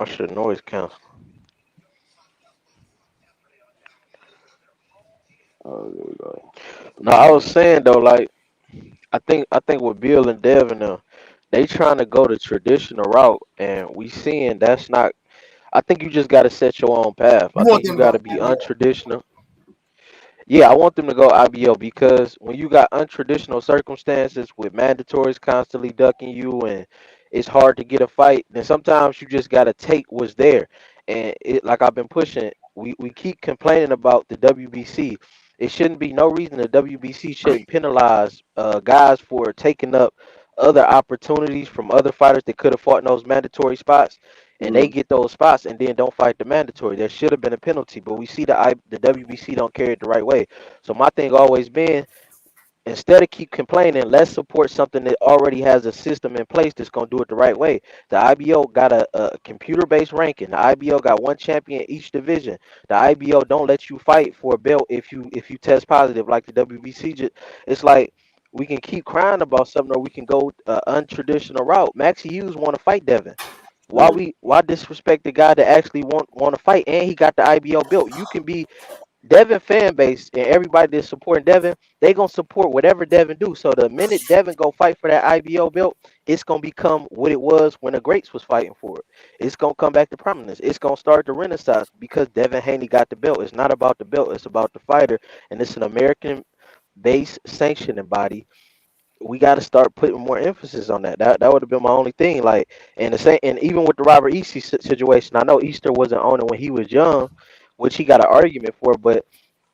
shit noise cancel.
Oh, there we go.
No, I was saying though, like I think with Bill and Devin, they trying to go the traditional route, and we seeing that's not. I think you just got to set your own path. I think you got to be untraditional. Yeah, I want them to go IBO because when you got untraditional circumstances with mandatories constantly ducking you and it's hard to get a fight, then sometimes you just got to take what's there. And like I've been pushing, we keep complaining about the WBC. It shouldn't be no reason the WBC shouldn't penalize guys for taking up other opportunities from other fighters that could have fought in those mandatory spots, and they get those spots and then don't fight the mandatory. There should have been a penalty, but we see the WBC don't carry it the right way. So my thing always been, instead of keep complaining, let's support something that already has a system in place that's gonna do it the right way. The IBO got a computer-based ranking. The IBO got one champion each division. The IBO don't let you fight for a belt if you test positive like the WBC. It's like we can keep crying about something, or we can go untraditional route. Maxie Hughes want to fight Devin. Why disrespect the guy that actually want to fight, and he got the IBO belt? You can be Devin fan base and everybody that's supporting Devin, they gonna support whatever Devin do. So the minute Devin go fight for that IBO belt, it's gonna become what it was when the greats was fighting for it. It's gonna come back to prominence. It's gonna start the renaissance because Devin Haney got the belt. It's not about the belt, it's about the fighter, and it's an American based sanctioning body. We got to start putting more emphasis on that. That would have been my only thing. Like, and the same, and even with the Robert Easy situation, I know Easter wasn't on it when he was young, which he got an argument for. But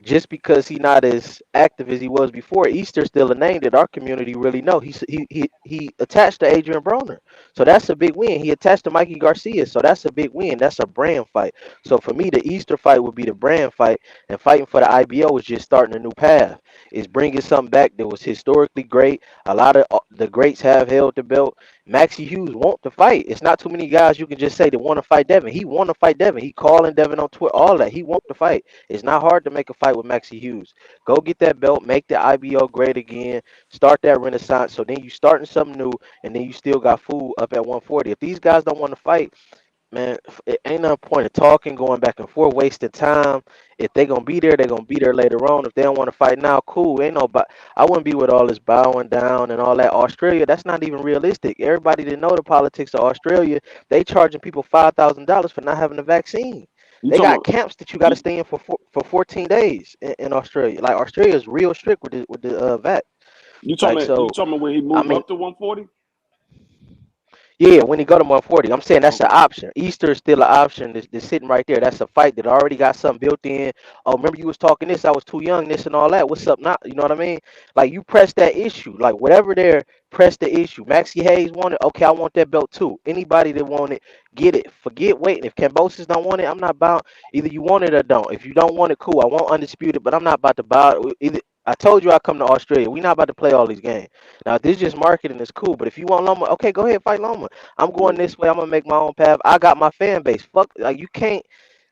just because he's not as active as he was before, Easter's still a name that our community really know. He attached to Adrian Broner, so that's a big win. He attached to Mikey Garcia, so that's a big win. That's a brand fight. So for me, the Easter fight would be the brand fight, and fighting for the IBO is just starting a new path. It's bringing something back that was historically great. A lot of the greats have held the belt. Maxie Hughes want to fight. It's not too many guys you can just say that want to fight Devin. He want to fight Devin. He calling Devin on Twitter, all that. He want to fight. It's not hard to make a fight with Maxie Hughes. Go get that belt, make the IBO great again, start that renaissance. So then you starting something new, and then you still got food up at 140. If these guys don't want to fight, man, it ain't no point of talking, going back and forth, wasting time. If they gonna be there, they gonna be there later on. If they don't want to fight now, cool. Ain't no, but I wouldn't be with all this bowing down and all that. Australia, that's not even realistic. Everybody that know the politics of Australia, they charging people $5,000 for not having a vaccine.
You
They
talking
got
about
camps that you got to
you,
stay in for 14 days in Australia. Like Australia is real strict with the vac. Like
you
so,
talking about when he
I
move
mean,
up to 140?
yeah, when he go to 140, I'm saying that's an
Okay.
option. Easter is still an option. That's sitting right there. That's a fight that already got something built in. Oh, remember you was talking this? I was too young. This and all that. What's up now? You know what I mean? Like you press that issue. Like whatever there, press the issue. Maxie Hayes wanted. Okay, I want that belt too. Anybody that want it, get it. Forget waiting. If Cambosis don't want it, I'm not bound. Either you want it or don't. If you don't want it, cool. I want undisputed, but I'm not about to buy it. Either I told you I come to Australia. We not about to play all these games. Now, if this just marketing is cool, but if you want Loma, okay, go ahead, fight Loma. I'm going
Yeah.
this way. I'm gonna make my own path. I got my fan base. Fuck, like you can't.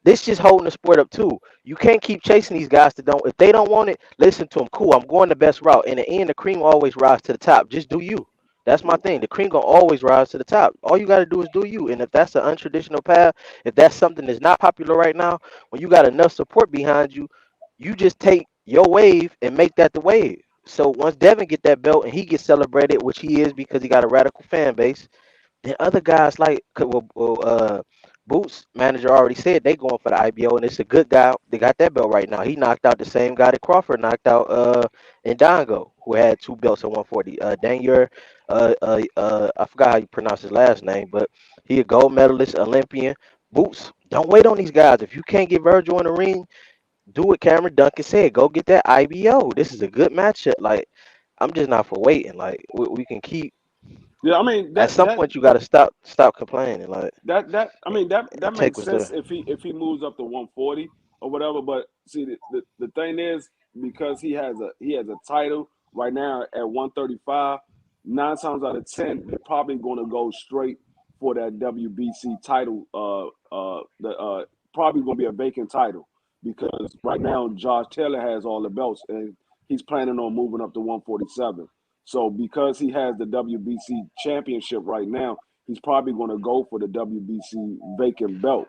This just holding the sport up too. You can't keep chasing these guys that don't. If they don't want it, listen to them. Cool. I'm going the best route. In the end, the cream always rise to the top. Just do you. That's my thing. The cream gonna always rise to the top. All you gotta do is do you. And if that's an untraditional path, if that's something that's not popular right now, when you got enough support behind you, you just take your wave and make that the wave. So once Devin get that belt and he gets celebrated, which he is because he got a radical fan base, then other guys like Boots manager already said they going for the IBO, and it's a good guy. They got that belt right now. He knocked out the same guy that Crawford knocked out Ndongo, who had two belts at 140. Daniel, I forgot how you pronounce his last name, but he a gold medalist, Olympian. Boots, don't wait on these guys. If you can't get Virgil in the ring, do what Cameron Duncan said. Go get that IBO. This is a good matchup. Like I'm just not for waiting. Like we can keep.
Yeah, I mean
At some point, you got to stop complaining. Like
I mean that
and take
makes
what's
sense
there.
if he moves up to 140 or whatever. But see, the thing is, because he has a title right now at 135. 9 times out of 10, they're probably going to go straight for that WBC title. The Probably going to be a vacant title because right now Josh Taylor has all the belts and he's planning on moving up to 147. So because he has the WBC championship right now, he's probably going to go for the WBC vacant belt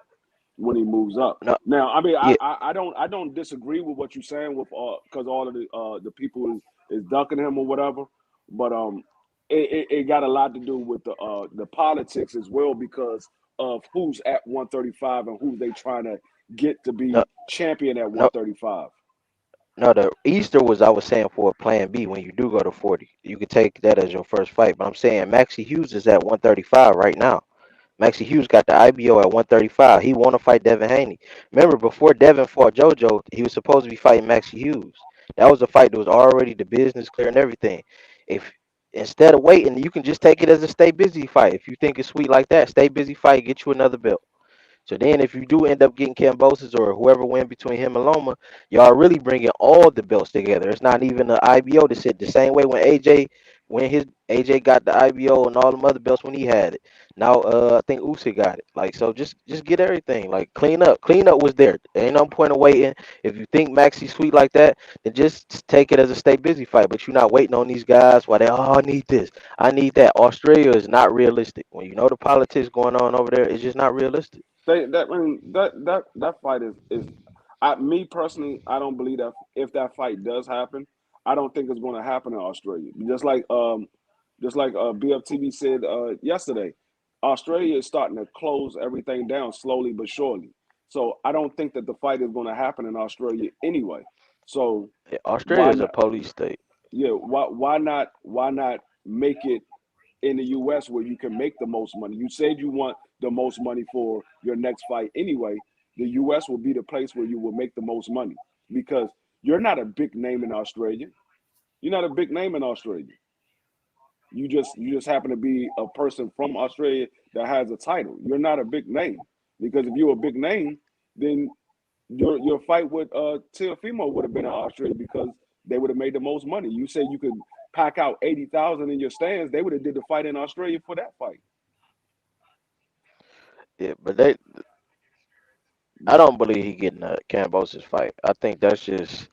when he moves up.
No,
Now, I mean,
yeah,
I don't disagree with what you're saying with because all of the people is ducking him or whatever, but it got a lot to do with the politics as well because of who's at 135 and who they trying to get to
no,
be champion at
no,
135.
no. The Easter was I was saying for a plan B when you do go to 40. You could take that as your first fight. But I'm saying Maxie Hughes is at 135 right now. Maxie Hughes got the IBO at 135. He want to fight Devin Haney. Remember, before Devin fought JoJo, he was supposed to be fighting Maxie Hughes. That was a fight that was already the business clear and everything. If instead of waiting, you can just take it as a stay busy fight. If you think it's sweet like that, stay busy fight, get you another belt. So then, if you do end up getting Cambosis or whoever win between him and Loma, y'all really bringing all the belts together. It's not even an IBO to sit the same way when AJ got the IBO and all them other belts when he had it. Now, I think Usyk got it. Like so, just get everything. Like clean up. Clean up was there. There ain't no point of waiting. If you think Maxie sweet like that, then just take it as a stay busy fight. But you're not waiting on these guys while they I need this, I need that. Australia is not realistic. When you know the politics going on over there, it's just not realistic.
I mean that fight is me personally, I don't believe that if that fight does happen, I don't think it's going to happen in Australia. Just like BFTV said yesterday, Australia is starting to close everything down slowly but surely. So I don't think that the fight is going to happen in Australia anyway. So
Australia
why
is a
not?
police state.
Yeah, why not make it in the US where you can make the most money? You said you want the most money for your next fight anyway. The US will be the place where you will make the most money because You're not a big name in Australia. You're not a big name in Australia. You just happen to be a person from Australia that has a title. You're not a big name because if you're a big name, then your fight with Teofimo would have been in Australia because they would have made the most money. You say you could pack out 80,000 in your stands, they would have did the fight in Australia for that fight.
Yeah, but I don't believe he getting a Kambosos fight. I think that's just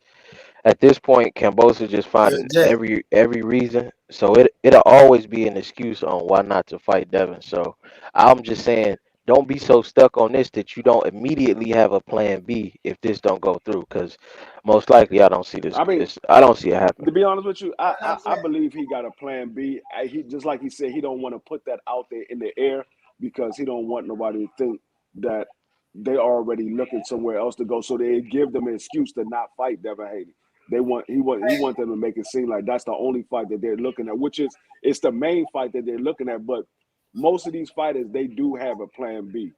at this point, Kambosos just finding
Jack.
every reason. So it'll always be an excuse on why not to fight Devin. So I'm just saying, don't be so stuck on this that you don't immediately have a plan B if this don't go through. Because most likely, I don't see this.
I mean,
I don't see it happening.
to be honest with you,
That's what I'm
I
saying.
believe he got a plan B. He just like he said, he don't want to put that out there in the air because he don't want nobody to think that they already looking somewhere else to go. So they give them an excuse to not fight Devin Haney. He want them to make it seem like that's the only fight that they're looking at, which is it's the main fight that they're looking at. But most of these fighters, they do have a plan B,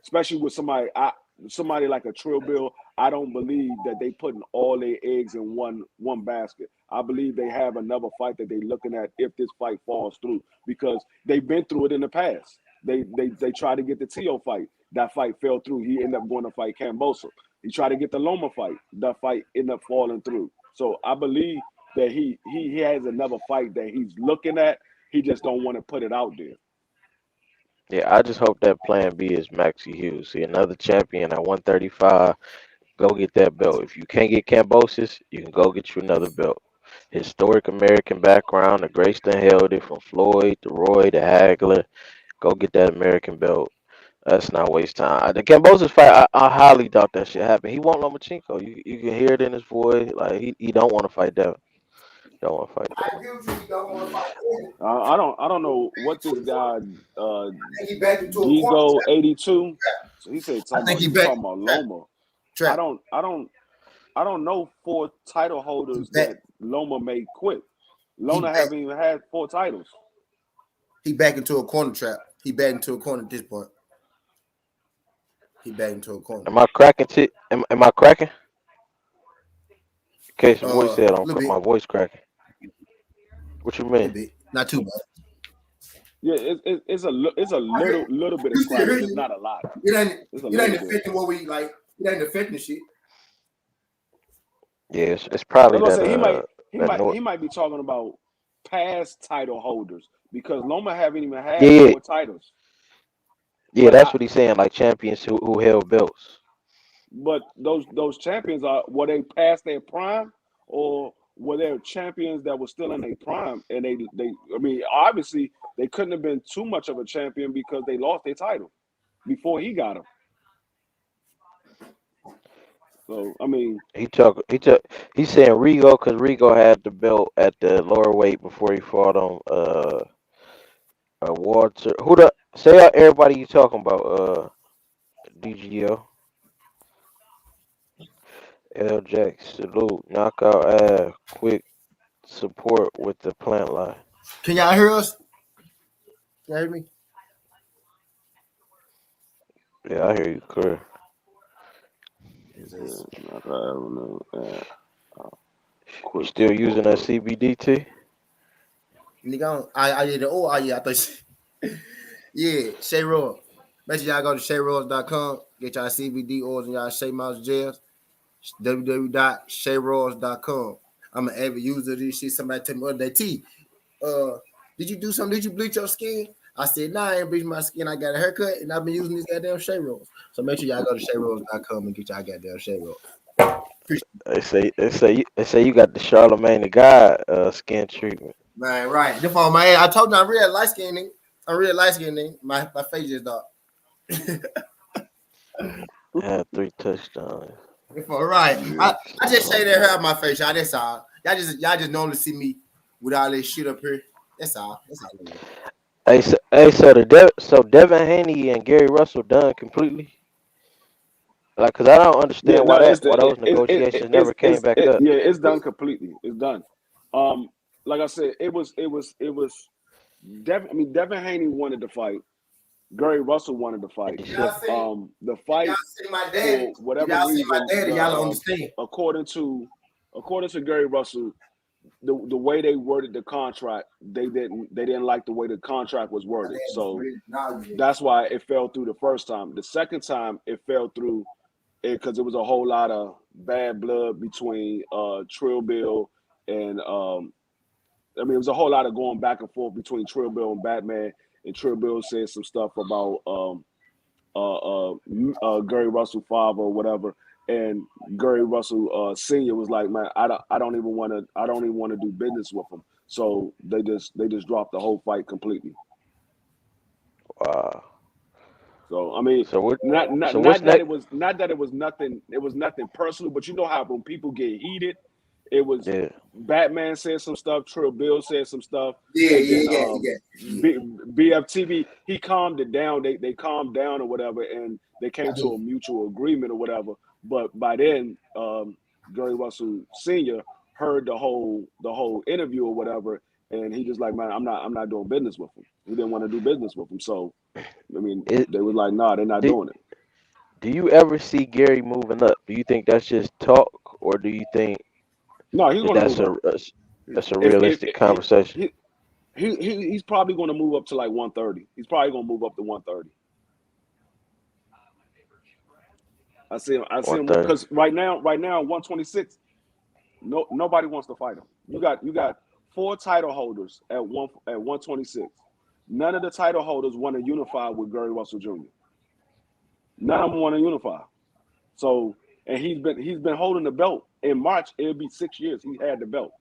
especially with somebody like a Trill Bill. I don't believe that they putting all their eggs in one basket. I believe they have another fight that they're looking at if this fight falls through because they've been through it in the past. They tried to get the Tio fight. That fight fell through. He ended up going to fight Kambosos. He tried to get the Loma fight. That fight ended up falling through. So I believe that he has another fight that he's looking at. He just don't want to put it out there.
Yeah, I just hope that plan B is Maxie Hughes. See another champion at 135. Go get that belt. If you can't get Kambosos, you can go get you another belt. Historic American background. The Grayston held it from Floyd to Roy to Hagler. Go get that American belt. Let's not waste time. The Kambosos fight, I highly doubt that shit happen. He won't Lomachenko. You can hear it in his voice. Like he don't want to fight that. Don't want to fight that.
I agree with you. He don't want to fight Eddie.
I don't know what this guy
I think he backed into a corner
Gigo
trap.
82. So he said
I think he backed
talking about Loma.
trap.
I don't know 4 title holders
Back.
that Loma made quit. Loma haven't even had 4 titles.
He back into a corner trap. He back into a corner at this point. He back into a corner.
Am I cracking? Am I cracking? In case the voice said my voice cracking. What you mean?
Not too bad.
Yeah, it's a little bit of crack. It's not a lot.
It ain't affecting what we like. It ain't affecting the shit.
Yeah, it's probably that.
He might be talking about past title holders because Loma haven't even had 4 titles.
Yeah, that's what he's saying. Like champions who held belts.
But those champions were they past their prime or were there champions that were still in their prime? And they I mean, obviously they couldn't have been too much of a champion because they lost their title before he got them. So I mean,
he's saying Rigo because Rigo had the belt at the lower weight before he fought on Walter. Say out everybody you talking about? DGO. L Jack, salute, knockout ass, quick support with the plant line.
Can y'all hear us? Can y'all hear me?
Yeah, I hear you clear. Still using that CBDT?
Nigga, I did it. Oh, yeah, I thought. Yeah, Shea Roll. Make sure y'all go to ShayRolls.com. Get y'all CBD oils and y'all Shea Mouse gels. www.ShayRolls.com. I'm an avid user of this shit. Somebody tell me the other day, T, did you do something? Did you bleach your skin? I said, nah, I ain't bleached my skin. I got a haircut and I've been using these goddamn Shea Rolls. So make sure y'all go to ShayRolls.com and get y'all goddamn Shea Rolls.
They say you got the Charlemagne the God skin treatment.
Man, right. The phone, man. I told you I'm real light skinned nigga. I'm real light skinned nigga. My face just dark.
Had 3 touchdowns.
Right. I just say that hair on my face, y'all. That's all. Y'all just normally see me with all this shit up here. That's all. That's all.
So Devin Haney and Gary Russell done completely? Like, cause I don't understand why those negotiations never came back up.
Yeah, it's done completely. It's done. Like I said, it was Devin Haney wanted to fight. Gary Russell wanted to fight. The fight,
y'all see my daddy.
for whatever
y'all
reason,
see my daddy, y'all don't understand.
according to according to Gary Russell, the way they worded the contract, they didn't like the way the contract was worded. So that's why it fell through the first time. The second time it fell through because it was a whole lot of bad blood between Trill Bill and I mean, it was a whole lot of going back and forth between Trill Bill and Batman, and Trill Bill said some stuff about Gary Russell father or whatever, and Gary Russell Senior was like, man, I don't even want to do business with him. So they just dropped the whole fight completely.
Wow.
So I mean, not that it was nothing. It was nothing personal, but you know how when people get heated, it was Batman said some stuff, Trill Bill said some stuff. BFTV, he calmed it down. They calmed down or whatever, and they came to a mutual agreement or whatever. But by then, Gary Russell Sr. heard the whole interview or whatever, and he just like, man, I'm not doing business with him. He didn't want to do business with him. So, I mean, they were like, nah, they're not doing it.
Do you ever see Gary moving up? Do you think that's just talk, or do you think
no, he's going to move up?
That's a realistic conversation?
He's probably going to move up to like 130. He's probably going to move up to 130. I see him because right now 126. Nobody wants to fight him. You got 4 title holders at 126. None of the title holders want to unify with Gary Russell Jr. None of them want to unify. So, and he's been holding the belt. In March, it'll be 6 years he had the belt.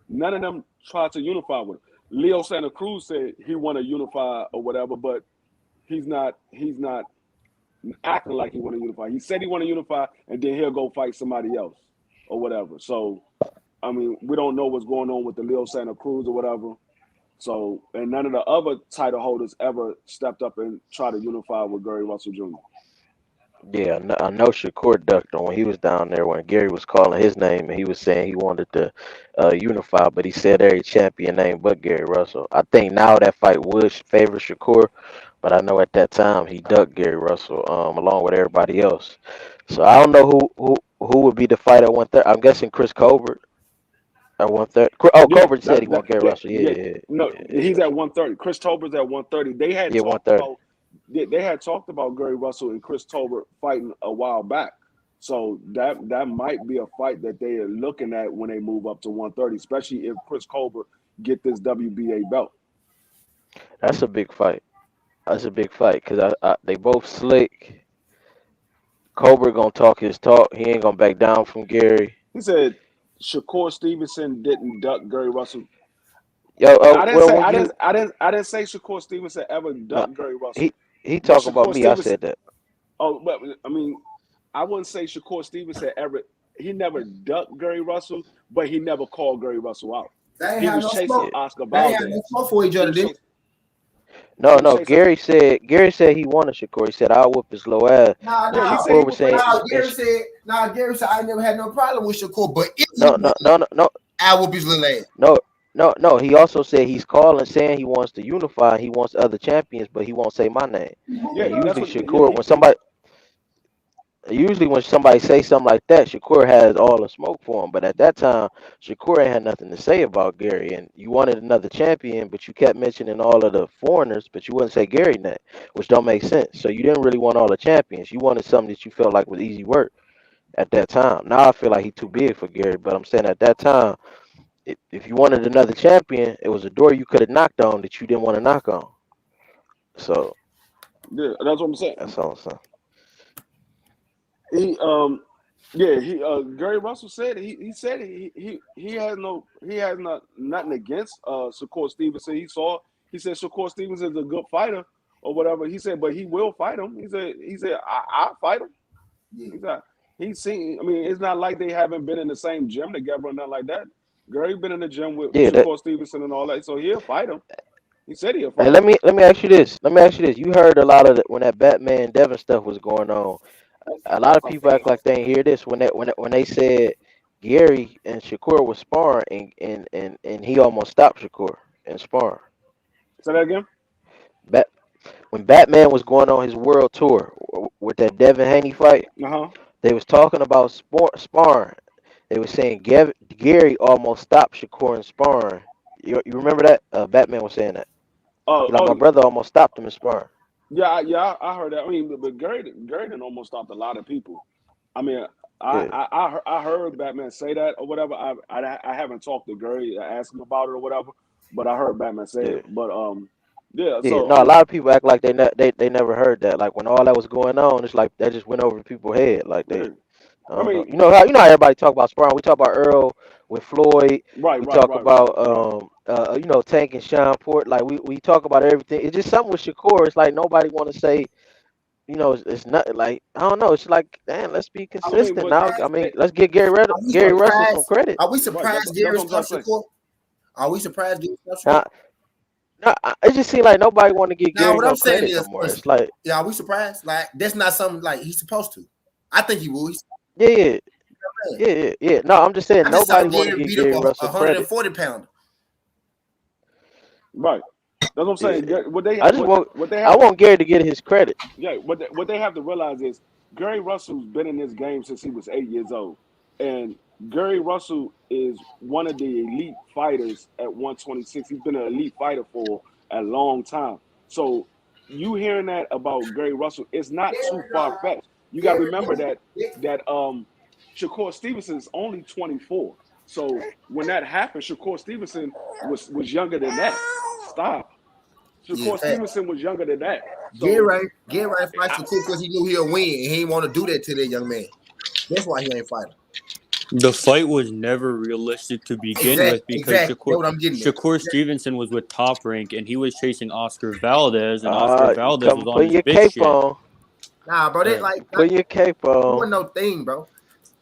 None of them tried to unify with him. Leo Santa Cruz said he want to unify or whatever, but he's not acting like he want to unify. He said he want to unify, and then he'll go fight somebody else or whatever. So, I mean, we don't know what's going on with the Leo Santa Cruz or whatever. So, and none of the other title holders ever stepped up and tried to unify with Gary Russell Jr.
Yeah, I know Shakur ducked on when he was down there when Gary was calling his name and he was saying he wanted to unify, but he said every champion name but Gary Russell. I think now that fight would favor Shakur, but I know at that time he ducked Gary Russell along with everybody else. So I don't know who would be the fight at 130. I'm guessing Chris Colbert at 130. Oh,
Yeah,
Colbert said he want Gary Russell.
No, he's at 130. Chris Tolbert's at 130. They had talked about Gary Russell and Chris Tolbert fighting a while back. So that might be a fight that they are looking at when they move up to 130, especially if Chris Colbert get this WBA belt.
That's a big fight. That's a big fight because they both slick. Colbert gonna talk his talk. He ain't gonna back down from Gary.
He said Shakur Stevenson didn't duck Gary Russell.
Yo,
I didn't say Shakur Stevenson ever ducked Gary Russell.
He talking about me. I said that.
Oh, but I mean, I wouldn't say Shakur Stevenson ever. He never ducked Gary Russell, but he never called Gary Russell out. He was chasing Oscar Valdez. They had no smoke for each other, did
No. Gary said he wanted Shakur. He said I'll whoop his low ass.
Gary said I never had no problem with Shakur, but
no.
I whoop his little ass.
No. He also said he's calling, saying he wants to unify. He wants other champions, but he won't say my name. Yeah, usually Shakur, when somebody say something like that, Shakur has all the smoke for him. But at that time, Shakur ain't had nothing to say about Gary. And you wanted another champion, but you kept mentioning all of the foreigners, but you wouldn't say Gary name, which don't make sense. So you didn't really want all the champions. You wanted something that you felt like was easy work at that time. Now I feel like he's too big for Gary, but I'm saying at that time, if you wanted another champion, it was a door you could have knocked on that you didn't want to knock on. So
yeah, that's what I'm saying.
That's all I'm saying.
Gary Russell said he said he has nothing against Shakur Stevenson. He said Shakur Stevenson is a good fighter or whatever. He said, but he will fight him. He said I'll fight him. Yeah. It's not like they haven't been in the same gym together or nothing like that. Gary been in the gym with Shakur Stevenson and all that, so he'll fight him. He said he'll fight him.
Let me ask you this. You heard a lot of when that Batman Devin stuff was going on. A lot of people act like they ain't hear this when they said Gary and Shakur was sparring and he almost stopped Shakur in sparring.
Say that again.
When Batman was going on his world tour with that Devin Haney fight, they was talking about sparring, They were saying Gary almost stopped Shakur in sparring. You remember that? Batman was saying that.
Oh,
He like, my
oh,
brother almost stopped him in sparring.
yeah, I heard that. I mean, but Gary done almost stopped a lot of people. I mean,
Yeah,
I heard Batman say that or whatever. I haven't talked to Gary, asked him about it or whatever, but I heard Batman say
yeah.
it. But yeah.
Yeah,
So
no, a lot of people act like they never heard that. Like when all that was going on, it's like that just went over people's head. Like
yeah.
I
I
don't know.
mean,
You know how everybody talk about sparring. We talk about Earl with Floyd. We talk
right.
about Tank and Sean Port. Like we talk about everything. It's just something with Shakur. It's like nobody want to say. It's not like I don't know. It's like, damn, let's be
I mean,
consistent
but
now. I mean, let's give Gary Russell some credit.
Are we
right.
surprised
That's
Gary
what I'm trying
stopped
to say.
Shakur? Are we surprised Gary stopped
Now,
Shakur?
it just seems like nobody want to give
Now,
Gary
what I'm
no
saying
credit no
is,
more. It's like,
yeah, are we surprised? Like, that's not something like he's supposed to. I think he will. He's
yeah,
man.
yeah. No, I'm just saying
I just saw
nobody want to
Gary
give
beat up
Gary
a
Russell credit.
140 pounder.
Right. That's what I'm saying.
Yeah.
What they
I just want
what they
I
have
want Gary to get his credit.
Yeah, what they have to realize is Gary Russell's been in this game since he was 8 years old, and Gary Russell is one of the elite fighters at 126. He's been an elite fighter for a long time. So you hearing that about Gary Russell, it's not too far fetched. You got to remember that Shakur Stevenson is only 24. So when that happened, Shakur Stevenson was younger than that. Stop.
Yeah,
Shakur
fact.
Stevenson was younger than that. So
Gary fights Shakur because he knew he'll win, and he didn't want to do that to that young man. That's why he ain't fighting.
The fight was never realistic to begin with because
Exactly. That's what I'm getting at.
Shakur Stevenson was with Top Rank and he was chasing Oscar Valdez, and Oscar
You
Valdez
come
was on
putting
his
your
bitch
cape
shit.
on.
Nah, bro, that
Right.
You put your cape
it
on.
wasn't no thing, bro.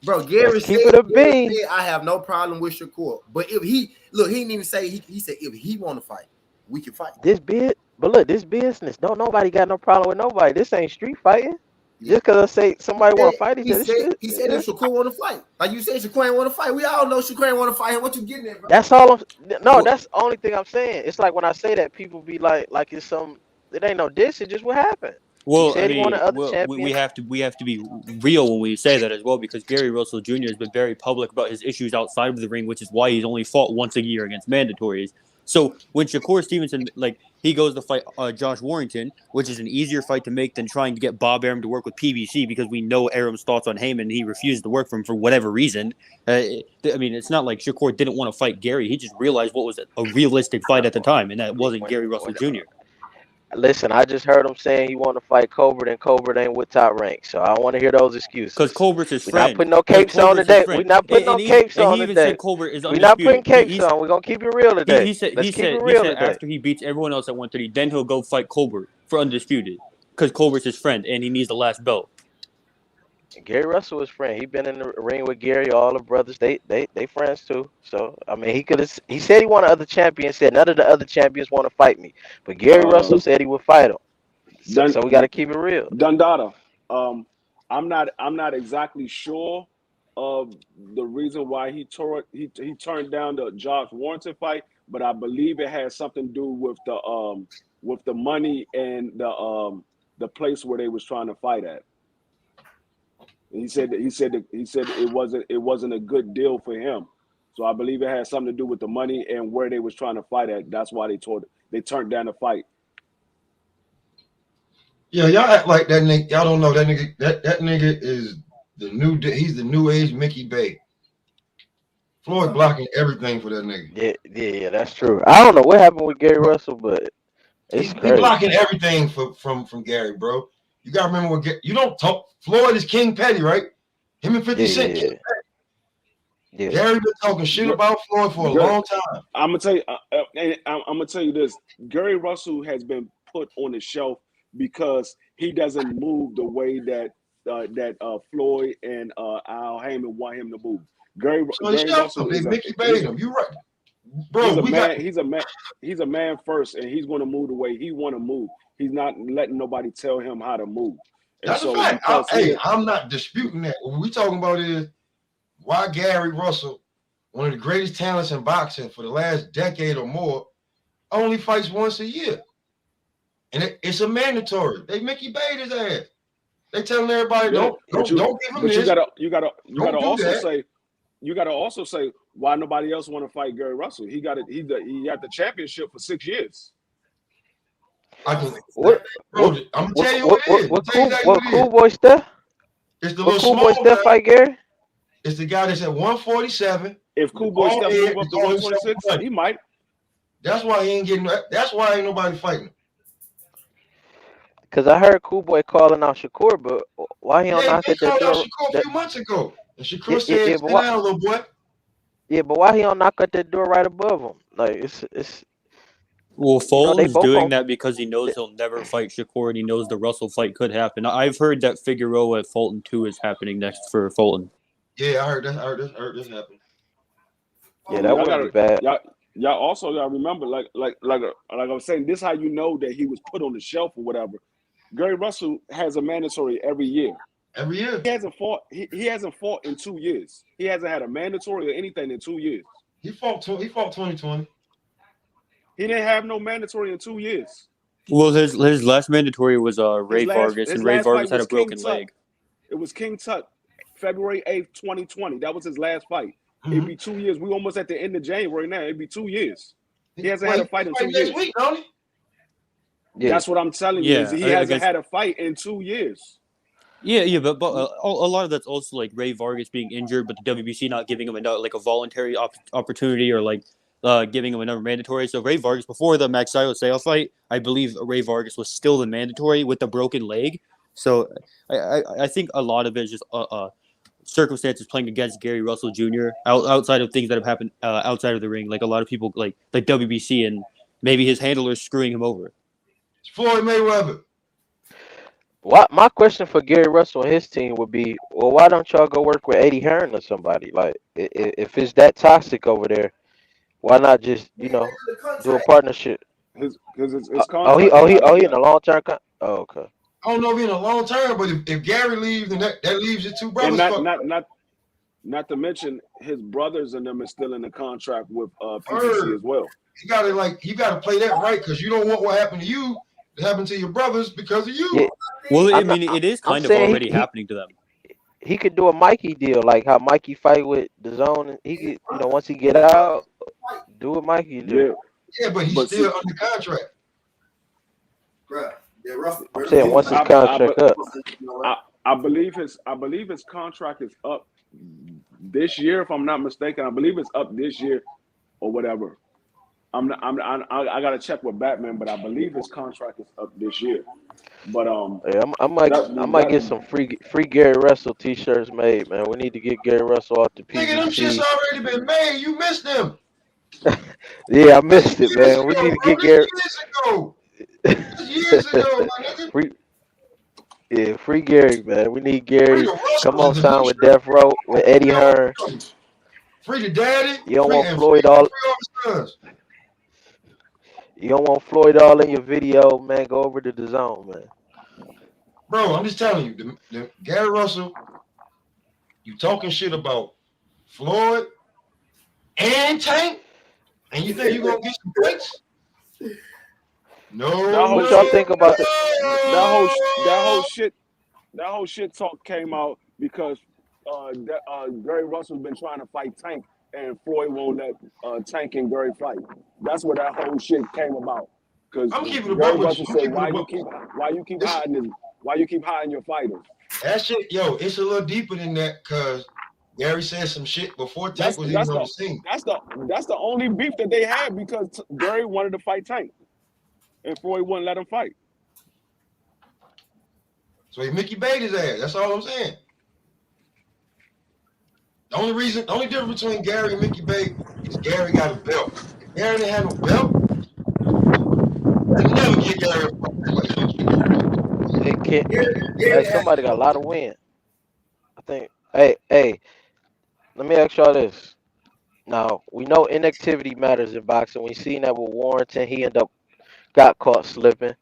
Bro, Gary
Let's keep
said,
it a bean.
I have no problem with Shakur. But if he didn't even say he said if he want to fight, we can fight.
This business. Nobody got no problem with nobody. This ain't street fighting.
Yeah.
Just because I say somebody want to fight each other,
He said if Shakur want to fight. Like you said, Shakur ain't want to fight. We all know Shakur ain't want to fight. What you getting at, bro?
That's all. That's the only thing I'm saying. It's like when I say that, people be like it's some. It ain't no diss. It's just what happened. He
Well, I
said he wanted
mean,
other champions.
we have to be real when we say that as well, because Gary Russell Jr. has been very public about his issues outside of the ring, which is why he's only fought once a year against mandatories. So when Shakur Stevenson, he goes to fight Josh Warrington, which is an easier fight to make than trying to get Bob Arum to work with PBC, because we know Arum's thoughts on Heyman and he refused to work for him for whatever reason. I mean, it's not like Shakur didn't want to fight Gary. He just realized what was a realistic fight at the time, and that wasn't Gary Russell Jr.
Listen, I just heard him saying he want to fight Colbert, and Colbert ain't with Top Rank, so I don't want to hear those excuses.
Because Colbert's his
We're
friend.
not putting no capes on today. We're not putting no capes on
He even
today.
said Colbert is
We're not putting
undisputed.
capes on. We're gonna keep it real today.
He said
today.
after he beats everyone else at 130, then he'll go fight Colbert for undisputed, because Colbert's his friend and he needs the last belt.
Gary Russell is friend. He been in the ring with Gary. All the brothers, they friends too. So I mean, he said he wanted other champions. Said none of the other champions want to fight me, but Gary Russell said he would fight him. So we got to keep it real.
Dundada, I'm not exactly sure of the reason why he turned down the Josh Warrington fight, but I believe it has something to do with the money and the place where they was trying to fight at. And he said it wasn't a good deal for him. So I believe it has something to do with the money and where they was trying to fight at. That's why they turned down the fight.
Yeah, y'all act like that nigga. Y'all don't know that nigga. That nigga is he's the new age Mickey Bay. Floyd blocking everything for that nigga.
Yeah, that's true. I don't know what happened with Gary Russell, but
He's blocking everything from Gary, bro. You gotta remember what you don't talk. Floyd is King Petty, right? Him and 50 Cent. King Petty. Yeah. Gary been talking shit about Floyd for a long time.
I'm gonna tell you this. Gary Russell has been put on the shelf because he doesn't move the way that Floyd and Al Heyman want him to move. Gary Russell is
Mickey Bay him. You right, bro.
He's a man first, and he's going to move the way he want to move. He's not letting nobody tell him how to move.
That's a fact. I'm not disputing that. What we talking about is why Gary Russell, one of the greatest talents in boxing for the last decade or more, only fights once a year. And it's a mandatory. They Mickey Bay his ass. They telling everybody don't give him this.
You gotta also say you got to also say why nobody else want to fight Gary Russell. He got it. He had the championship for 6 years.
I can,
What
bro. I'm gonna tell you what it is.
what
Tell you
cool
exactly what it is.
boy Steph?
It's the
What
little
cool boy
small
Steph
guy.
fight Gary?
It's the guy that's at 147.
If Cool Boy Steph move up to 126, he might.
That's why he ain't getting. That's why ain't nobody fighting.
Because I heard Cool Boy calling out Shakur, but why he don't knock
They
at that
called out
door?
Shakur a few months ago, and Shakur
Yeah,
said,
yeah,
"Sit
but why?
down, little boy."
Yeah, but why he don't knock at that door right above him? Like it's
Well,
you know they
Fulton's
both
doing
on.
that because he knows he'll never fight Shakur, and he knows the Russell fight could happen. I've heard that Figueroa at Fulton 2 is happening next for Fulton.
Yeah, I heard this happen.
Yeah, that wouldn't be bad.
Y'all also gotta remember, like I was saying, this how you know that he was put on the shelf or whatever. Gary Russell has a mandatory every year.
Every year.
He hasn't fought. He hasn't fought in 2 years. He hasn't had a mandatory or anything in 2 years.
He fought 2020.
He didn't have no mandatory in 2 years.
Well, his last mandatory was Ray Vargas, and Ray Vargas had a broken leg.
It was King Tut, February 8th, 2020. That was his last fight. It'd be 2 years. We almost at the end of January now. It'd be 2 years. He hasn't had a fight in 2 years.
Next week, don't he?
Yeah.
That's what I'm telling you.
Yeah,
He hasn't had a fight in 2 years.
Yeah, but a lot of that's also like Ray Vargas being injured, but the WBC not giving him a voluntary opportunity or giving him another mandatory. So Ray Vargas, before the Max Sale fight, I believe Ray Vargas was still the mandatory with the broken leg. So I think a lot of it is just circumstances playing against Gary Russell Jr. outside of things that have happened outside of the ring. Like a lot of people like WBC and maybe his handlers screwing him over.
It's Floyd Mayweather.
My question for Gary Russell and his team would be, well, why don't y'all go work with Eddie Hearn or somebody? Like, if it's that toxic over there, why not just do a partnership?
His contract.
He in a long term. Okay.
I don't know if he's in a long term, but if Gary leaves, then that leaves your two brothers.
And not to mention his brothers and them is still in the contract with PBC as well.
You gotta play that right, because you don't want what happened to you to happen to your brothers because of you.
Yeah.
Well, it is kind of already happening to them.
He could do a Mikey deal, like how Mikey fight with the zone. He could, once he get out, do a Mikey deal.
Yeah, but he's still under contract.
Bruh. Yeah, Russell.
I'm saying once his contract up.
I believe his contract is up this year, if I'm not mistaken. I believe it's up this year or whatever. I gotta check with Batman, but I believe his contract is up this year. But
yeah, I might get some free Gary Russell t-shirts made, man. We need to get Gary Russell off the PBC.
Nigga, them shits already been made. You missed them.
Yeah, I missed it, man. We need to get Gary.
Years ago, my nigga.
Free Gary, man. We need Gary. Come on, sign with Death Row with Eddie Hearn.
Free the daddy.
You don't want Floyd all. You don't want Floyd all in your video, man. Go over to the zone, man.
Bro, I'm just telling you, the Gary Russell, you talking shit about Floyd and Tank, and you think you're gonna get some points? No.
What y'all think about
that whole shit talk came out because Gary Russell's been trying to fight Tank, and Floyd won't let Tank and Gary fight. That's where that whole shit came about. Because Gary Russell said, "Why you keep hiding your fighters?"
That shit, it's a little deeper than that. Cause Gary said some shit before Tank was even on the scene.
That's the only beef that they had, because Gary wanted to fight Tank, and Floyd wouldn't let him fight.
So he Mickey Bait his ass. That's all I'm saying. The only difference between Gary and Mickey Bait is Gary got a belt. If Gary didn't have no belt, I never get Gary a fight.
It can't. Somebody got a lot of wind. I think. Hey. Let me ask y'all this. Now, we know inactivity matters in boxing. We seen that with Warrington. He got caught slipping.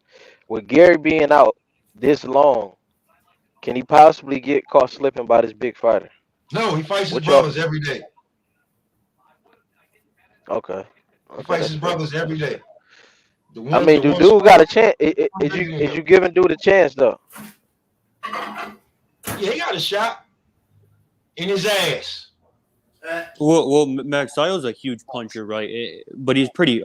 With Gary being out this long, can he possibly get caught slipping by this big fighter?
No, he fights his brothers every day.
Okay.
He fights his brothers every day.
I mean, dude got a chance. Is you giving dude a chance, though?
Yeah, he got a shot in his ass.
Well, Magsayo's a huge puncher, right? But he's pretty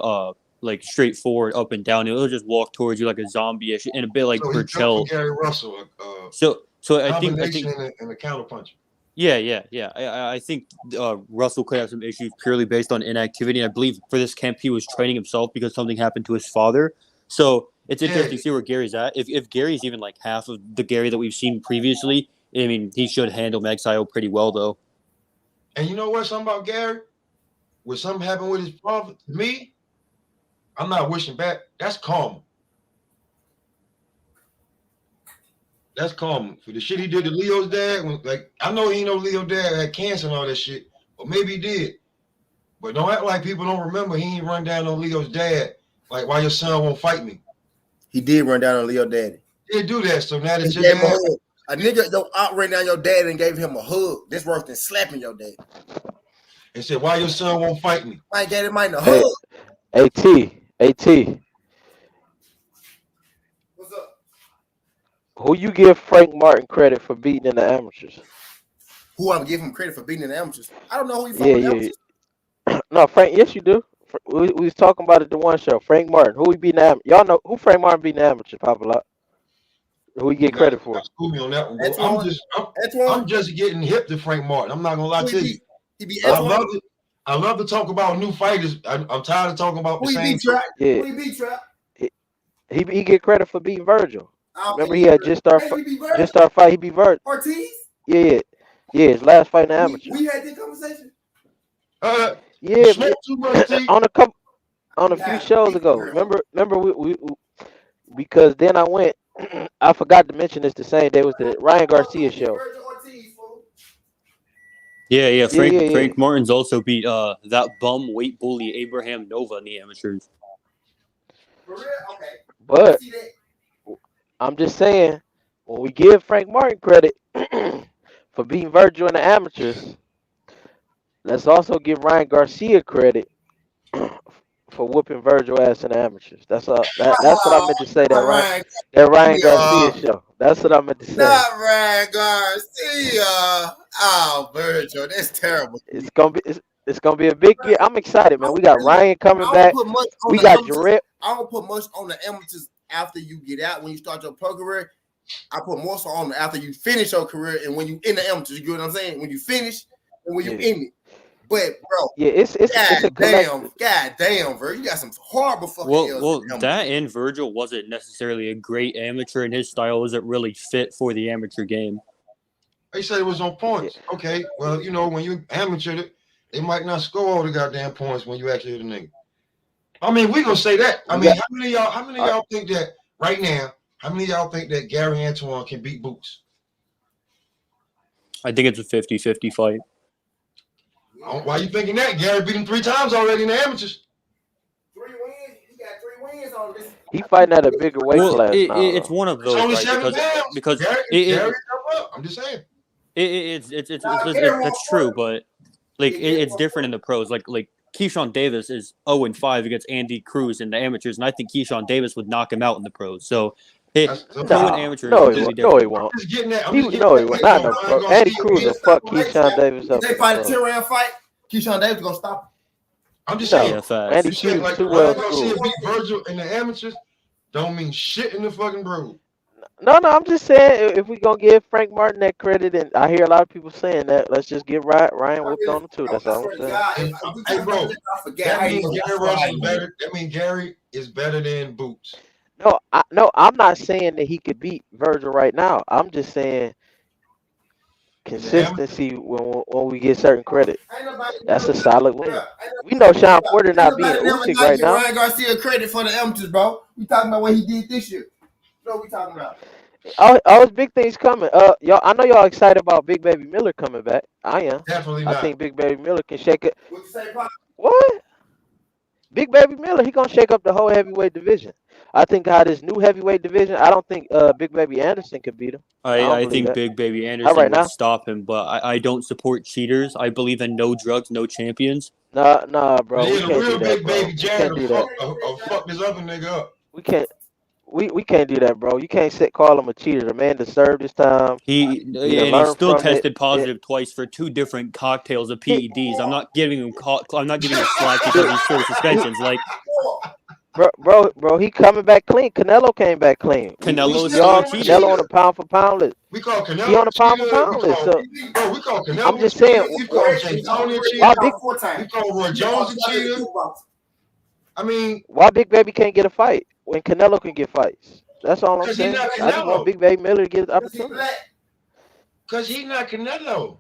like straightforward up and down. He'll just walk towards you like a zombie and a bit like
So he built for
Burchell.
Gary Russell,
So I think
combination and a counter puncher.
Yeah. I think Russell could have some issues purely based on inactivity. And I believe for this camp he was training himself because something happened to his father. So it's interesting to see where Gary's at. If Gary's even like half of the Gary that we've seen previously, I mean, he should handle Magsayo pretty well, though.
And you know what? Something about Gary, when something happened with his father, to me, I'm not wishing back. That's karma. That's karma for the shit he did to Leo's dad. I know he know Leo's dad had cancer and all that shit, or maybe he did. But don't act like people don't remember he ain't run down on Leo's dad. Like, why your son won't fight me?
He did run down on Leo's daddy.
He did do that. So now that your
gave him a
dad,
hug. A nigga out ran down your dad and gave him a hug. This worse than slapping your dad.
and said, why your son won't fight me?
My daddy might a hug.
AT.
What's up?
Who you give Frank Martin credit for beating in the amateurs?
Who I'm giving him credit for beating in the amateurs? I don't know who he fought in the amateurs.
No, Frank. Yes, you do. We was talking about it the one show. Frank Martin. Who he beat in the amateurs? Y'all know who Frank Martin beat in the amateurs? Papa Lot. Who he get credit for?
School me on that one, bro. I'm just getting hip to Frank Martin. I'm not gonna lie to you.
He beat
I love to talk about new fighters. I'm tired of talking about the same.
Who he beat, Trap?
He get credit for beating Virgil. Remember, he had just started fight. He beat Virgil.
Ortiz?
Yeah. His last fight in the amateur.
We had this conversation.
On a few shows ago. Remember we because then I went. I forgot to mention this the same day was the Ryan Garcia show.
Yeah. Frank Martin's also beat that bum weight bully Abraham Nova in the amateurs.
For real? Okay.
But I'm just saying, when we give Frank Martin credit for beating Virgil in the amateurs, let's also give Ryan Garcia credit for whooping Virgil ass in the amateurs. That's what I meant to say. That Ryan Garcia show. That's what I meant to say.
Not Ryan Garcia. Oh, Virgil, that's terrible.
It's gonna be a big year. I'm excited, man. We got Ryan coming back. We got Jarrett.
I don't put much on the amateurs after you get out. When you start your pro career, I put more so on after you finish your career and when you in the amateurs. You get what I'm saying? When you finish and when you in it. But bro,
it's a
God damn, bro, you got some horrible fucking.
Well, that and Virgil wasn't necessarily a great amateur, and his style wasn't really fit for the amateur game.
They said it was on points. Yeah. Okay, well, you know, when you amateur, they might not score all the goddamn points when you actually hit a nigga. I mean, we gonna say that. I mean, how many of y'all think that right now? How many of y'all think that Gary Antoine can beat Boots?
I think it's a 50-50 fight.
Why you thinking that? Gary beat him 3 times already in the amateurs.
3 wins. He got 3 wins on this.
He fighting at a bigger weight class now.
It's one of those,
only
right?
7 pounds.
Because
Gary up. I'm just saying.
That's true, but like it's different in the pros. Like Keyshawn Davis is 0-5 against Andy Cruz in the amateurs, and I think Keyshawn Davis would knock him out in the pros. So pro and amateur
no, he won't. He won't. Not no pro. Andy Cruz will fuck Keyshawn Davis up.
If they fight a 10-round fight, Keyshawn Davis gonna stop him.
I'm just saying.
Andy Cruz
like,
too well
schooled. Beat Virgil in the amateurs don't mean shit in the fucking bro.
No, I'm just saying if we gonna give Frank Martin that credit, and I hear a lot of people saying that, let's just give Ryan whooped on him too. That's all I'm saying.
Hey, bro, that means Gary is better than Boots.
No, I'm not saying that he could beat Virgil right now. I'm just saying consistency when we get certain credit. That's a solid win. We know Sean Porter not being Usyk right now.
Ryan Garcia credit for the amateurs, bro. We talking about what he did this year. What are we talking about?
Those big things coming. Y'all, I know y'all excited about Big Baby Miller coming back. I am.
Definitely not.
I think Big Baby Miller can shake it.
What you say, Pop?
What? Big Baby Miller, he gonna shake up the whole heavyweight division. I think out this new heavyweight division, I don't think Big Baby Anderson could beat him.
I think that. Big Baby Anderson would stop him, but I don't support cheaters. I believe in no drugs, no champions.
Nah, bro. We can't
real
do that,
big
bro.
baby Jared fuck this other nigga up.
We can't we can't do that, bro. You can't call him a cheater. The man deserved his time. He done
He
learned
still
from it.
tested positive twice for 2 different cocktails of PEDs. I'm not giving him slack because he's short suspensions. Like
Bro, he coming back clean. Canelo came back clean.
Canelo is
We
still
all
a cheater.
Canelo on a pound for pound list.
We call Canelo
He on a pound for
cheater.
pound list. So
We call Canelo
I'm just
cheater.
saying.
We call Jay Tony a
Why
cheater.
big?
We call Roy Jones a cheater. I mean,
Why Big Baby can't get a fight when Canelo can get fights? That's all I'm
because he's
saying.
not
I just want
Canelo.
Big Baby Miller to get the opportunity.
Because he's not Canelo.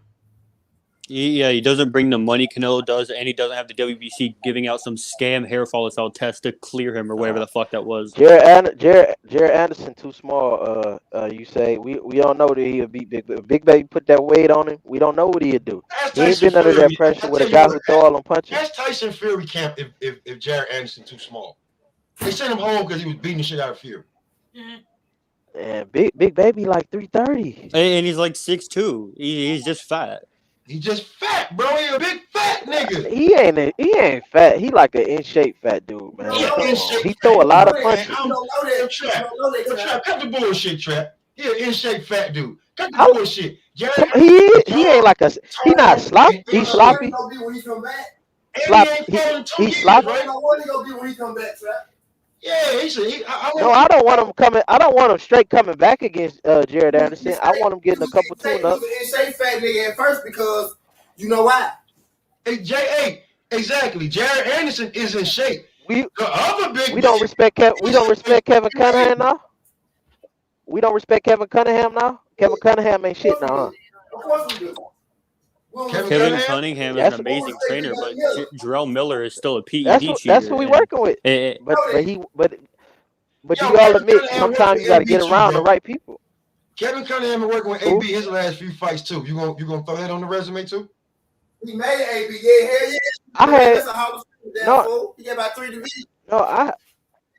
He doesn't bring the money Canelo does, and he doesn't have the WBC giving out some scam hair follicle test to clear him or whatever the fuck that was.
Jared Anderson too small. You say we don't know that he'll beat Big Baby. Big Baby put that weight on him. We don't know what he'll do. He ain't been under that pressure with a guy who throw all them punches.
That's Tyson Fury camp if Jared Anderson too small. They sent him home because he was beating the shit out of Fury.
And Big Baby like 330.
And he's like 6'2". He's just fat.
He just fat, bro. He a big fat nigga.
He ain't fat. He like an in shape fat dude, man. He throw a lot of punches.
Cut the bullshit, Trap. He an in shape fat dude. Cut the bullshit.
He ain't like a. He not sloppy. He's sloppy. He's sloppy.
Yeah,
No, I don't want him coming. I don't want him straight coming back against Jared Anderson. I want him getting a couple tune-ups.
He was an in-shape fat nigga at first because you know why?
Exactly. Jared Anderson is in shape.
We
don't
respect Kevin Cunningham now. We don't respect Kevin Cunningham now. Kevin Cunningham ain't shit now, huh?
Of course we do.
Kevin Cunningham is an amazing trainer, but Jarrell Miller is still a PED cheater.
That's who we working with. But you all admit sometimes you got to get around the right people.
Kevin Cunningham been working with AB his last few fights too. You gonna throw that on the resume too?
He made AB, yeah, hell yeah.
I had
he got about 3 divisions.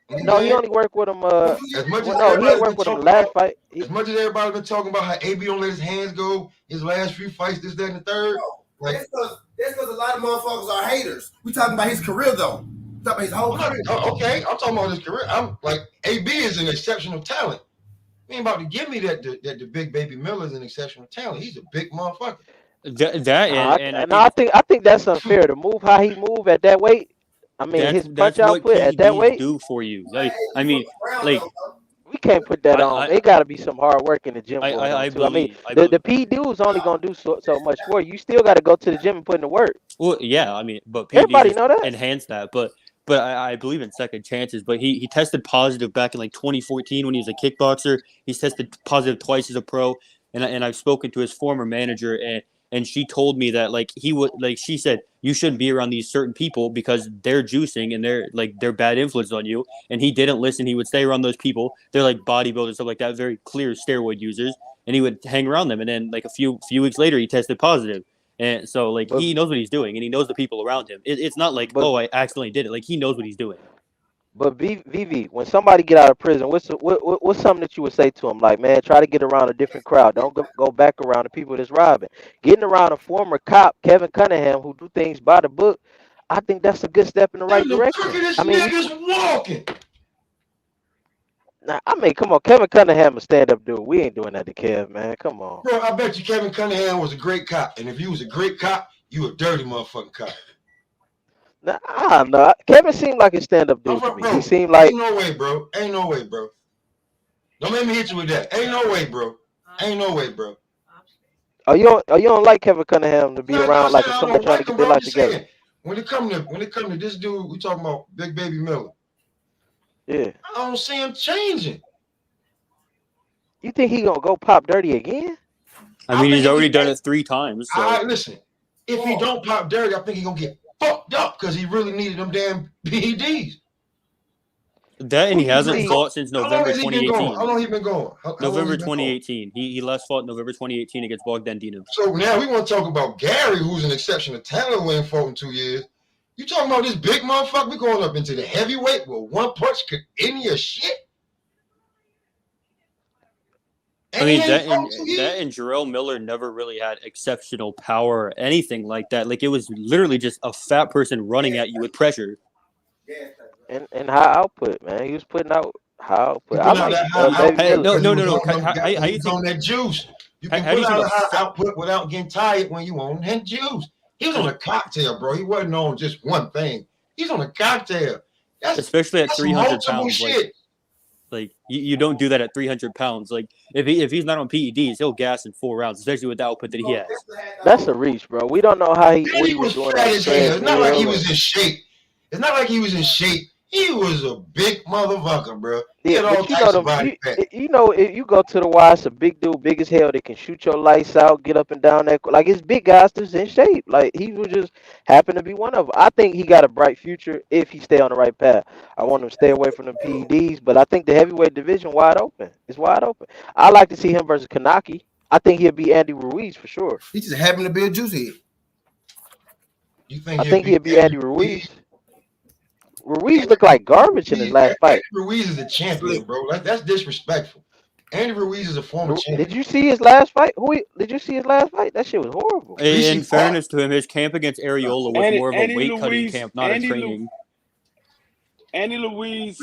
No, he only worked with him. He didn't work with him last fight.
As much as everybody been talking about how AB don't let his hands go, his last few fights, this, that, and the third.
That's because a lot of motherfuckers are haters. We talking about his career though. We talking about his whole career.
Okay, I'm talking about his career. I'm like AB is an exceptional talent. You ain't about to give me that the Big Baby Miller is an exceptional talent. He's a big motherfucker.
I think that's unfair to move how he move at that weight. I mean, his punch output at that weight.
Do for you. We
can't put that on. It got to be some hard work in the gym. The P dude's only gonna do so much for you. You still got to go to the gym and put in the work.
Well, yeah, I mean, but
everybody know that.
Enhance that, but I believe in second chances. But he tested positive back in like 2014 when he was a kickboxer. He's tested positive twice as a pro, and I've spoken to his former manager and she told me that she said you shouldn't be around these certain people because they're juicing and they're bad influence on you. And he didn't listen. He would stay around those people. They're like bodybuilders, stuff like that, very clear steroid users. And he would hang around them. And then like a few weeks later, he tested positive. And so he knows what he's doing and he knows the people around him. It's not like, I accidentally did it. Like he knows what he's doing.
But VV, when somebody get out of prison, what's something that you would say to him? Like, man, try to get around a different crowd. Don't go back around the people that's robbing. Getting around a former cop, Kevin Cunningham, who do things by the book, I think that's a good step in the right direction.
Nigga's walking.
Nah, I mean, come on, Kevin Cunningham a stand-up dude. We ain't doing that to Kev, man. Come on.
Bro, I bet you Kevin Cunningham was a great cop. And if you was a great cop, you a dirty motherfucking cop.
Nah, I don't know. Kevin seemed like a stand-up dude to me.
Bro,
he seemed like
ain't no way, bro. Don't make me hit you with that. Ain't no way, bro.
Oh, you don't like Kevin Cunningham to be around like somebody trying to get their life together.
When it come to this dude, we talking about Big Baby Miller.
Yeah.
I don't see him changing.
You think he gonna go pop dirty again?
I mean, he's already done it 3 times. So.
All right, listen. If he don't pop dirty, I think he gonna get fucked up because he really needed them damn PEDs.
That and he hasn't fought since November 2018.
How long he been going?
November 2018. He last fought November 2018 against Bogdan Dino.
So now we want to talk about Gary, who's an exceptional talent who ain't fought in 2 years. You talking about this big motherfucker? We going up into the heavyweight where one punch could end your shit?
I mean, that and Jarrell Miller never really had exceptional power or anything like that. Like, it was literally just a fat person running at you with pressure.
And high output, man. He was putting out How?
You
I
put out
like
that high
Baby
Hey,
output
Miller.
no,
because he
no,
was
no, no.
on them.
How
He
you
was
think?
on that juice. You can
How do
put
you think
out a
a
high output without getting tired when you on that juice. He was on a cocktail, bro. He wasn't on just one thing. He's on a cocktail.
especially at
That's
300
multiple
pounds,
shit.
like you don't do that at 300 pounds. Like if he's not on PEDs, he'll gas in 4 rounds, especially with the output that he has.
That's a reach, bro. We don't know how
And
what
he
he was
was
doing
fat
on the
as hell. It's not like he
treadmill.
was in shape. It's not like he was in shape. He was a big motherfucker, bro. He
Yeah,
had all
but you know
types of
them.
body fat.
You know, if you go to the Y, it's a big dude, big as hell. They can shoot your lights out, get up and down that. Like it's big guys that's in shape. Like he was just happen to be one of them. I think he got a bright future if he stay on the right path. I want him to stay away from the PEDs, but I think the heavyweight division wide open. It's wide open. I like to see him versus Kanaki. I think he'll beat Andy Ruiz for sure.
He just happened to be a juice head.
You think
I think he'll beat Andy Ruiz. Ruiz looked like garbage in his last fight.
Andy Ruiz is a champion, bro. Like that's disrespectful. Andy Ruiz is a former champion.
Did you see his last fight? Did you see his last fight? That shit was horrible.
In fairness to him, his camp against Areola was more of a
Andy
weight cutting
Louise,
camp, not a training.
Andy Louise,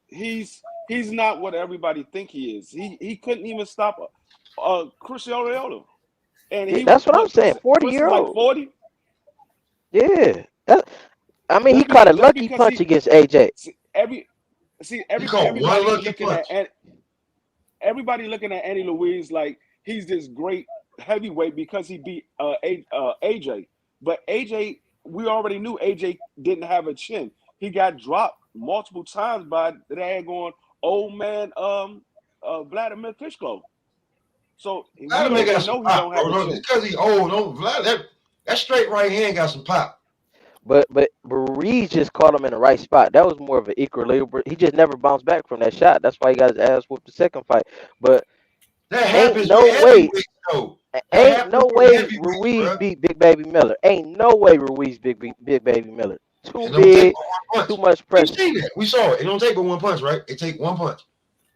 he's not what everybody think he is. He couldn't even stop Chris Areola. And
that's what I'm saying. 40-year-old.
Like 40.
Yeah. I mean, he caught a lucky punch against AJ.
Everybody looking at Andy Louise like he's this great heavyweight because he beat AJ. But AJ, we already knew AJ didn't have a chin. He got dropped multiple times by the daggone old man Vladimir Klitschko. So
Vladimir got some pop, bro. Because he old. That straight right hand got some pop.
But Ruiz just caught him in the right spot. That was more of an equilibrium. He just never bounced back from that shot. That's why he got his ass whooped the second fight. But ain't no way Ruiz beat Big Baby Miller. Ain't no way Ruiz beat Big Baby Miller. Too big, too much pressure.
We saw it. It don't take but one punch, right? It take one punch.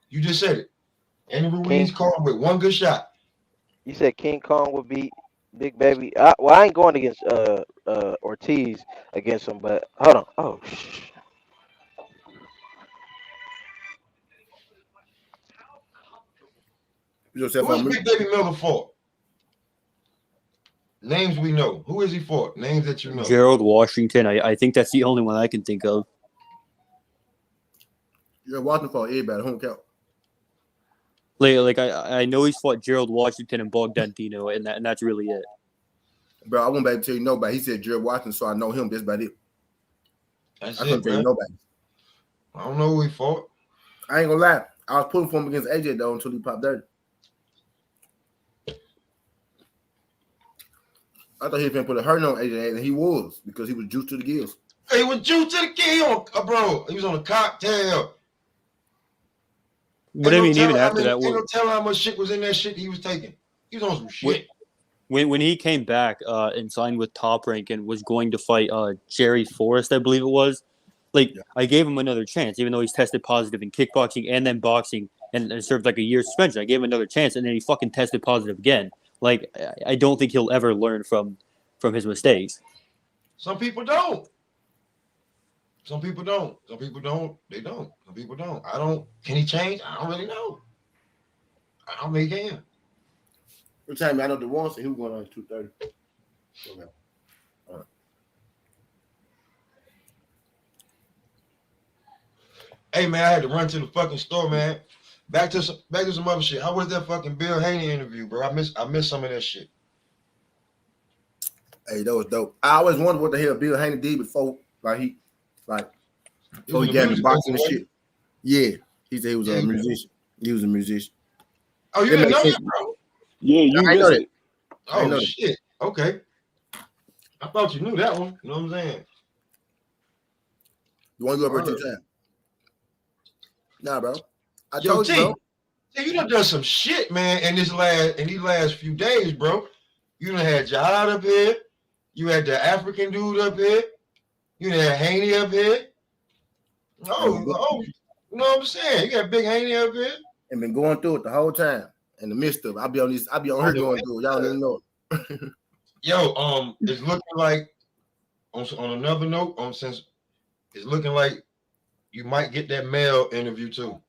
You just said it. And Ruiz caught him with one good shot.
You said King Kong would beat Big Baby. I ain't going against Ortiz against him, but hold on. Oh,
Who's Big Baby Miller for? Names we know. Who is he for? Names that you know.
Gerald Washington. I think that's the only one I can think of.
You're Washington for everybody. Home count.
Like I know he's fought Gerald Washington and Bogdantino, and that's really it.
Bro, I won't be able to tell you nobody. He said Gerald Washington, so I know him. That's about it. I couldn't tell you nobody.
I don't know who he fought.
I ain't gonna lie. I was pulling for him against AJ though until he popped dirty. I thought he was gonna put a hurt on AJ, and he was because he was juiced to the gills.
He was juiced to the gills, bro. He was on a cocktail.
But I mean, even after that,
ain't no telling how much shit was in that shit he was taking. He was on some shit.
When he came back and signed with Top Rank and was going to fight Jerry Forrest, I believe it was, I gave him another chance, even though he's tested positive in kickboxing and then boxing and served like a year's suspension. I gave him another chance, and then he fucking tested positive again. Like, I don't think he'll ever learn from his mistakes.
Some people don't. Some people don't. Some people don't. They don't. Some people don't. I don't. Can he change? I don't really know. I don't think he can.
What time? I know the one, so he was going on 2:30. Okay. All right.
Hey man, I had to run to the fucking store, man. Back to some other shit. How was that fucking Bill Haney interview, bro? I missed some of that shit.
Hey, that was dope. I always wondered what the hell Bill Haney did before he got into boxing and shit. Yeah, he said he was a musician. He was a musician.
Oh, you didn't know that, bro?
Yeah, you
know that.
Oh shit. Okay. I thought you knew that one. You know what I'm saying?
You want to go up here 2 times? Nah, bro. I told you, bro.
You done some shit, man, in these last few days, bro. You done had Jihad up here. You had the African dude up here. You done had Haney up here. Oh, you know what I'm saying? You got Big Haney up here.
And been going through it the whole time. In the midst of it. I'll be on here going through it. Y'all don't even know it.
Yo, it's looking like on another note, since it's looking like you might get that male interview too.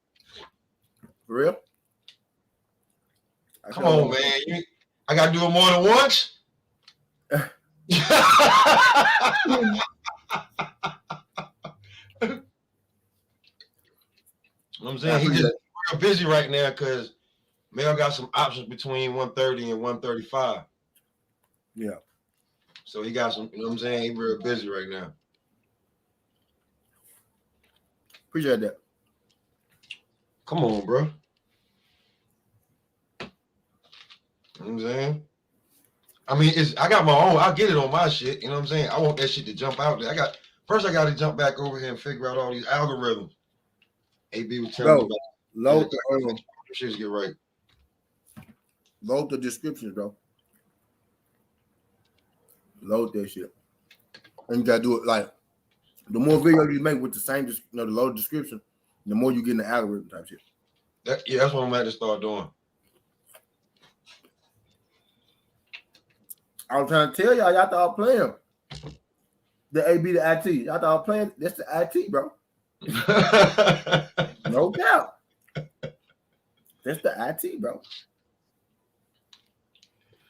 For real?
Come on, man. I gotta do it more than once. You know what I'm saying? He's just real busy right now because Mel got some options between 130 and 135.
Yeah.
So he got some, you know what I'm saying? He's real busy right now.
Appreciate that.
Come on, bro. You know what I'm saying? I mean, I got my own. I'll get it on my shit. You know what I'm saying? I want that shit to jump out there. I got to jump back over here and figure out all these algorithms. AB was telling me about.
Load
the shit get right.
Load the descriptions, bro. Load that shit. And you gotta do it like the more videos you make with the same, the load description, the more you get in the algorithm type shit.
That's what I'm about to start doing.
I was trying to tell y'all thought I was playing. The AB, the IT. Y'all thought I was playing. That's the IT, bro. No doubt. That's the IT, bro.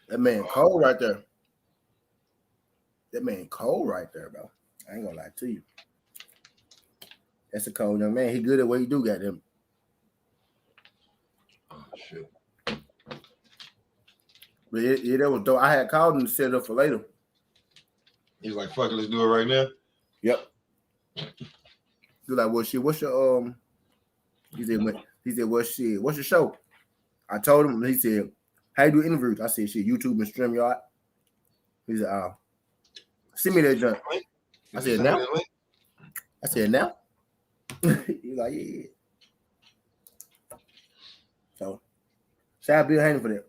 That man cold right there. That man cold right there, bro. I ain't gonna lie to you. That's a cold young man. He good at what he do, got him.
Oh shit.
But yeah, that was dope. I had called him to set it up for later.
He was like, fuck it, let's do it right now.
Yep. He was like, well, shit, what's your he said, well, shit, what's your show? I told him, he said, how you do interviews? I said, shit, YouTube and StreamYard. He said, send me that junk. I said, now? I said, now? He's like, yeah. So, shout out Bill Haney for that.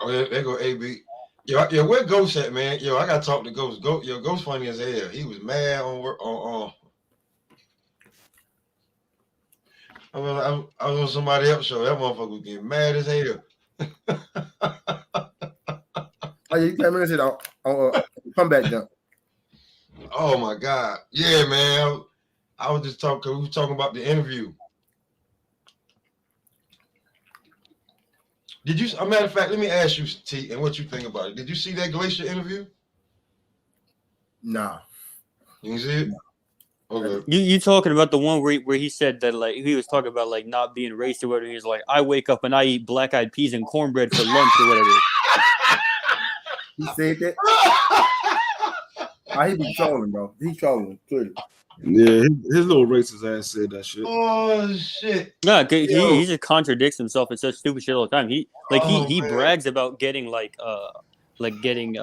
Oh, yeah, there go AB. Yo, where Ghost at, man? Yo, I gotta talk to Ghost. Ghost funny as hell. He was mad on work. I was on somebody else's show. That motherfucker was getting mad as hell.
Oh, yeah, you came in and said, comeback jump.
Oh my God. Yeah, man. I was just talking. We were talking about the interview. Did you? As a matter of fact, let me ask you, T, and what you think about it. Did you see that Glacier interview?
Nah.
You can see it? Okay.
You talking about the one where he said that like he was talking about like not being racist or whatever. He's like, I wake up and I eat black-eyed peas and cornbread for lunch or whatever.
He said that? He be trolling, bro. He's trolling, clearly.
Yeah, his little racist ass said that shit.
Oh shit!
No, he just contradicts himself and says stupid shit all the time. He brags about getting getting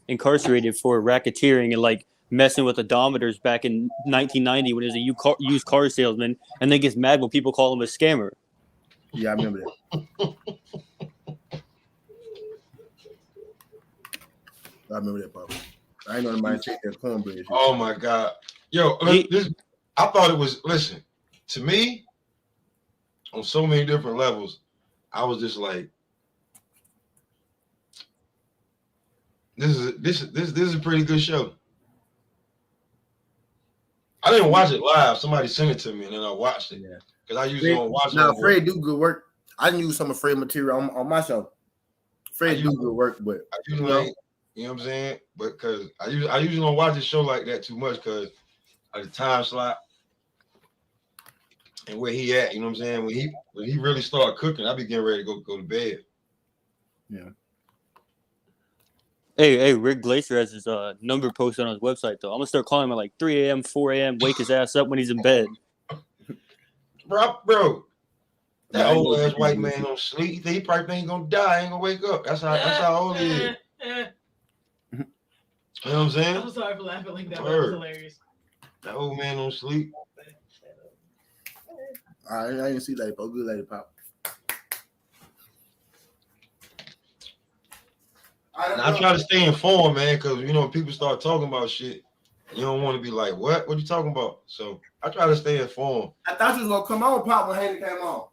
incarcerated for racketeering and like messing with odometers back in 1990 when he was a used car salesman, and then gets mad when people call him a scammer.
Yeah, I remember that. I remember that, bro. I ain't know the mind take that cornbread shit.
Oh my God. Yo, I thought it was, listen, to me, on so many different levels, I was just like, this is a pretty good show. I didn't watch it live. Somebody sent it to me and then I watched it. Yeah. Because I usually don't watch it.
Now, Fred do good work. I can use some of Fred material on my show. Fred do good work, but
I usually ain't, you know what I'm saying? But because I usually don't watch a show like that too much because of the time slot and where he at, you know what I'm saying? When he really started cooking, I be getting ready to go to bed.
Yeah.
Hey, Rick Glacier has his number posted on his website though. I'm gonna start calling him at like 3 a.m., 4 a.m., wake his ass up when he's in bed.
Bro. That old ass white man don't sleep. He probably ain't gonna die, ain't gonna wake up. That's how old he is. You know what I'm saying?
I'm sorry for laughing like that. That was hilarious.
That old man don't sleep.
I didn't see Lady Pop. Good Lady Pop.
I try to stay informed, man, because you know when people start talking about shit, you don't want to be like, what? What are you talking about? So I try to stay informed.
I thought you was gonna come on, Pop, when Haney came on.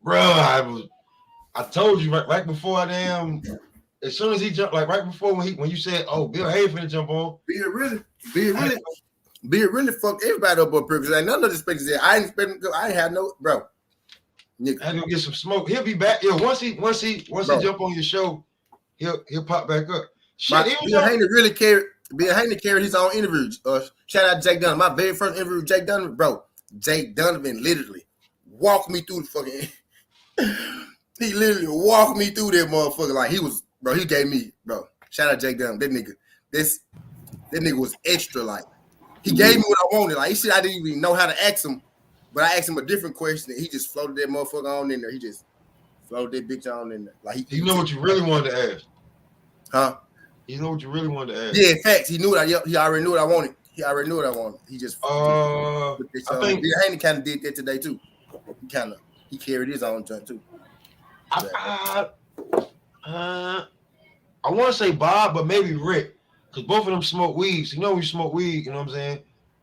Bro, I told you right before as soon as he jumped, like right before when you said, oh, Bill Hayes finna jump on.
Be it really. Beard really fucked everybody up here because ain't none of the expected that. I ain't expecting. I ain't had no bro.
Nigga. I gonna get some smoke. He'll be back. Yeah, once he jump on your show, he'll pop back up. Shit,
Bill Haney really carried. Bill Haney carried his own interviews. Shout out to Jake Donovan. My very first interview with Jake Donovan, bro. Jake Donovan literally walked me through the fucking. He literally walked me through that motherfucker like he was, bro. He gave me, bro. Shout out to Jake Donovan. That nigga was extra. Like he gave me what I wanted. Like he said I didn't even know how to ask him, but I asked him a different question. And he just floated that motherfucker on in there. He just floated that bitch on in there. Like
he know what you really wanted to ask,
huh?
You know what you really wanted to ask.
Yeah, in fact, he knew that. He already knew what I wanted. He already knew what I wanted. He just.
I think
Haney kind of did that today too. He carried his own joint too.
I want to say Bob, but maybe Rick, because both of them smoke weed. So you know when you smoke weed, you know what I'm saying?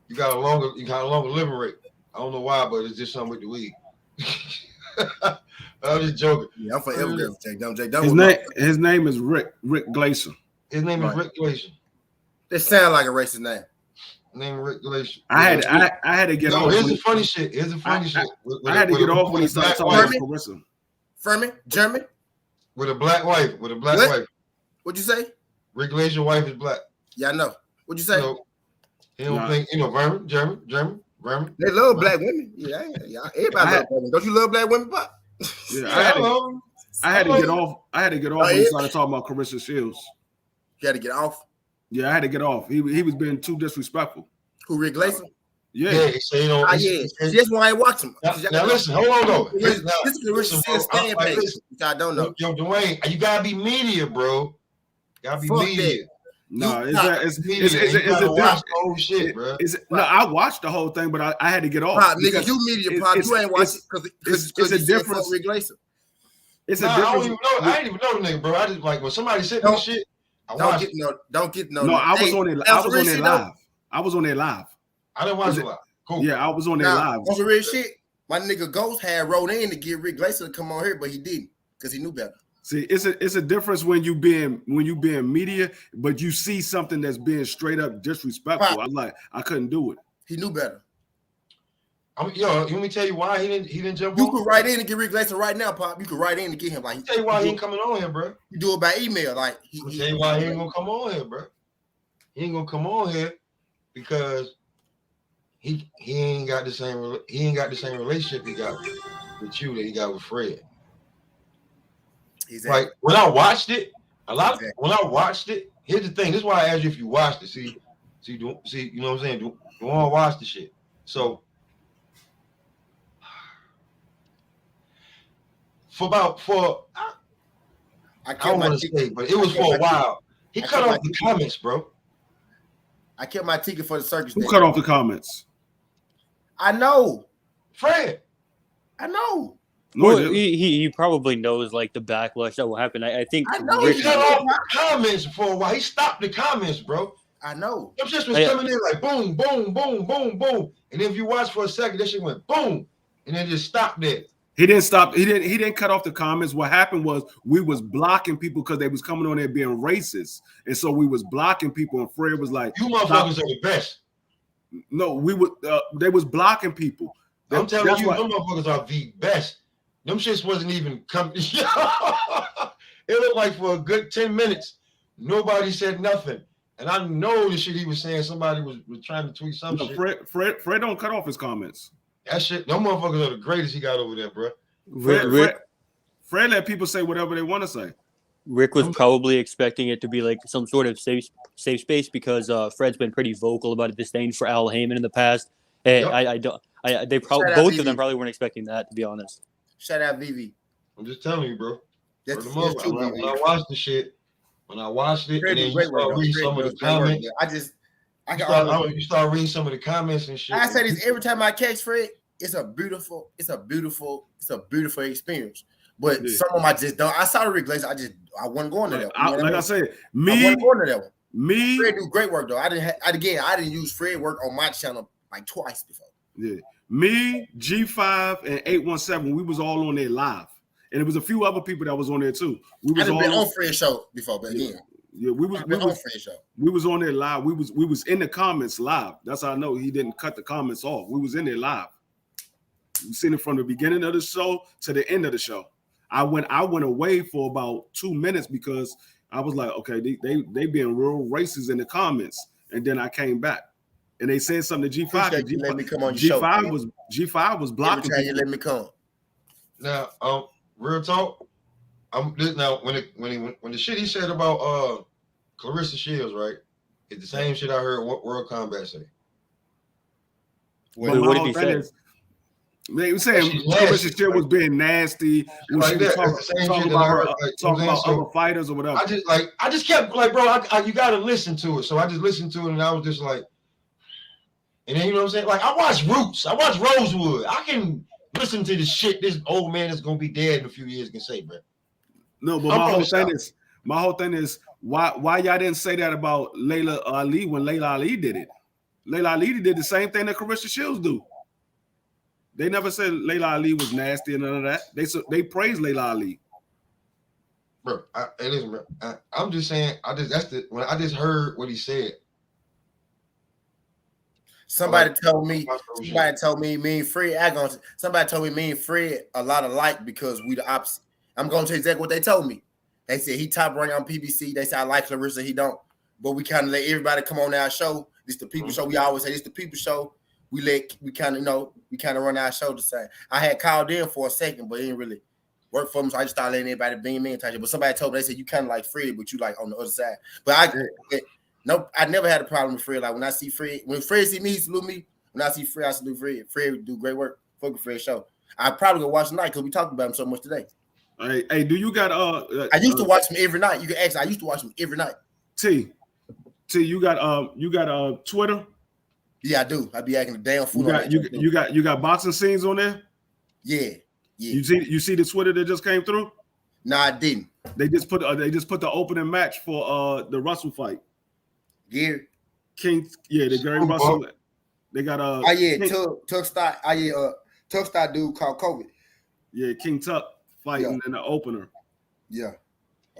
You got a longer living rate. I don't know why, but it's just something with the weed. I'm just joking.
Yeah, I'm forever going to take Jake.
His name is Rick Glacier.
His name is Rick Glacier.
That sound like a racist name.
Name Rick Glacier.
I had to get off.
Here's the funny shit.
I had to get off when he started talking about Carissa.
Furman, German.
With a black wife.
What'd you say?
Rick Glacier's wife is black.
Yeah, I know. What'd you say?
He don't think, Vermin, German.
They love black women. Yeah. Everybody loves black women. Don't you love black women, Pop?
Yeah, I had to get off. I had to get off when he started talking about Carissa Shields.
You had to get off?
Yeah, I had to get off. He was being too disrespectful.
Who, Rick Glacier?
Yeah.
He said, you know.
That's why I watch him.
Now listen, hold on though.
This is Carissa Shields stand page, which I don't know.
Yo, Dwayne, you gotta be media, bro. You gotta be media.
No, it's a watch the whole shit, bro. No, I watched the whole thing, but I had to get off.
Pop, nigga, you media, Pop. You ain't watching because
it's a difference.
Rick Glacier.
It's a difference.
I didn't even know the nigga, bro. I just like when somebody said this shit.
Don't get no.
No, I was on it live. I was on there live.
I didn't watch it live. Cool.
Yeah, I was on there live.
On some real shit, my nigga Ghost had rolled in to get Rick Glacier to come on here, but he didn't because he knew better.
See, it's a difference when you being media, but you see something that's being straight up disrespectful.
Pop.
I'm like, I couldn't do it.
He knew better.
Let me tell you why he didn't jump on.
You could write in and get Rick Glacier right now, Pop. You could write in and get him. Like,
tell you why he ain't coming on here, bro.
You do it by email. Like,
tell you why he ain't gonna come on here, bro. He ain't gonna come on here because he ain't got the same relationship he got with you that he got with Fred.
Exactly.
Like when I watched it, when I watched it, here's the thing. This is why I asked you if you watched it. See, you know what I'm saying? You want to watch the shit. So I don't want to say, but it was for a while. He cut off the comments, bro.
I kept my ticket for the circus.
Who cut off the comments?
I know.
Fred.
I know.
Well, he probably knows like the backlash that will happen. I think
I know he cut off the comments for a while. He stopped the comments, bro.
I know.
Them shit was coming in like boom, boom, boom, boom, boom. And then if you watch for a second, that shit went boom. And then just stopped there.
He didn't stop. He didn't cut off the comments. What happened was we was blocking people because they was coming on there being racist. And so we was blocking people. And Fred was like,
you motherfuckers are the best.
No, we would they was blocking people.
I'm telling you, them motherfuckers are the best. Them shits wasn't even coming. It looked like for a good 10 minutes, nobody said nothing. And I know the shit he was saying, somebody was trying to tweet some shit.
Fred don't cut off his comments.
That shit, them motherfuckers are the greatest he got over there, bro.
Fred let people say whatever they want to say.
Rick was probably expecting it to be like some sort of safe space because Fred's been pretty vocal about a disdain for Al Heyman in the past. And both of them probably weren't expecting that, to be honest.
Shout out Vivi.
I'm just telling you, bro.
That's
when I watched the shit, and then you start reading some of the comments. You start reading some of the comments and shit.
I say this every time I catch Fred. It's a beautiful experience. But some of them I just don't. I saw the Rick Glacier. I wasn't going to that one.
I said,
I wasn't going to that one.
Me,
Fred do great work though. I didn't use Fred work on my channel like twice before.
Yeah, me, G5, and 817. We was all on there live, and there was a few other people that was on there too. We was
all been on Fred's show before, but again,
Yeah, we was on there live. We was in the comments live. That's how I know he didn't cut the comments off. We was in there live. We seen it from the beginning of the show to the end of the show. I went away for about 2 minutes because I was like, okay, they being real racist in the comments, and then I came back and they said something to G5.
Let me come on your
G5 was blocking.
Every time you let me come.
Now, real talk. Now when the shit he said about Clarissa Shields, right? It's the same shit I heard World Combat say.
What did he say? They were saying Clarissa Shields was being nasty.
Like
talking about other fighters or whatever.
I just kept like, bro, you got to listen to it. So I just listened to it, and I was just like, and then you know what I'm saying? Like I watched Roots, I watched Rosewood. I can listen to the shit this old man is gonna be dead in a few years can say, bro.
No, but my whole thing is why y'all didn't say that about Layla Ali when Layla Ali did it. Layla Ali did the same thing that Clarissa Shields do. They never said Layla Ali was nasty and none of that. They praised Layla Ali.
Bro, I'm just saying. When I just heard what he said.
Somebody told me me and Fred. Somebody told me and Fred a lot alike because we the opposite. I'm going to tell you exactly what they told me. They said he top rank on PBC. They said I like Clarissa, he don't. But we kind of let everybody come on our show. This the people show. We always say this the people show. We kind of run our show the same. I had called in for a second, but it didn't really work for me. So I just started letting everybody beam in. But somebody told me, they said you kind of like Fred, but you like on the other side. But I never had a problem with Fred. Like when I see Fred, when Fred see me, he salute me. When I see Fred, I salute Fred. Fred would do great work. Fuck with Fred show. I probably go watch tonight because we talked about him so much today.
Hey, do you got
I used to watch him every night. You can ask. I used to watch him every night.
T, you got Twitter?
Yeah, I do. I be acting a damn fool.
You got boxing scenes on there?
Yeah.
You see the Twitter that just came through?
No, I didn't.
They just put the opening match for the Russell fight.
Gary
King, the Gary Russell. They got
Tuck Style dude called COVID.
Yeah, King Tuck fighting in the opener.
Yeah.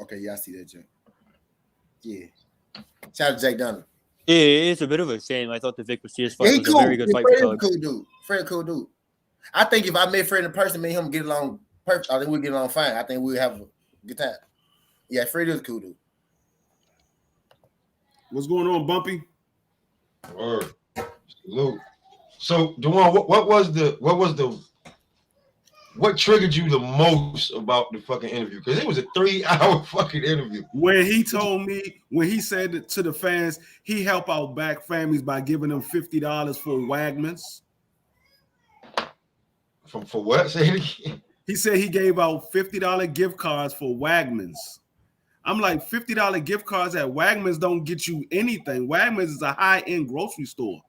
Okay, yeah, I see that, Jay. Yeah. Shout out to Jake Dunn.
Yeah, it's a bit of a shame. I thought the Vic Macias fight was a very good fight for Tug.
Fred cool dude. I think if I met Fred in person, me and him get along perfect. I think we'd get along fine. I think we'd have a good time. Yeah, Fred is a cool dude.
What's going on, Bumpy?
Word. Salute. So, Dewan, what triggered you the most about the fucking interview? Because it was a 3-hour fucking interview.
When he told me, when he said to the fans, he help out black families by giving them $50 for Wagmans.
For what? Say it again.
He said he gave out $50 gift cards for Wagmans. I'm like, $50 gift cards at Wagmans don't get you anything. Wagmans is a high-end grocery store.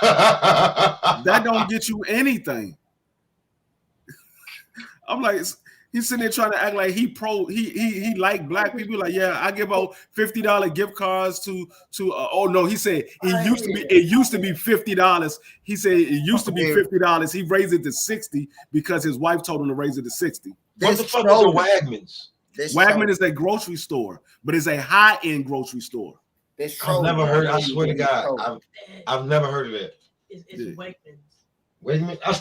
That don't get you anything. I'm like, he's sitting there trying to act like he like black people. Like, yeah, I give out $50 gift cards to oh no, he said it used to be $50. He said it used to be $50. He raised it to $60 because his wife told him to raise it to $60.
What the fuck is a Wagmans?
Wagman is a grocery store, but it's a high-end grocery store.
I've never heard. I swear to God, I've never heard of that.
It's Wegmans.
Wegmans. I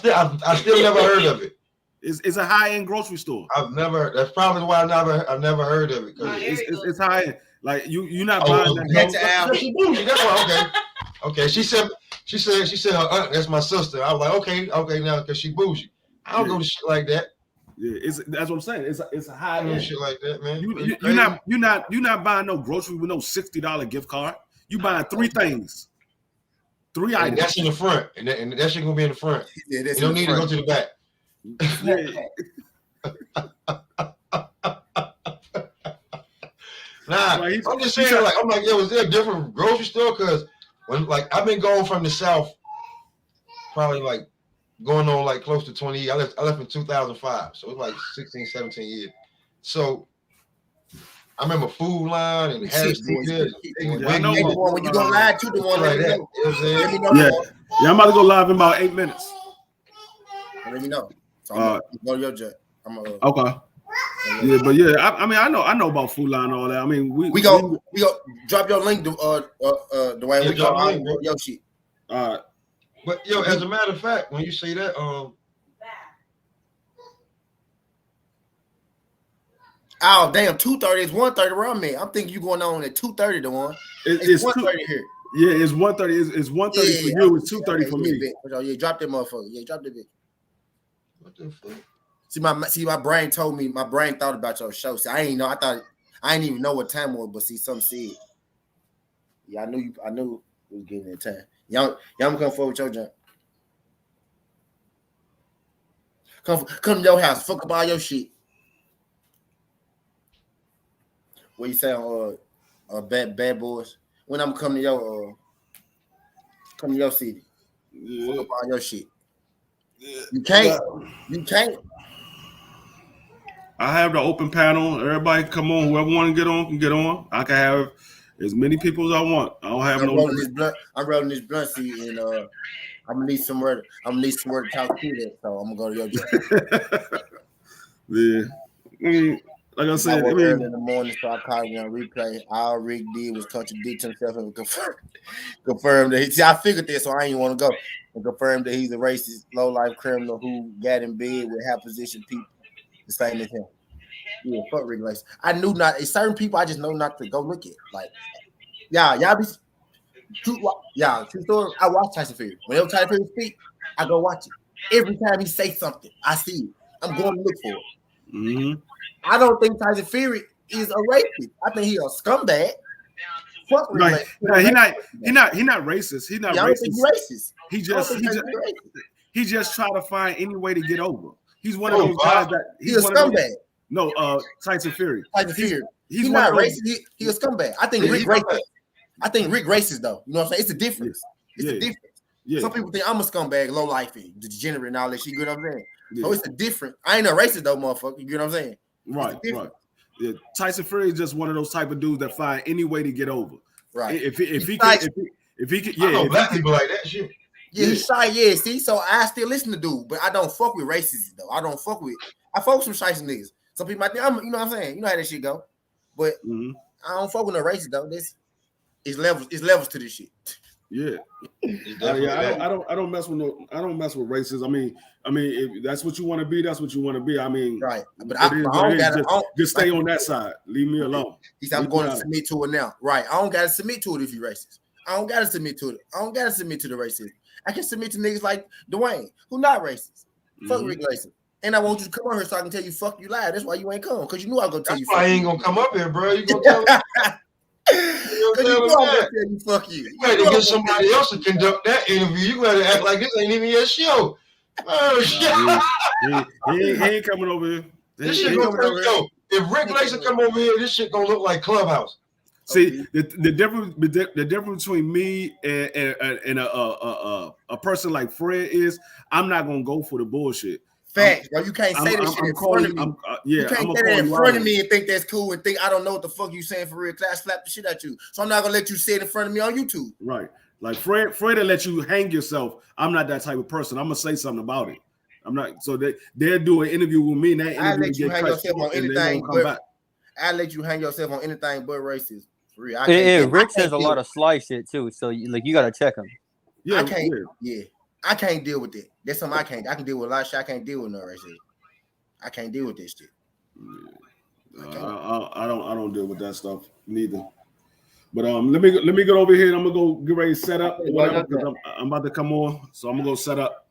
still never heard of it.
It's a high-end grocery store.
I've never. That's probably why I've never heard of it.
It's high-end. Like you're not buying that.
She bougie. That's why. Okay. She said her aunt. That's my sister. I was like, okay, now because she bougie. I don't go to shit like that.
Yeah, that's what I'm saying. It's a high end
shit like that, man.
You're not buying no grocery with no $60 gift card. You buying 3 things, 3 items.
That's in the front, and that shit gonna be in the front. Yeah, you don't need to go to the back. Nah, I'm just saying, like, I'm like, yo, is there a different grocery store? Because when, like, I've been going from the South, probably like going on like close to 20 years. I left in 2005, so it's like 16, 17 years. So I remember Food Line and Harris Teeter.
When you go live to the one
like that.
Yeah, I'm about to go live in about 8 minutes.
Let me know. So I'm gonna go to your jet.
Okay. Yeah, but yeah, I mean, I know about Food Line and all that. I mean, we
go drop your link, Dwayne.
Yeah,
We
drop
go
the link, bro.
your shit.
All right.
But yo, as a matter of fact, when you say that,
oh damn, 2:30 is 1:30 around me. I'm thinking you going on at 2:30 to one.
It's
1:30 here.
Yeah, it's 1:30. It's 1:30 for you. It's 2:30 for me.
Yeah, drop that motherfucker. Yeah, drop that bitch.
What the fuck?
See, my brain told me. My brain thought about your show. See, I ain't know. I didn't even know what time it was. But see, something said. Yeah, I knew it was getting that time. Y'all come forward with your jump. Come to your house. Fuck up all your shit. What you say on bad boys? When I'm coming to your city.
Yeah.
Fuck up all your shit.
Yeah.
You can't.
I have the open panel. Everybody come on. Whoever want to get on can get on. I can have as many people as I want. I don't have
I'm rolling this blunt seat, and I'm gonna need somewhere to talk to that. So I'm gonna go to your job.
Yeah. I mean, like I said,
early in the morning, so I called you on replay. All Rick did was contradict himself and confirm that I figured this, so I ain't want to go. And confirm that he's a racist, low-life criminal who got in bed with high-position people the same as him. Yeah, fuck Rick Lace. I knew not. Certain people I just know not to go look at. Like, y'all be true story. I watch Tyson Fury. Whenever Tyson Fury speak, I go watch it. Every time he say something, I see it. I'm going to look for it.
Mm-hmm.
I don't think Tyson Fury is a racist. I think he a scumbag. Fuck Rick Lace.
No, he not racist. He's not racist.
I don't think he's racist.
He just try to find any way to get over. He's one of those guys that
he's a scumbag.
No, Tyson Fury.
He's not racist. He a scumbag. I think Rick racist. I think Rick racist though. You know what I'm saying? It's a difference. It's a difference. Yeah. Some people think I'm a scumbag, low life, degenerate, and all that shit. You know what I'm saying? Yeah. So it's a difference. I ain't a racist though, motherfucker. You know what I'm saying?
Right. Yeah. Tyson Fury is just one of those type of dudes that find any way to get over.
Right.
If he could, yeah.
I know black people like that shit.
Yeah, he's shy. Yeah, see, so I still listen to dude, but I don't fuck with racism though. I fuck with some shiesty niggas. Some people might think you know what I'm saying. You know how that shit go, but I don't fuck with no racist though. It's levels to this shit.
Yeah, I don't mess with racism. I mean, if that's what you want to be, that's what you want to be. I mean,
right. But I don't
just stay on that side. Leave me alone.
He said, I'm going to submit to it now. Right. I don't gotta submit to it if you're racist. I don't gotta submit to it. I don't gotta submit to the racism. I can submit to niggas like Dwayne, who not racist. Fuck Rick Lace. And I want you to come on here so I can tell you fuck you lied. That's why you ain't come, because you knew I was gonna tell you.
That's why I ain't gonna come up here, bro. You gonna tell me?
You fuck you.
You gotta get somebody else to conduct that interview. You gotta act like this ain't even your show. Oh shit!
He ain't coming over here.
This shit gonna over here. If Rick Lace come over here, this shit gonna look like Clubhouse.
See, the difference between me and a person like Fred is I'm not gonna go for the bullshit.
Facts, bro. You can't say that shit in front of me. You can't say that in front of me and think that's cool and think I don't know what the fuck you saying for real. Class slap the shit at you. So I'm not gonna let you say it in front of me on YouTube.
Right. Like Fred will let you hang yourself. I'm not that type of person. I'm gonna say something about it. I'm not. So they'll do an interview with me and that interview
I'll let you hang yourself on anything but I'll let you hang yourself on anything but racism.
Rick says a lot of sly shit too, so you gotta check him.
Yeah, I can't deal with it. That's something I can't. I can deal with a lot of shit. I can't deal with no racism. I can't deal with this shit.
I don't deal with that stuff neither. But let me get over here and I'm gonna go get ready to set up. I'm about to come on, so I'm gonna go set up.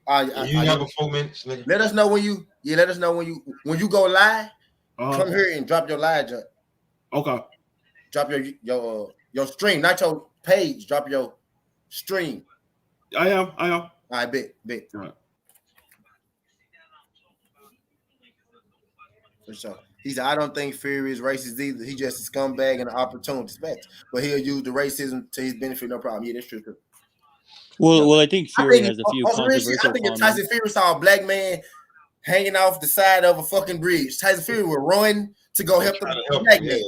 You have a 4 minutes, nigga.
Let us know when you go live. Come here and drop your live jump.
Okay.
Drop your stream, not your page. Drop your stream.
I am.
I bet.
All right.
For sure. He said, I don't think Fury is racist either. He just a scumbag and an opportunist. But he'll use the racism to his benefit, no problem. Yeah, that's true.
Well, I think Fury has a few controversial
I think if Tyson Fury saw a black man hanging off the side of a fucking bridge, Tyson Fury would run to go help the black man.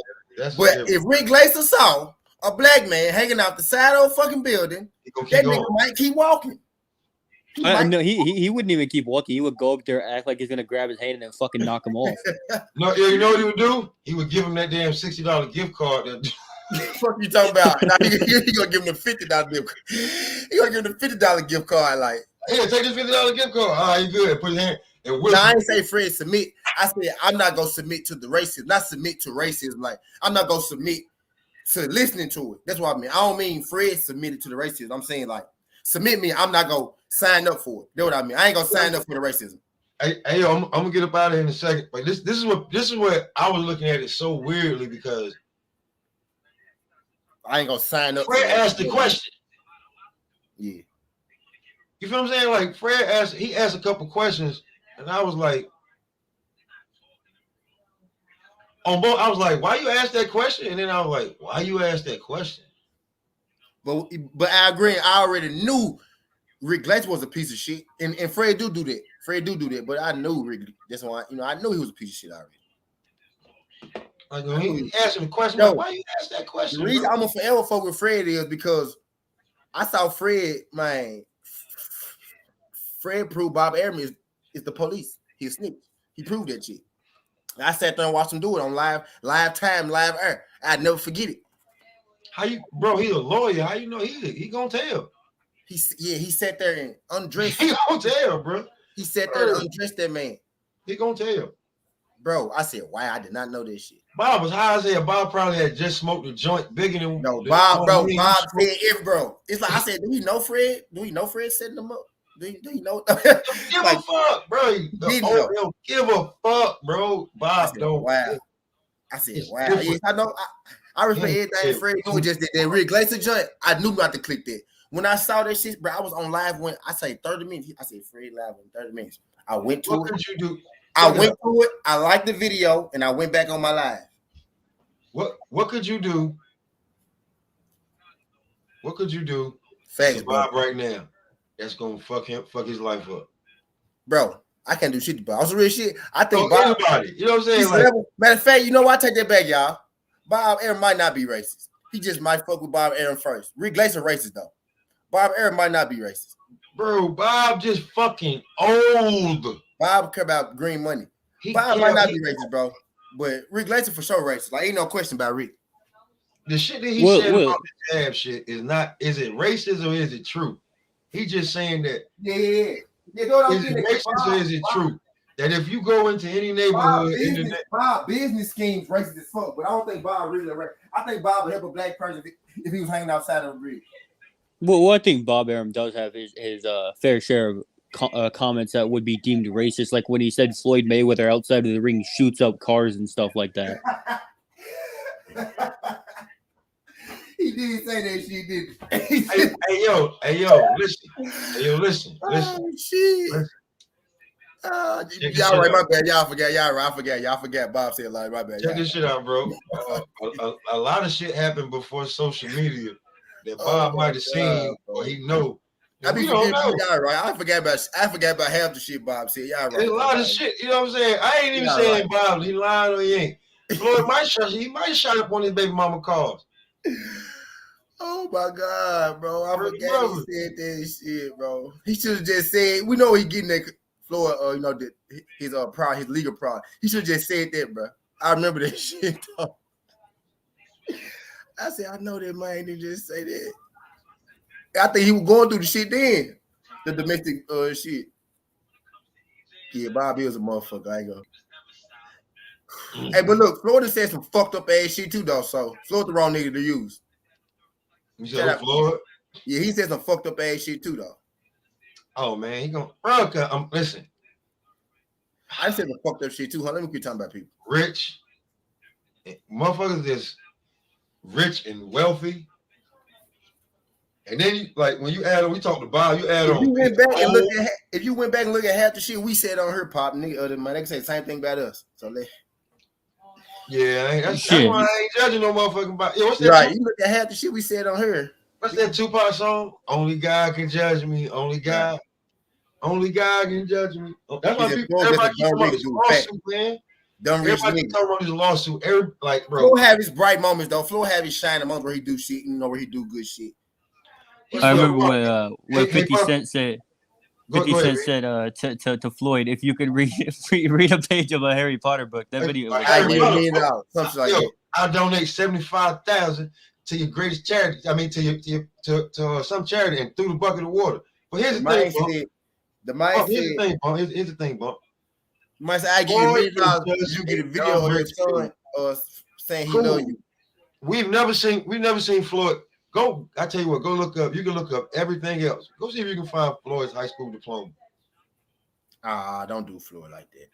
But if Rick Glaser saw a black man hanging off the side of a fucking building, that nigga might keep walking.
No, he wouldn't even keep walking. He would go up there, act like he's gonna grab his hand, and then fucking knock him off.
No, you know what he would do? He would give him that damn $60 gift card.
Fuck you talking about? Now, he gonna give him the $50 gift. He gonna give him the $50 gift card. Like,
yeah, take this $50 gift card. All right, you good? Put his hand. And
no, I ain't say Fred submit. I said I'm not gonna submit to the racism. Not submit to racism. Like, I'm not gonna submit to listening to it. That's what I mean. I don't mean Fred submitted to the racism. I'm saying like submit me. I'm not gonna sign up for it. That's what I mean. I ain't gonna sign up for the racism.
Hey, I'm gonna get up out of here in a second. But this is what I was looking at it so weirdly because
I ain't gonna sign up.
Fred asked the question.
Yeah.
You feel what I'm saying? Like Fred asked a couple questions, and I was like, on both, I was like, why you ask that question? And then I was like, why you ask that question?
But I agree. I already knew Rick Glazer was a piece of shit, and Fred do that. Fred do that. But I knew Rick. That's why I knew he was a piece of shit already.
Like when he asked him a question, like, why you ask that question?
The reason I'm gonna forever fuck with Fred is because I saw Fred, man. Fred proved Bob Arum is the police. He a snitch. He proved that shit. I sat there and watched him do it on live time, live air. I'd never forget it.
How you, bro? He's a lawyer. How you know he gonna tell?
He sat there and undressed.
He gonna tell, bro.
He sat there and undressed that man.
He gonna tell,
bro. I said, wow, I did not know this shit.
Bob was high as hell. Bob probably had just smoked a joint bigger than
no. Bob said it, bro. It's like I said, do we know Fred? Do we know Fred setting them up? Do you know?
Give like, a fuck, bro. Give a fuck, bro. Bob, don't.
Wow. I said, wow. Yes, I know. I respect everything Fred doing. Just that Rick Glazer joint. I knew not to click that. When I saw that shit, bro, I was on live when I say 30 minutes. I said Fred live in 30 minutes. I went to it.
What could you do?
I went to it. I liked the video, and I went back on my live.
What could you do? What could you do?
Thanks,
Bob, right now. That's gonna fuck his life up,
bro. I can't do shit to Bob. That's real shit. I think
Bob. Anybody, you know what I'm saying?
Like, matter of fact, you know what? I take that back, y'all. Bob Arum might not be racist. He just might fuck with Bob Arum first. Rick Glazer racist though. Bob Arum might not be racist,
bro. Bob just fucking old.
Bob care about green money. Bob might not be racist, bro. But Rick Glazer for sure racist. Like ain't no question about Rick.
The shit that he said about the jab shit is not. Is it racist or is it true? He just saying that.
Yeah.
Is it racist or is it true? That if you go into any neighborhood,
Bob business schemes racist as fuck, but I don't think Bob really racist. I think Bob would help a black person if he was hanging outside of a bridge.
Well, I think Bob Arum does have his fair share of comments that would be deemed racist, like when he said Floyd Mayweather outside of the ring shoots up cars and stuff like that.
He did say that shit, didn't
he? Hey, yo, listen.
Oh, shit. Y'all right, my bad. Y'all forgot. Y'all forgot. Bob said like, my bad.
Check this shit out, bro. A lot of shit happened before social media that Bob might have seen or he know.
I be forgetting y'all right. I forgot about half the shit Bob said. Y'all right.
There's a lot of shit. You know what I'm saying? I ain't even saying right. Bob. He lying or he ain't. Floyd might shot up on his baby mama cars.
Oh my God, bro! I forgot he said that shit, bro. He should have just said, "We know he getting that Floyd, his his legal pride." He should have just said that, bro. I remember that shit. Though. I said, "I know that man didn't just say that." I think he was going through the shit then, the domestic shit. Yeah, Bobby was a motherfucker. I ain't gonna. Hey, but look, Florida said some fucked up ass shit too, though. So Florida the wrong nigga to use.
You said Floyd?
Yeah, he said some fucked up ass shit too, though.
Oh man, he gonna listen.
I said some fucked up shit too. Let me keep talking about people.
Rich, motherfuckers that's rich and wealthy. And then when you add on, we talked about you add on.
If you went back and look at half the shit we said on her pop, nigga, other man, they can say the same thing about us. So
that's why I ain't judging no motherfucking body. Yeah, what's that?
Right, you look at half the shit we said on her.
What's that Tupac song? Only God can judge me. Only God can judge me. That's why everybody keep talking about this lawsuit, man. Everybody keep talking about this lawsuit. Bro.
Flo have his bright moments though. Flo have his shining moments where he do shit, where he do good shit.
I remember when 50 Cent said 50
go ahead,
Cent said to Floyd, if you could read a page of a Harry Potter book, that video was
I
Harry
give
Potter,
$1 million, something like
yo,
that.
I donate 75,000 to your greatest charity. I mean, to some charity and threw the bucket of water. But here's the thing, Bump. Here's the thing, Bump.
Might say I give you $1 million if you get a video of your son saying he love you.
We've never seen Floyd. I tell you what, go look up. You can look up everything else. Go see if you can find Floyd's high school diploma.
Don't do Floyd like that.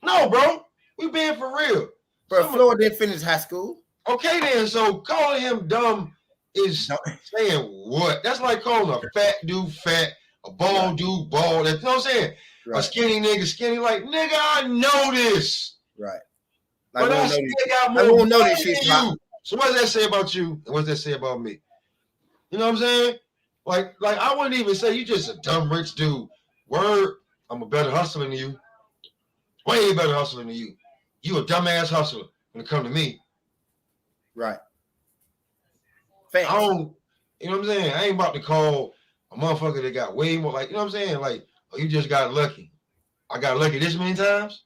No, bro. We being for real.
Bro, Floyd didn't finish high school.
Okay, then. So calling him dumb is saying what? That's like calling a fat dude fat, a bald dude bald. That's, you know what I'm saying? Right. A skinny nigga skinny. Like, nigga, I know this.
Right.
Like, but I still got more know this shit than you. So what does that say about you? And what does that say about me? You know what I'm saying? Like I wouldn't even say you just a dumb rich dude. Word, I'm a better hustler than you. Way better hustler than you. You a dumbass hustler when it come to me. Right. Thanks. I don't, you know what I'm saying? I ain't about to call a motherfucker that got way more, like, you know what I'm saying? Like, oh, you just got lucky. I got lucky this many times?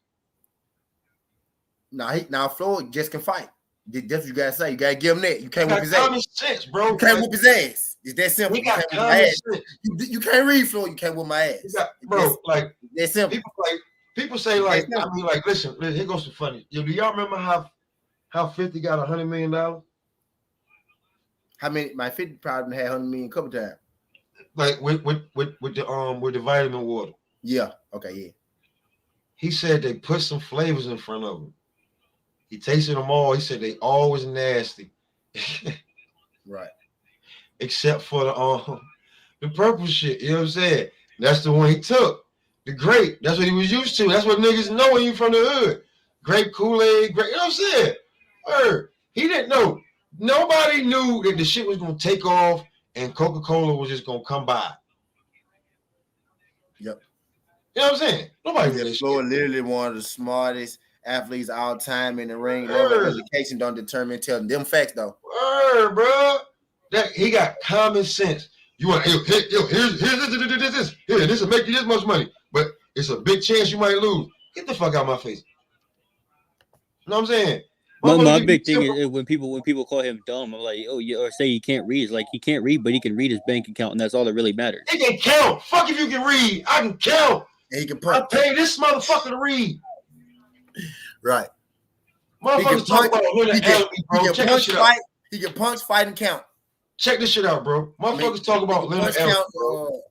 Now Floyd just can fight. That's what you gotta say. You gotta give him that. You can't whoop his
common
ass.
Sense, bro.
You can't whoop his ass. It's that simple.
We got common sense.
You can't read Floyd. You can't whoop my ass.
Bro, like
that's simple.
People say like, I mean, like, listen, here goes some funny. Do y'all remember how 50 got $100 million?
How many? My 50 probably had $100 million a couple times.
Like with the vitamin water.
Yeah. Okay. Yeah.
He said they put some flavors in front of him. He tasted them all. He said they all was nasty.
Right.
Except for the purple shit. You know what I'm saying? That's the one he took. The grape. That's what he was used to. That's what niggas know when you from the hood. Grape Kool-Aid, grape. You know what I'm saying? He didn't know. Nobody knew that the shit was gonna take off and Coca-Cola was just gonna come by.
Yep.
You know what I'm saying? Nobody knew this shit.
Floyd literally one of the smartest athletes all time in the ring. Education don't determine. Tell them facts though.
Bro. That he got common sense. You want here's this. Here, this will make you this much money, but it's a big chance you might lose. Get the fuck out of my face. You know what I'm saying?
My big thing is when people call him dumb, I'm like, oh, yeah, or say he can't read. It's like he can't read, but he can read his bank account, and that's all that really matters.
He can count. Fuck if you can read. I can count.
And he can punch.
I pay this motherfucker to read.
Right.
Motherfuckers talk about bro. Check this shit out.
He can punch, fight, and count.
Check this shit out, bro. Motherfuckers talk about Leonard Ellerby, bro.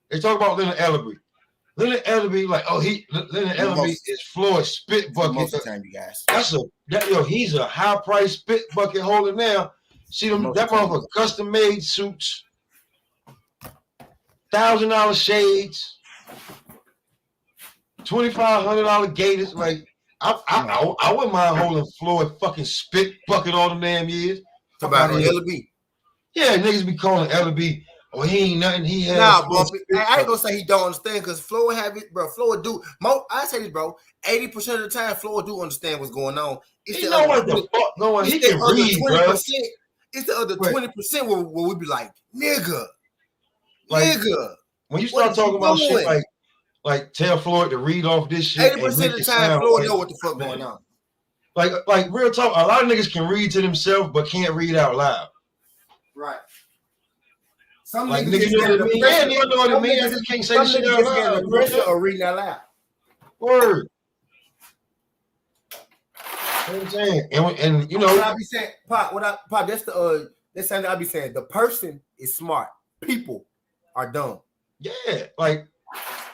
They talk about Leonard Ellerby. Leonard Ellerby, like, Leonard Ellerby is Floyd's spit bucket.
Most of the time, you guys.
He's a high price spit bucket holder now. See them, that motherfucker custom made suits, $1,000 shades, $2,500 gators. Like, I wouldn't mind holding Floyd fucking spit bucket all the damn years.
Talk about Ellerby.
Yeah, niggas be calling Ellerby. Oh, he ain't nothing. He has.
Nah, bro. I ain't gonna say he don't understand because Floyd have it, bro. Floyd do. I say this, bro. 80% of the time, Floyd do understand what's going on. It's
he know what the fuck going. He can read, 20%, bro.
It's the other 20% where we be like, nigga.
When you start talking about shit like tell Floyd to read off this shit.
80% of the time, Floyd know what the fuck going on.
Like real talk. A lot of niggas can read to themselves but can't read out loud.
Right. Some
like
niggas
know what it means. Yeah, you know what it means. I just can't say this shit out loud.
Or reading out loud.
Word. You know what I'm saying? And you know
what I be saying, Pop, that's something I be saying. The person is smart. People are dumb.
Yeah, like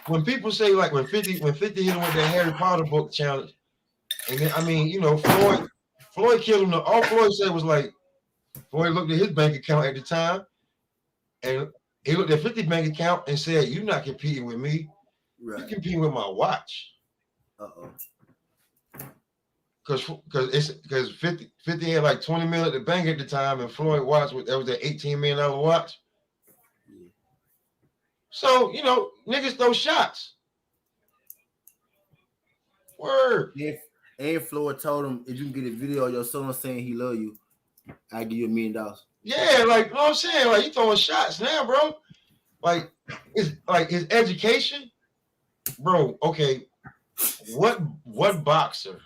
when people say like when 50 hit him with that Harry Potter book challenge, and then I mean, you know, Floyd killed him. All Floyd said was like, Floyd looked at his bank account at the time, and he looked at 50's bank account and said, "You're not competing with me. Right. You're competing with my watch." Because 50 had like 20 million at the bank at the time, and Floyd watch that was that $18 million watch. Yeah. So you know, niggas throw shots. Word.
And Floyd told him, if you can get a video of your son saying he love you, I give you $1 million.
Yeah, like you know what I'm saying? Like you throwing shots now, bro. Like It's like his education, bro. Okay, what boxer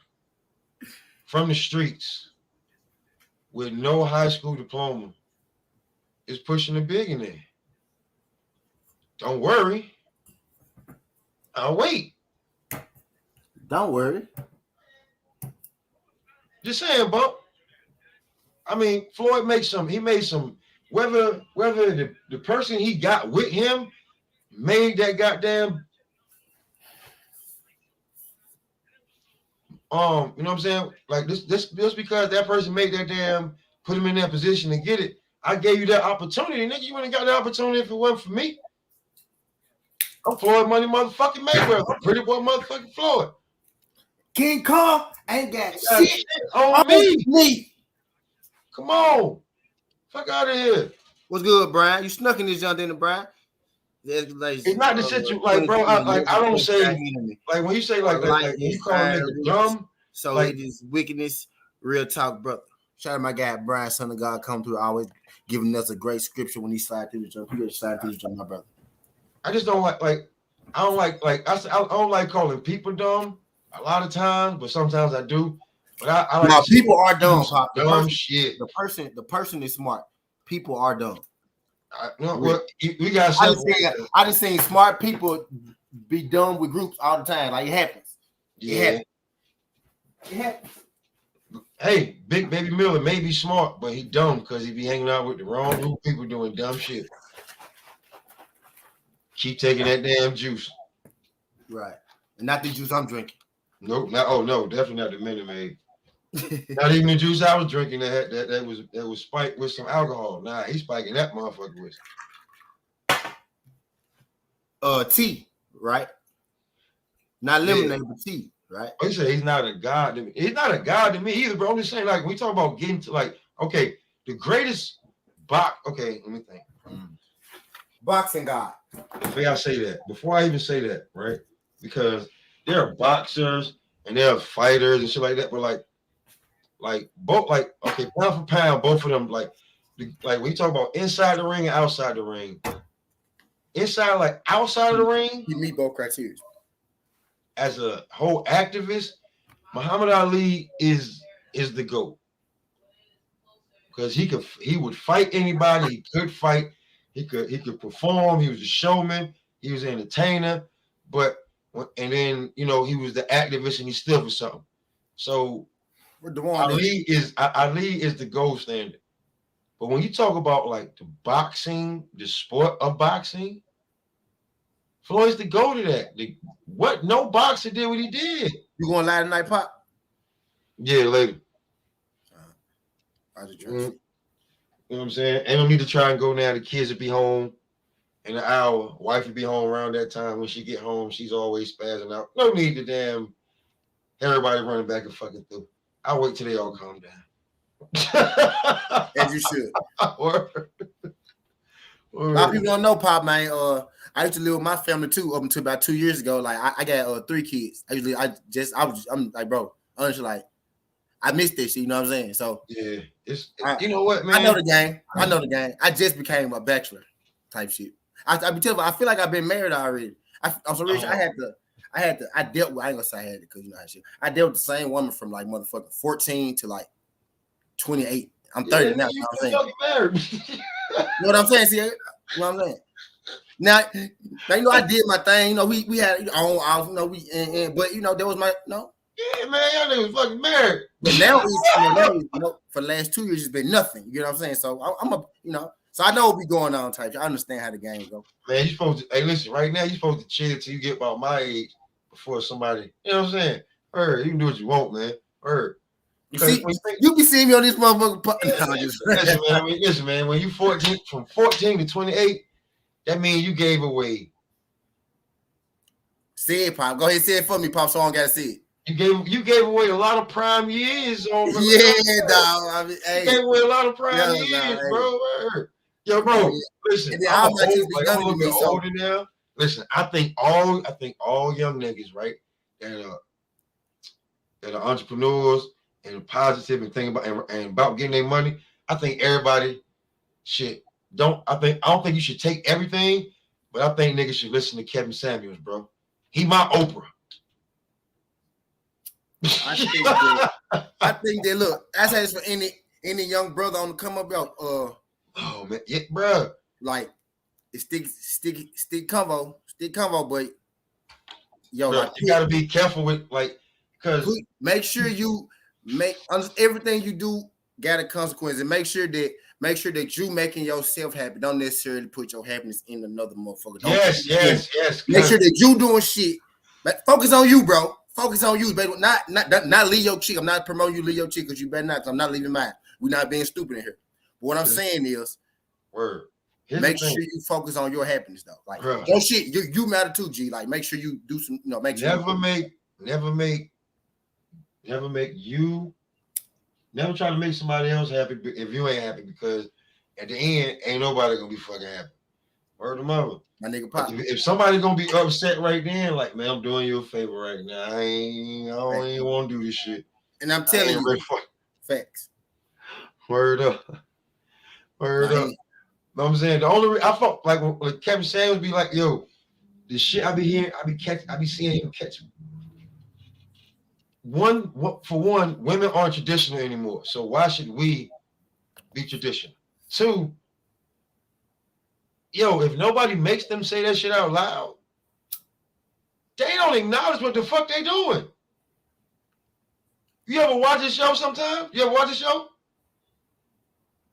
from the streets with no high school diploma is pushing a billionaire? Don't worry, I'll wait.
Don't worry.
Just saying, Bump. I mean, Floyd made some. Whether the person he got with him made that goddamn you know what I'm saying? Like this just because that person made that damn put him in that position to get it. I gave you that opportunity, nigga. You wouldn't got the opportunity if it wasn't for me. I'm Floyd Money motherfucking Mayweather. I'm pretty boy motherfucking Floyd.
King Kong ain't got shit
on me. Come on. Fuck out of here.
What's good, Brian? You snuck in this young dinner, Brian.
It's not the situation, like, bro. I don't say like when you say like when you call a nigga dumb.
So
like,
it is wickedness, real talk, brother. Shout out to my guy Brian, son of God, come through, always giving us a great scripture when he slide through the joke. He slide through the joke, my brother.
I just don't like I don't like I don't like calling people dumb a lot of times, but sometimes I do. But I like
people are dumb, Pop.
Dumb shit.
The person is smart. People are dumb.
We got.
I just seen smart people be dumb with groups all the time. Like it happens.
Yeah. It happens. Hey, Big Baby Miller may be smart, but he dumb because he be hanging out with the wrong group of people doing dumb shit. Keep taking that damn juice.
Right. And not the juice I'm drinking.
Nope. No, definitely not the Minute Maid. Not even the juice I was drinking that was spiked with some alcohol. Nah, he's spiking that motherfucker with
tea, right? Not lemonade, but tea, right?
He said he's not a god to me. He's not a god to me either, bro. I'm just saying, like, we talk about getting to like, okay, the greatest okay, let me think.
Boxing god.
Before I even say that, right? Because there are boxers and there are fighters and shit like that, but both, okay, pound for pound, both of them, like when you talk about inside the ring and outside the ring, outside of the ring,
you meet both criteria.
As a whole activist, Muhammad Ali is the GOAT because he would fight anybody. He could fight. He could perform. He was a showman. He was an entertainer. And then he was the activist and he stood for something. So Ali is the gold standard. But when you talk about like the boxing, the sport of boxing, Floyd's the go to that. No boxer did what he did.
You going live tonight, Pop?
Yeah, later.
I just
you know what I'm saying? Ain't no need to try and go now. The kids will be home in an hour. Wife will be home around that time. When she get home, she's always spazzing out. No need to damn everybody running back and fucking through. I'll wait till they all calm down.
As you should.
Word.
A lot of people don't know, Pop, man. I used to live with my family too up until about 2 years ago. Like I got 3 kids. I'm like, bro, honestly, like I missed this shit, you know what I'm saying? So
yeah, you know what, man?
I know the game. I just became a bachelor type shit. I feel like I've been married already. I'm so rich. I dealt with, I ain't gonna say I had it because you know how shit. I dealt with the same woman from like motherfucking 14 to like 28. I'm 30 now. You know what I'm saying? You know what I'm saying? See, you know what I'm saying? Now you know I did my thing. You know we had on, you know but there was my
Yeah, man, y'all niggas fucking married.
But now for the last 2 years it's been nothing. You know what I'm saying? So so I know what be going on type. I understand how the game go.
Man, you supposed to. Hey, listen, right now you supposed to chill till you get about my age before somebody. You know what I'm saying? You can do what you want, man.
You be seeing me on this motherfucker.
Listen, man. When you 14, from 14 to 28, that means you gave away.
Say it, Pop. Go ahead, say it for me, Pop. So I don't gotta see it.
You gave away a lot of prime years on.
Yeah, dog. I mean,
you gave away a lot of prime years, bro. Yo, bro. Listen, I'm a little bit older now. Listen, I think all young niggas, right, that are entrepreneurs and positive and think about and about getting their money. I think everybody should I don't think you should take everything, But I think niggas should listen to Kevin Samuels, bro. He my Oprah.
I think that look, that's as for any young brother on the come up, yo.
Oh man, yeah, bro.
Like it's stick convo, but yo,
Bro,
like
you gotta be careful with because
make sure you make everything you do got a consequence, and make sure that you making yourself happy. Don't necessarily put your happiness in another motherfucker.
Yes.
Make sure that you doing shit. But focus on you, bro. Focus on you, baby. Not leave your chick. I'm not promoting you leave your chick because you better not. I'm not leaving mine. We're not being stupid in here. But what I'm saying is, make sure you focus on your happiness though. Like your shit, you matter too, G. Like make sure you do some, make sure
never try to make somebody else happy if you ain't happy, because at the end, ain't nobody gonna be fucking happy. Word to mother.
My nigga Pop.
If somebody gonna be upset right then, like, man, I'm doing you a favor right now. I don't even want to do this shit.
And I'm telling you, facts.
Word up. Word up. Know what I'm saying? The only I felt like when Kevin Samuels be like, yo, the shit I be hearing, I be seeing him catch. For one, women aren't traditional anymore. So why should we be traditional? Two, yo, if nobody makes them say that shit out loud, they don't acknowledge what the fuck they doing. You ever watch this show sometimes? You ever watch the show?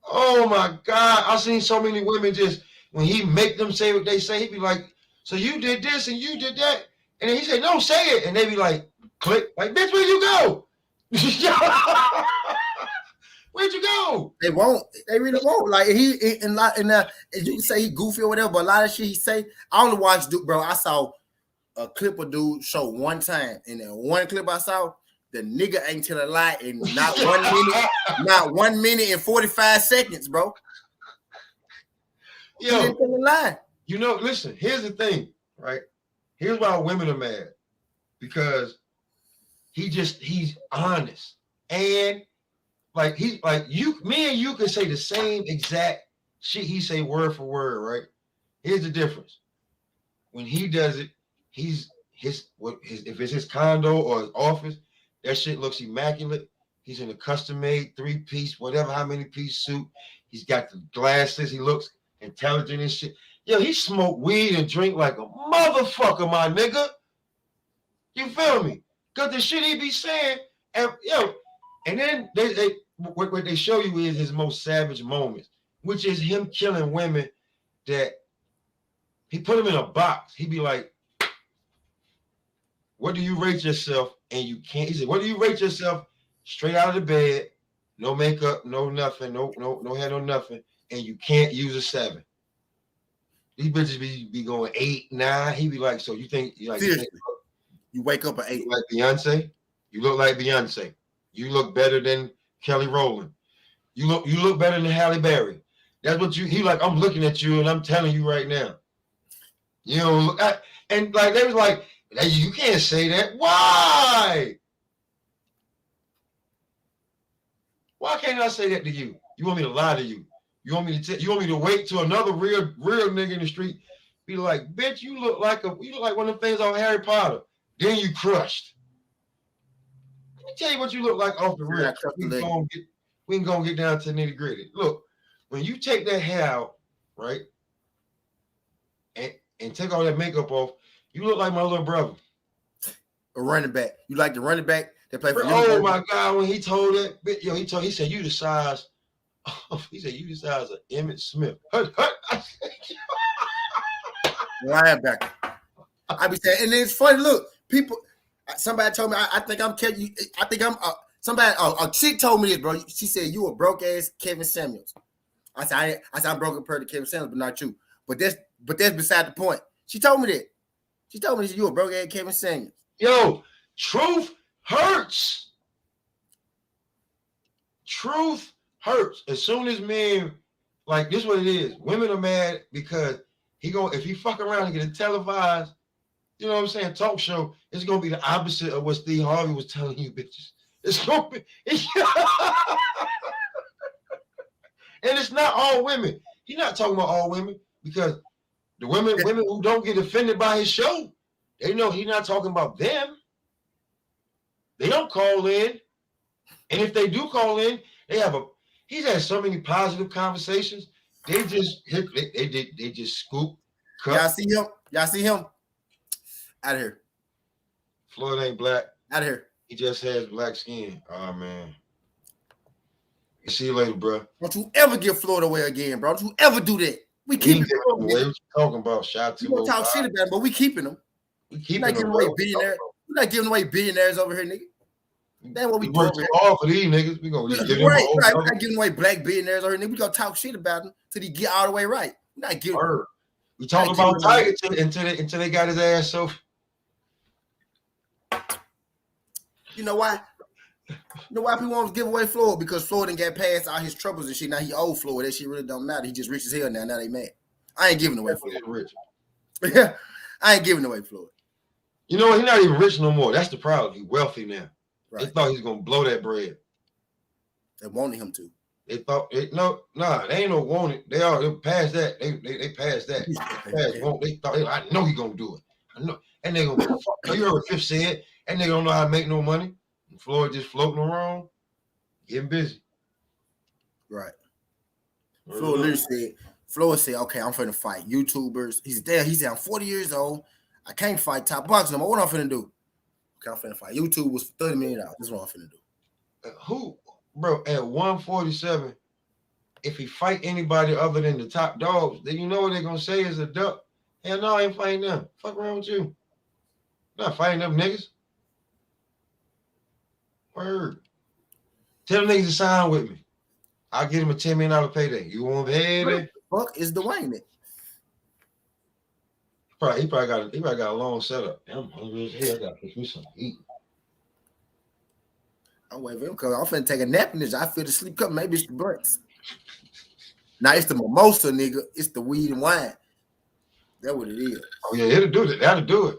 Oh my God. I've seen so many women just, when he make them say what they say, he be like, so you did this and you did that. And then he say, no, say it. And they be like, click. Like, bitch, where'd you go? Where'd you go?
They won't. They really won't. Like you can say he goofy or whatever, but a lot of shit he say. I only watched dude, bro. I saw a clip of dude show one time, and then one clip I saw, the nigga ain't tell a lie in not 1 minute, not 1 minute and 45 seconds, bro.
Yo,
he didn't tell a lie.
You know, listen. Here's the thing, right? Here's why women are mad, because he's honest, and like me and you can say the same exact shit he say word for word, right? Here's the difference. When he does it, if it's his condo or his office, that shit looks immaculate. He's in a custom-made 3-piece, whatever, how many piece suit. He's got the glasses. He looks intelligent and shit. Yo, he smoke weed and drink like a motherfucker, my nigga. You feel me? Cause the shit he be saying, and then what they show you is his most savage moments, which is him killing women that he put them in a box. He be like, what do you rate yourself? And you can't. He said, what do you rate yourself? Straight out of the bed, no makeup, no nothing, no hair, no nothing, and you can't use a 7. These bitches be going 8, 9. He be like, so you think you
wake up at 8?
You like Beyonce? You look like Beyonce. You look better than Kelly Rowland. You look better than Halle Berry. That's what he like. I'm looking at you and I'm telling you right now. You know, and like they was like, you can't say that. Why? Why can't I say that to you? You want me to lie to you? You want me to wait till another real nigga in the street be like, bitch, you look like one of the things on Harry Potter. Then you crushed. Let me tell you what you look like off the rip. We can go get down to the nitty gritty. Look, when you take that hair out, right, and take all that makeup off, you look like my little brother.
A running back. You like the running back that play for you?
Oh my God! When he told that, he said you the size. He said you the size of Emmitt Smith.
Linebacker. I be saying, and it's funny. Look, people. Somebody told me. I think I'm. Somebody. A chick told me this, bro. She said you a broke ass Kevin Samuels. I said I'm broke compared to Kevin Samuels, but not you. But that's beside the point. She told me that. She told me you a broke ass Kevin Samuels.
Yo, truth hurts. Truth hurts. As soon as men, like this, is what it is. Women are mad because if he fuck around and get a televised, you know what I'm saying, talk show, it's gonna be the opposite of what Steve Harvey was telling you bitches. It's gonna be, and it's not all women. He's not talking about all women because The women who don't get offended by his show, they know he's not talking about them. They don't call in. And if they do call in, he's had so many positive conversations. They just scoop. Cut.
Y'all see him? Out of here.
Floyd ain't black.
Out of here.
He just has black skin. Oh man. See you later, bro.
Don't you ever give Floyd away again, bro. Don't you ever do that. We keep it.
What you talking about? Shot
you gonna talk shit about him, but we keeping them.
We keeping
not giving away billionaires. We're not giving away billionaires over here, nigga. That's what we do.
All for these niggas. We gonna give them
right. We're not giving away black billionaires over here, nigga. We gonna talk shit about them till he get all the way right. We're not giving.
We talking about Tiger until they got his ass so.
You know why? You know why people want to give away Floyd? Because Floyd didn't get past all his troubles and shit. Now he old Floyd. That shit really don't matter. He just rich as hell now. Now they mad. I ain't giving away Floyd.
Rich.
I ain't giving away Floyd.
You know what? He's not even rich no more. That's the problem. He's wealthy now.
Right.
They thought he was gonna blow that bread.
They wanted him to.
They thought they ain't no wanted. They passed that. They passed that. They thought I know he gonna do it. I know. And they gonna you heard what Fifth said, and they don't know how to make no money. And Floyd just floating around, getting busy.
Right. Floyd said, okay, I'm finna fight YouTubers. He said, I'm 40 years old. I can't fight top boxers no more. What I'm finna do? Okay, I'm finna fight YouTubers for $30 million. This is what I'm finna do.
Who, bro, at 147, if he fight anybody other than the top dogs, then you know what they're gonna say is a duck. Hell no, I ain't fighting them. Fuck around with you. Not fighting them niggas. Word. Tell them niggas to sign with me. I'll get him a $10 million payday. You want baby?
Fuck is Dwayne it?
He probably got a long setup. I'm hungry as hell. I gotta push me some heat.
I'm waiting for him because I'm finna take a nap in this. I feel the sleep coming. Maybe it's the blunts. Now it's the mimosa, nigga. It's the weed and wine. That's what it is.
Oh yeah, it'll do it. That'll do it.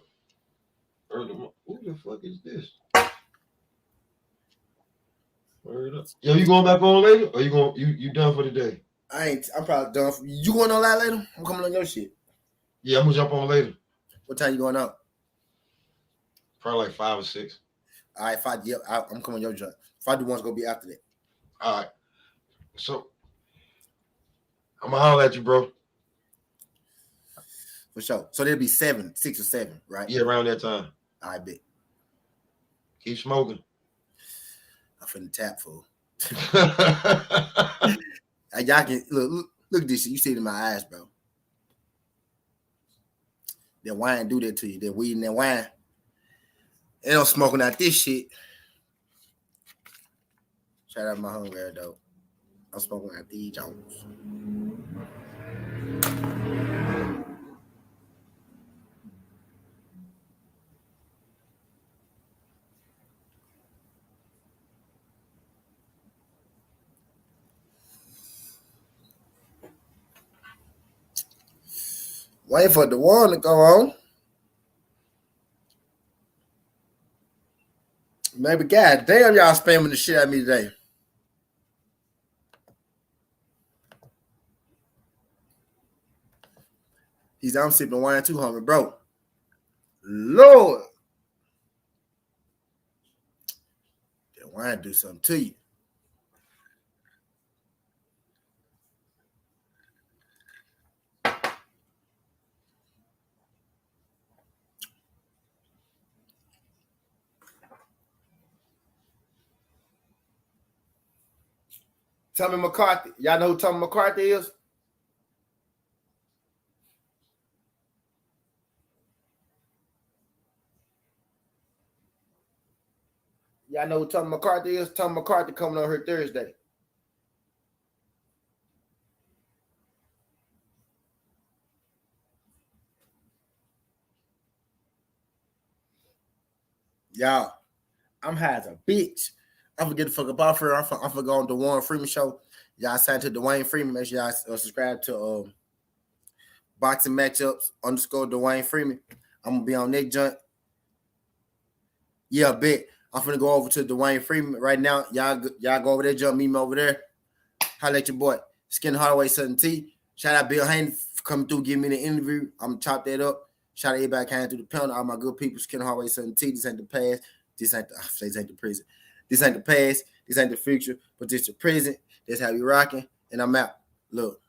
Who the fuck is this? Word up. Yo, you going back on later? Or you done for the day?
I'm probably done. You going on live later? I'm coming on your shit.
Yeah, I'm gonna jump on later.
What time you going out?
Probably like 5 or 6.
All right, I'm coming on your jump. If I do one's gonna be after that.
All right. So I'm gonna holler at you, bro.
For sure. So there'll be 6 or 7, right?
Yeah, around that time.
I bet.
Keep smoking.
I'm finna tap, fool. Y'all can look at this shit. You see it in my eyes, bro. That wine do that to you. That weed and that wine. They don't smoking out this shit. Shout out my homegirl, though. I'm smoking out these Jones. Waiting for the war to go on. Maybe, god damn, y'all spamming the shit out of me today. I'm sipping wine too hungry, bro. Lord. That wine do something to you. Tommy McCarthy. Y'all know who Tommy McCarthy is? Y'all know who Tommy McCarthy is? Tommy McCarthy coming on here Thursday. Y'all, I'm high as a bitch. I'm forget the fuck about her. I'm for going to the Warren Freeman show. Y'all sign to Dwayne Freeman. Make sure y'all subscribe to Boxing Matchups _ Dwayne Freeman. I'm gonna be on that joint. Yeah, bet. I'm finna go over to Dwayne Freeman right now. Y'all go over there, jump, meet me over there. Holla at your boy. Skin Hardaway Sutton T. Shout out Bill Haney for coming through, giving me the interview. I'm gonna chop that up. Shout out everybody came through the panel. All my good people, Skin Hardway 17. This ain't the past. This ain't the present. This ain't the past. This ain't the future. But this the present. That's how we rocking. And I'm out. Look.